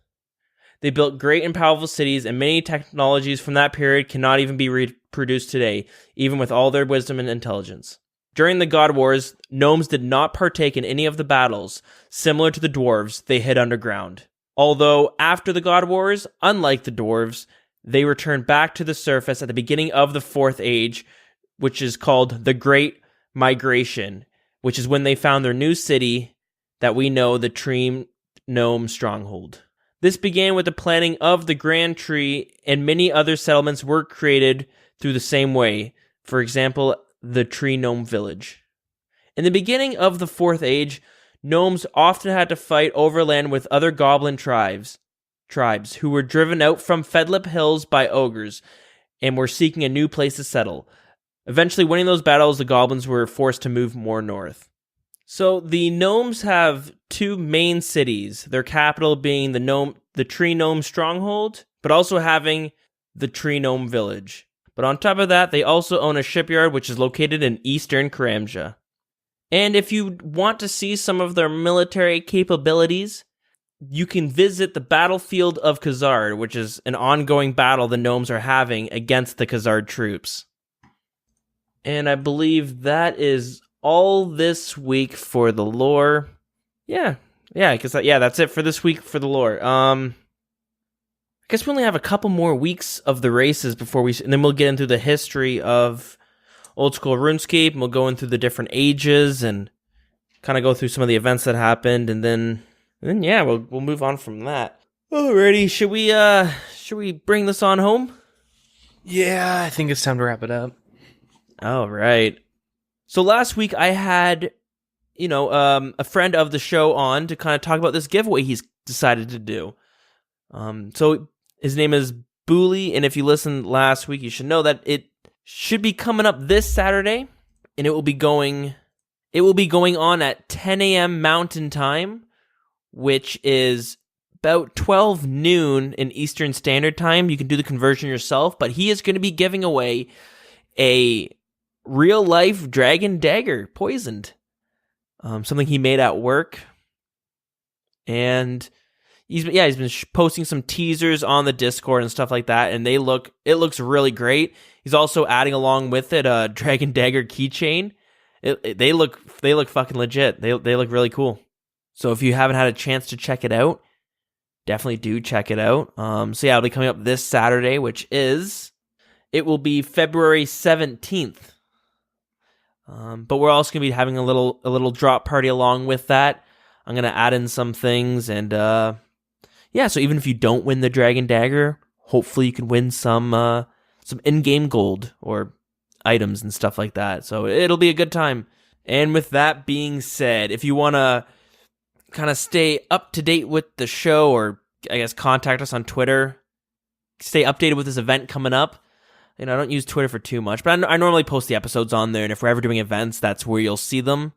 They built great and powerful cities, and many technologies from that period cannot even be reproduced today, even with all their wisdom and intelligence. During the God Wars, gnomes did not partake in any of the battles. Similar to the dwarves, they hid underground. Although, after the God Wars, unlike the dwarves, they returned back to the surface at the beginning of the Fourth Age, which is called the Great Migration, which is when they found their new city that we know, the Tree Gnome Stronghold. This began with the planting of the Grand Tree, and many other settlements were created through the same way. For example, the Tree Gnome Village. In the beginning of the Fourth Age, gnomes often had to fight overland with other goblin tribes who were driven out from Fedlip Hills by ogres and were seeking a new place to settle. Eventually winning those battles, the goblins were forced to move more north. So the gnomes have two main cities, their capital being the Tree Gnome Stronghold, but also having the Tree Gnome Village. But on top of that, they also own a shipyard which is located in eastern Karamja. And if you want to see some of their military capabilities, you can visit the battlefield of Khazard, which is an ongoing battle the gnomes are having against the Khazard troops. And I believe that is all this week for the lore. That's it for this week for the lore. I guess we only have a couple more weeks of the races and then we'll get into the history of Old School RuneScape, and we'll go into the different ages and kind of go through some of the events that happened, and then we'll move on from that. Alrighty, should we bring this on home? Yeah, I think it's time to wrap it up. All right. So last week I had, a friend of the show on to kind of talk about this giveaway he's decided to do. So his name is Bhooley, and if you listened last week, you should know that it should be coming up this Saturday, and it will be going on at 10 a.m. Mountain Time, which is about 12 noon in Eastern Standard Time. You can do the conversion yourself, but he is going to be giving away a real-life Dragon Dagger, poisoned. Something he made at work. And he's been posting some teasers on the Discord and stuff like that, and it looks really great. He's also adding along with it a Dragon Dagger keychain. They look fucking legit. They look really cool. So if you haven't had a chance to check it out, definitely do check it out. It'll be coming up this Saturday, it will be February 17th. But we're also gonna be having a little drop party along with that. I'm gonna add in some things, and so even if you don't win the Dragon Dagger, hopefully you can win some in-game gold or items and stuff like that. So it'll be a good time. And with that being said, if you want to kind of stay up to date with the show, or I guess contact us on Twitter, stay updated with this event coming up. I don't use Twitter for too much, but I normally post the episodes on there, and if we're ever doing events, that's where you'll see them.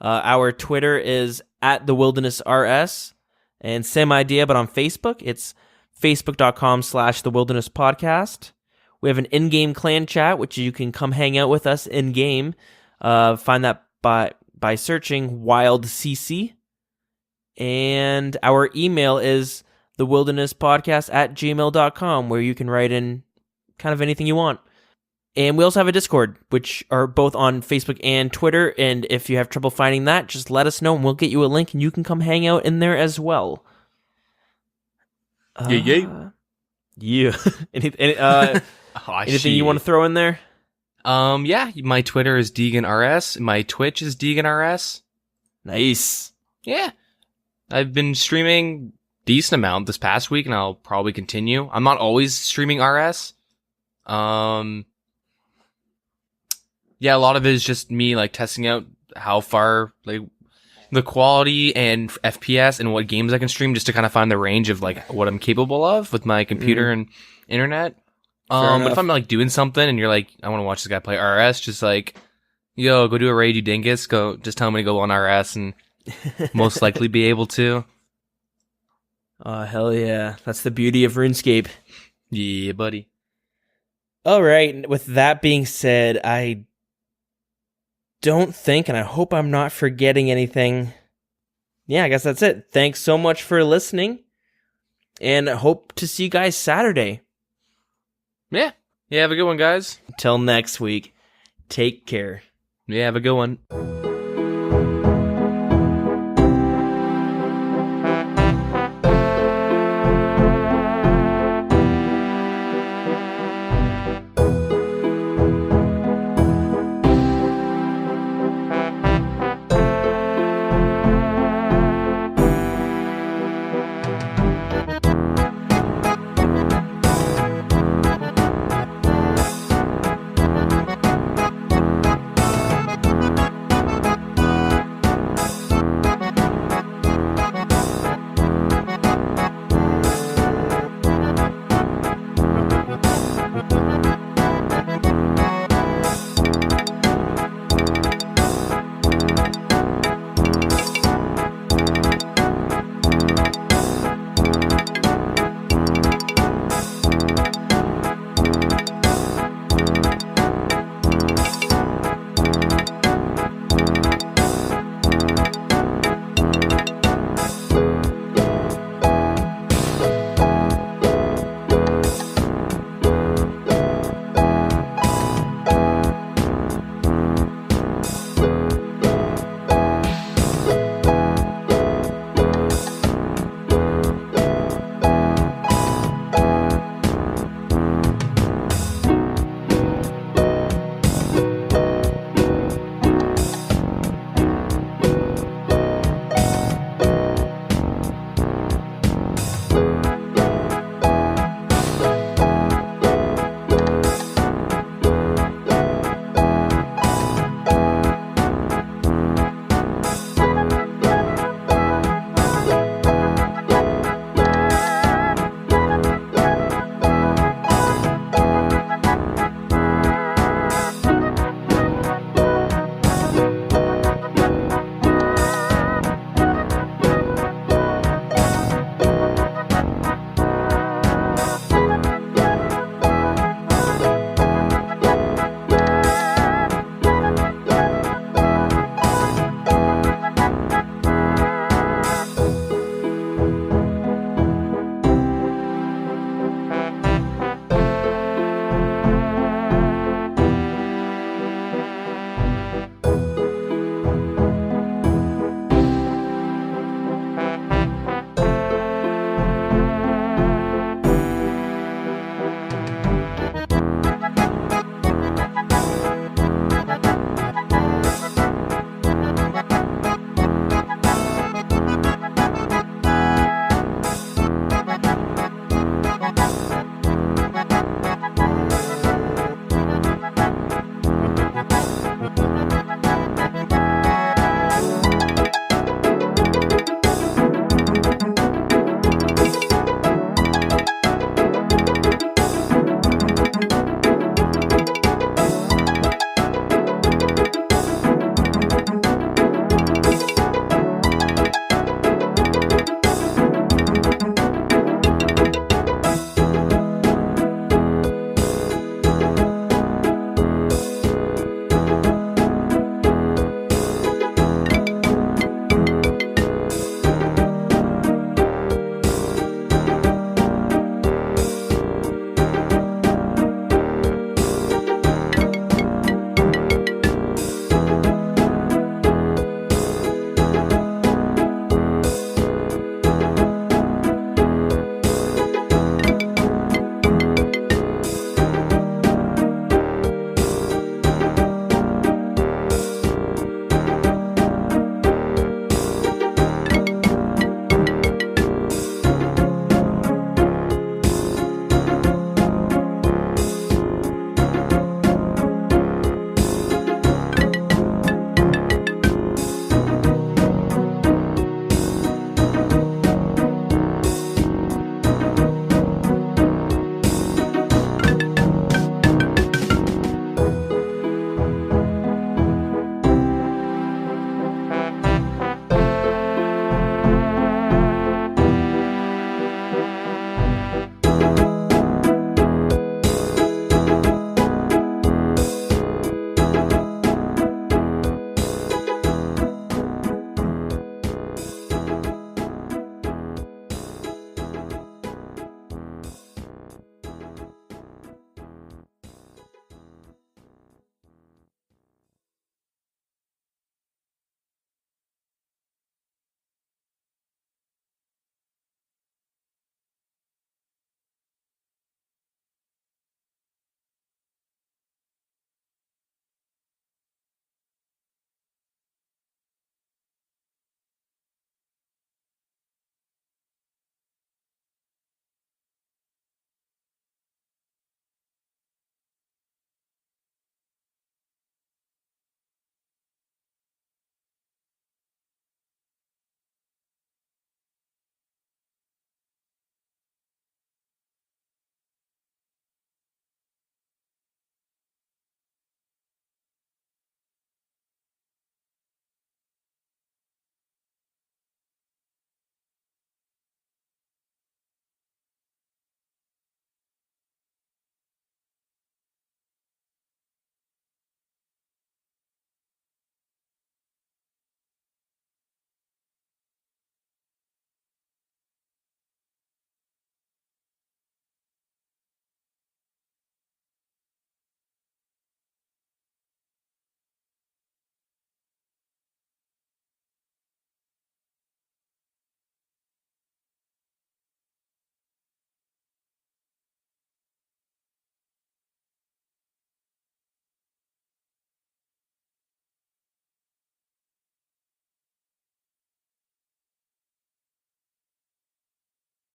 Our Twitter is @TheWildernessRS, and same idea, but on Facebook, it's facebook.com/TheWildernessPodcast. We have an in-game clan chat, which you can come hang out with us in-game. Find that by searching WildCC. And our email is thewildernesspodcast@gmail.com, where you can write in kind of anything you want. And we also have a Discord, which are both on Facebook and Twitter. And if you have trouble finding that, just let us know and we'll get you a link and you can come hang out in there as well. Yeah. Anything you want to throw in there? Yeah, my Twitter is DeeganRS. My Twitch is DeeganRS. Nice. Yeah. I've been streaming decent amount this past week, and I'll probably continue. I'm not always streaming RS. Yeah, a lot of it is just me like testing out how far like the quality and FPS and what games I can stream, just to kind of find the range of like what I'm capable of with my computer and internet. But if I'm like doing something and you're like, I want to watch this guy play RS, just like, yo, go do a raid, you dingus. Go, just tell me to go on RS and most likely be able to. Oh, hell yeah. That's the beauty of RuneScape. Yeah, buddy. All right. With that being said, I don't think, and I hope I'm not forgetting anything. Yeah, I guess that's it. Thanks so much for listening, and I hope to see you guys Saturday. Yeah. Yeah, have a good one, guys. Until next week, take care. Yeah, have a good one.